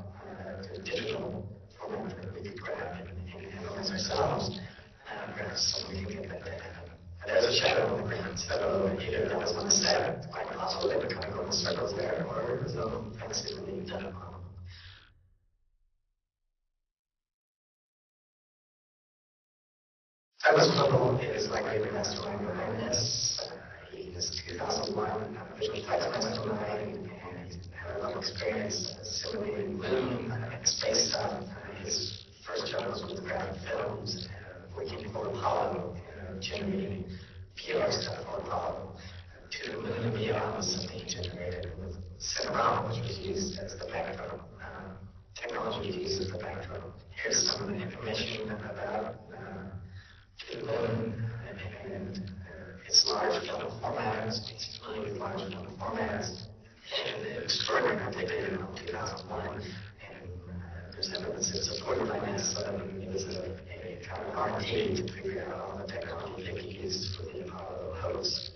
to digital format that we could grab and analyze ourselves. So we can get that data. And there's a shadow on the ground, so either that was on the set, it's quite possible they were kind of going in circles there, or there's no fancy really done. Douglas Purple is likely the mastermind behind this. He is 2001 official flight mastermind, and he's had a lot of experience simulating moon and space stuff. His first job was with graphic films, working for Apollo, generating PR stuff for Apollo. To the moon and beyond was something he generated with Cinerama, which was used as the backdrop. Technology used as the backdrop. Here's some of the information about to the moon and its large film formats, its really large film formats, and the extraordinary what they did in 2001. And there's evidence it's supported by NASA. It was a kind of R&D to figure out all the technology they could use for the Apollo Hoax.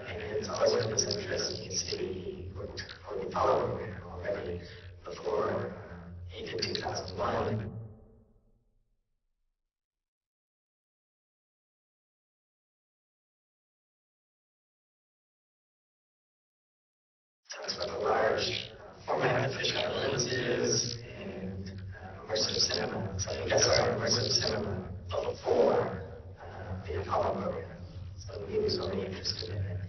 And it's always been his interest. You can see he worked for the Apollo program already before he did 2001. Talks about the large format fisheye lenses and immersive cinema. So I think that's our immersive cinema before the Apollo program. So he was already interested in it.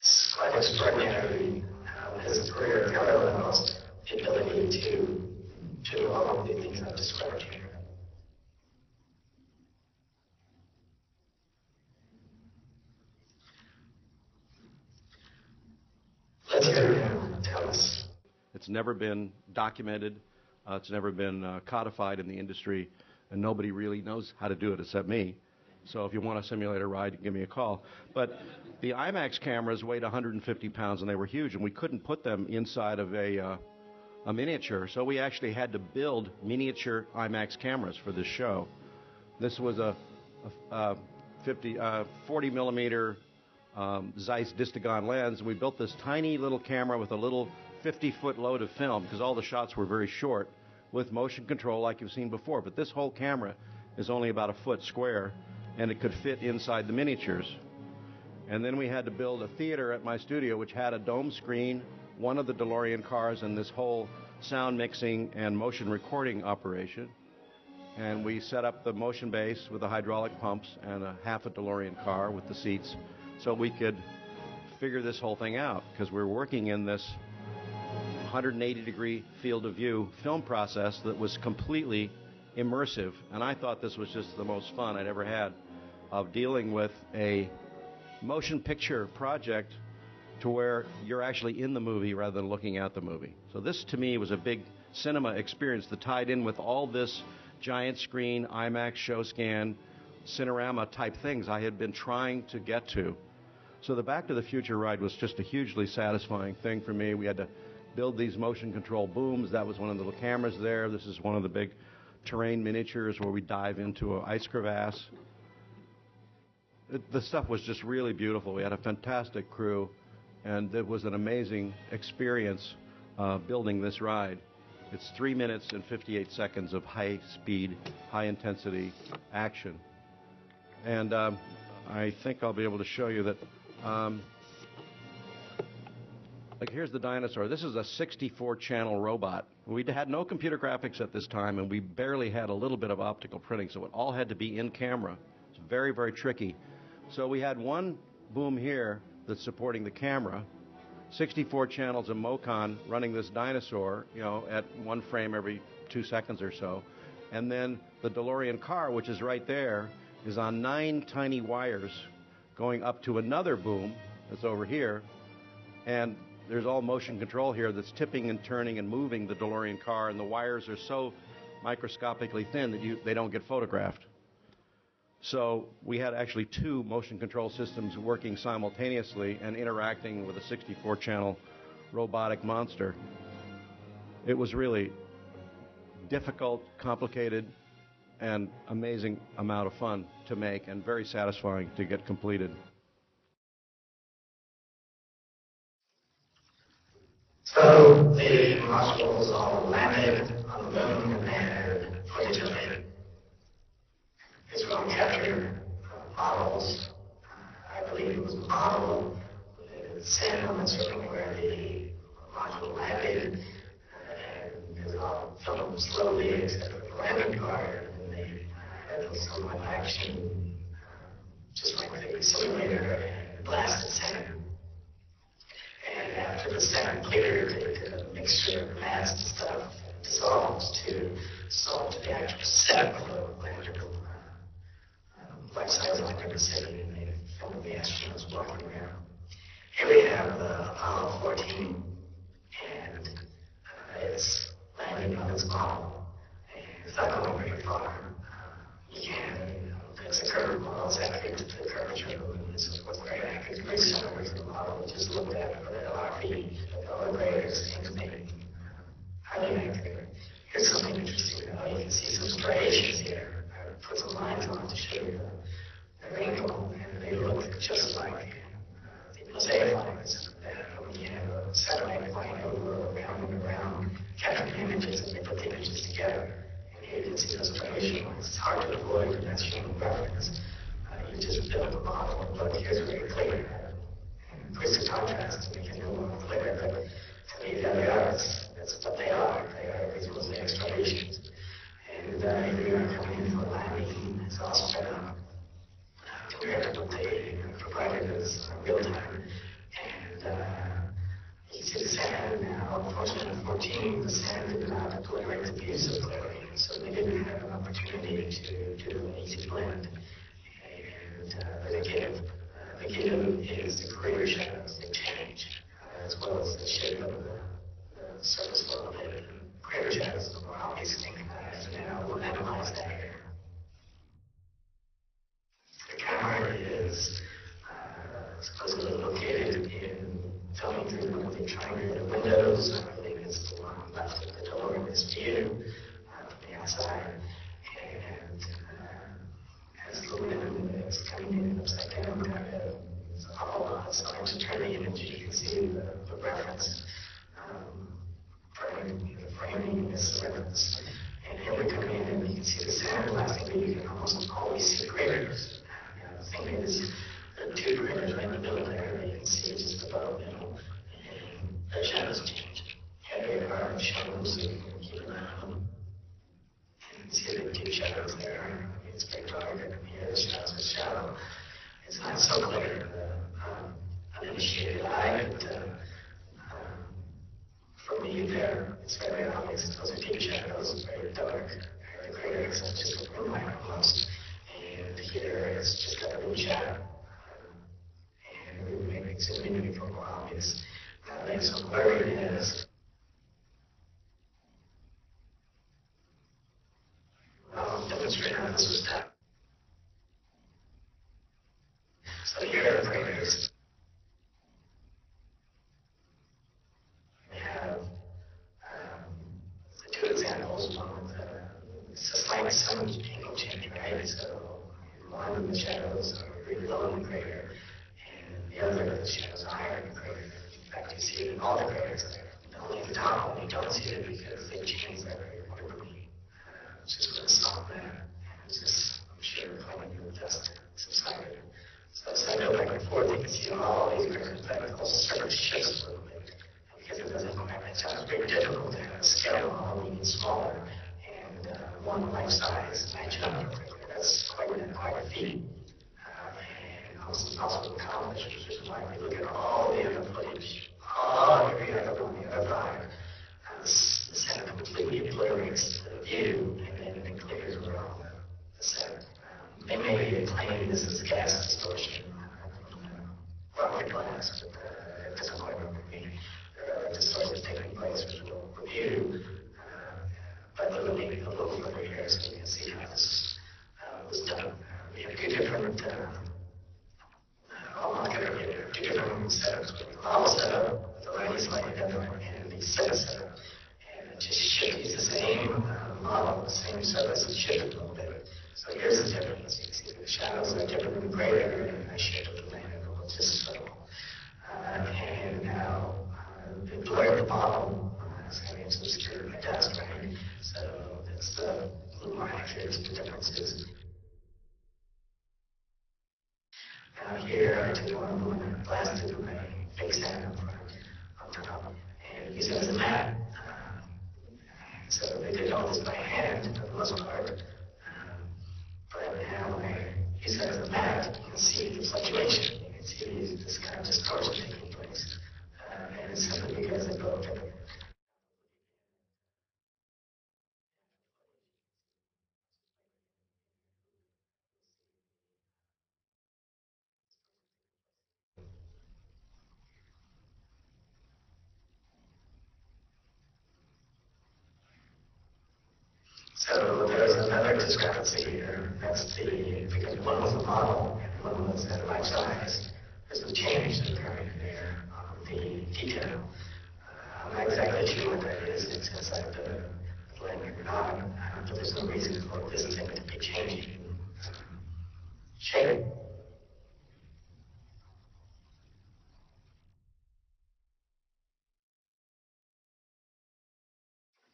It's quite extraordinary how his career parallels the ability to do all of the things I've described here. Let's hear him tell us. It's never been documented. It's never been codified in the industry, and nobody really knows how to do it except me. So if you want a simulator ride, give me a call. But the IMAX cameras weighed 150 pounds, and they were huge, and we couldn't put them inside of a miniature. So we actually had to build miniature IMAX cameras for this show. This was a 40 millimeter Zeiss Distagon lens. We built this tiny little camera with a little 50-foot load of film because all the shots were very short with motion control like you've seen before. But this whole camera is only about a foot square, and it could fit inside the miniatures. And then we had to build a theater at my studio which had a dome screen, one of the DeLorean cars, and this whole sound mixing and motion recording operation. And we set up the motion base with the hydraulic pumps and a half a DeLorean car with the seats so we could figure this whole thing out, because we're working in this 180-degree field of view film process that was completely immersive. And I thought this was just the most fun I'd ever had of dealing with a motion picture project to where you're actually in the movie rather than looking at the movie. So this, to me, was a big cinema experience that tied in with all this giant screen, IMAX, show scan, Cinerama type things I had been trying to get to. So the Back to the Future ride was just a hugely satisfying thing for me. We had to build these motion control booms. That was one of the little cameras there. This is one of the big terrain miniatures where we dive into an ice crevasse. The stuff was just really beautiful. We had a fantastic crew, and it was an amazing experience building this ride. It's 3 minutes and 58 seconds of high speed, high intensity action. And I think I'll be able to show you that. Like, here's the dinosaur. This is a 64-channel robot. We had no computer graphics at this time, and we barely had a little bit of optical printing, so it all had to be in camera. It's very, very tricky. So we had one boom here that's supporting the camera, 64 channels of MOCON running this dinosaur, you know, at one frame every 2 seconds or so. And then the DeLorean car, which is right there, is on 9 tiny wires going up to another boom that's over here. And there's all motion control here that's tipping and turning and moving the DeLorean car, and the wires are so microscopically thin that they don't get photographed. So we had actually 2 motion control systems working simultaneously and interacting with a 64-channel robotic monster. It was really difficult, complicated, and amazing amount of fun to make, and very satisfying to get completed. So the modules all landed on the moon and had footage of it. It's from captured models. I believe it was a model with sand on the surface where the module landed, and it was all filmed slowly except for the landing part, and they had some live action, just like the simulator, and blasted sand. And after the sand cleared, the mixture of mass and stuff dissolved to the actual set of the lander. Life size like the city, and they filmed the astronauts walking around. Here we have Apollo 14, and it's landing on its model, and it's not going very far. You can fix the curve models accurate to the curvature of the moon, so what's very accurate, very similar to the model we just looked at for the LRV, the elevators, things maybe highly accurate. Here's something interesting, you can see some striations here. I put some lines on to show you the wrinkle, and they look just like the mosaic lines that when you have a satellite flying over or around and around, capturing images, and they put the images together. And here you can see those striation lines. It's hard to avoid when that's human reference. You just build a model, and look, here's very clear. And increase the contrast to make it a little more clear, but to me, there they are. That's what they are. They are these mosaic striations. And here we are coming in for landing. It's all sped up compared to what they provided us real time. And you can see the sand now. Unfortunately, in 14, the sand did not tolerate the views of clearly, so they didn't have an opportunity to do an easy blend. And the given is the crater shadows, they change, as well as the shape of the surface level of it. Crater shadows are the more obvious thing. Now we'll analyze that here. The camera is supposedly located in filming through one of the triangular windows. I believe it's the one left of the door in this view from the outside. And as the wind is coming in upside down, it's all on. So I to turn the image, you can see the reference. The framing is the reference. And here we come in, and you can see the sand blasting, but you can almost always see craters. The thing is, the 2 craters right in the middle there, you can see just above them, and the shadows change. Here they are shadows, so you can keep an eye on them. And you can see the 2 shadows there. I mean, it's very dark, and here the shadows are shallow. It's not so clear to the uninitiated eye, but for me there, it's very obvious. Those are deep shadows, very dark. The crater is just a real microcosm. And here it's just got a blue shadow. And we would make zoom in for more obvious. That makes some blurriness. I'll demonstrate how this was done. So here are the craters. We have much angle change, right? So one of the shadows are really low in the crater, and the other of the shadows are higher in the crater. In fact, you see it in all the craters there. Only at the top one you don't see it because they change that very quickly. Just when I saw that, it was just, I'm sure, when the dust subsided. So as I go back and forth, you can see all these craters, that whole surface shifts a little bit. Because it doesn't quite match out, it's very difficult to have a scale all even smaller and one life size match up. That's quite a feat. And also accomplished, which is why we look at all the other footage, every other one, the other five. The center completely obliterates the view, and then it clears around the center. They may claim this is gas distortion, rocket glass, but it doesn't quite work with me. Distortion taking place with the view, by literally a little further here, so you can see how this was done. We have two different setups. All set up, the light is slightly different, and the set setup. And it just shifts the same model, the same surface, and shifted a little bit. So here's the difference. You can see the shadows are different in the greater, and I shifted the land a little, just subtle. And now, the blur at the bottom is having some obscured by dust, right? So that's the little more accurate to the differences. Here I took one of them and blasted my face down on top and used it as a mat. So they did all this by hand for the most part. But now I use it as a mat, you can see the fluctuation. You can see this kind of distortion taking place. And it's simply because they both different. So there's another discrepancy here. That's because one was a model and one was at life size. There's some change occurring there on the detail. I'm not exactly sure what that is. It's inside the blend or not. But there's no reason for this thing to be changing shape.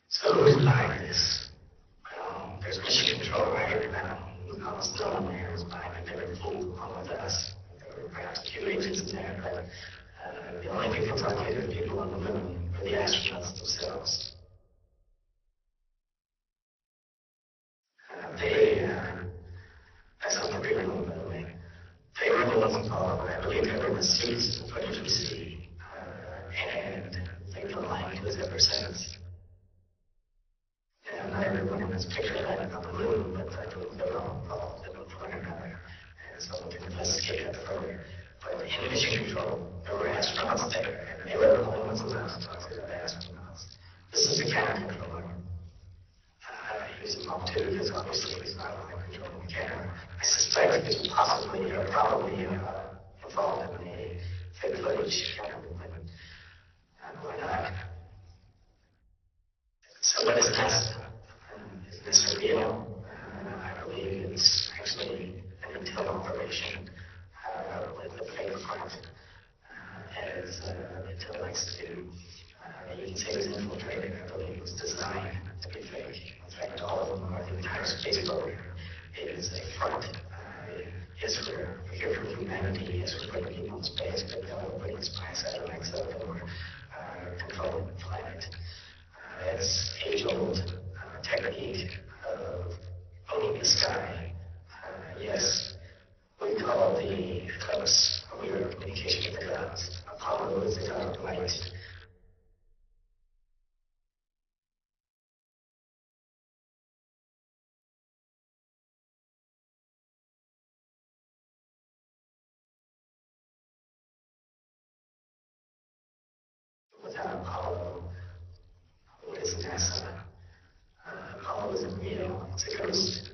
So who's behind this? Well, there's mission control right now. Almost no one there is behind it. They were fooled along with us. There were perhaps a few agents in there, but the only people talking are the people on the moon, or the astronauts themselves. That's not the real moon, by the way. They were the ones involved. I believe they were in the suits, the footage we see. And they've been lying to us ever since. And not everyone in this picture landed on the moon, but I believe they're all involved in one point or another. And so we can investigate that further. But in mission control, there were astronauts there, and they were the only ones allowed to talk to the astronauts. This is the camera controller. I use him all too, because obviously he's not only controlling the camera. I suspect he's possibly or probably involved in a fake footage camera movement. Why not? So what is this? Is this real? I believe it's actually an intel operation with a fake front, as Intel likes to do. You can say it was infiltrated. I believe it was designed to be fake. In fact, all of them are the entire space program. It is a front. Yes, we're here for humanity. Yes, we're putting people in space, but no, we're putting spy satellites up and we're controlling the planet. It's age-old technique of owning the sky. Yes, we call the Hoax, we are in communication with the gods. Apollo is the god of light. Without Apollo, what is NASA? Apollo isn't real, it's a ghost.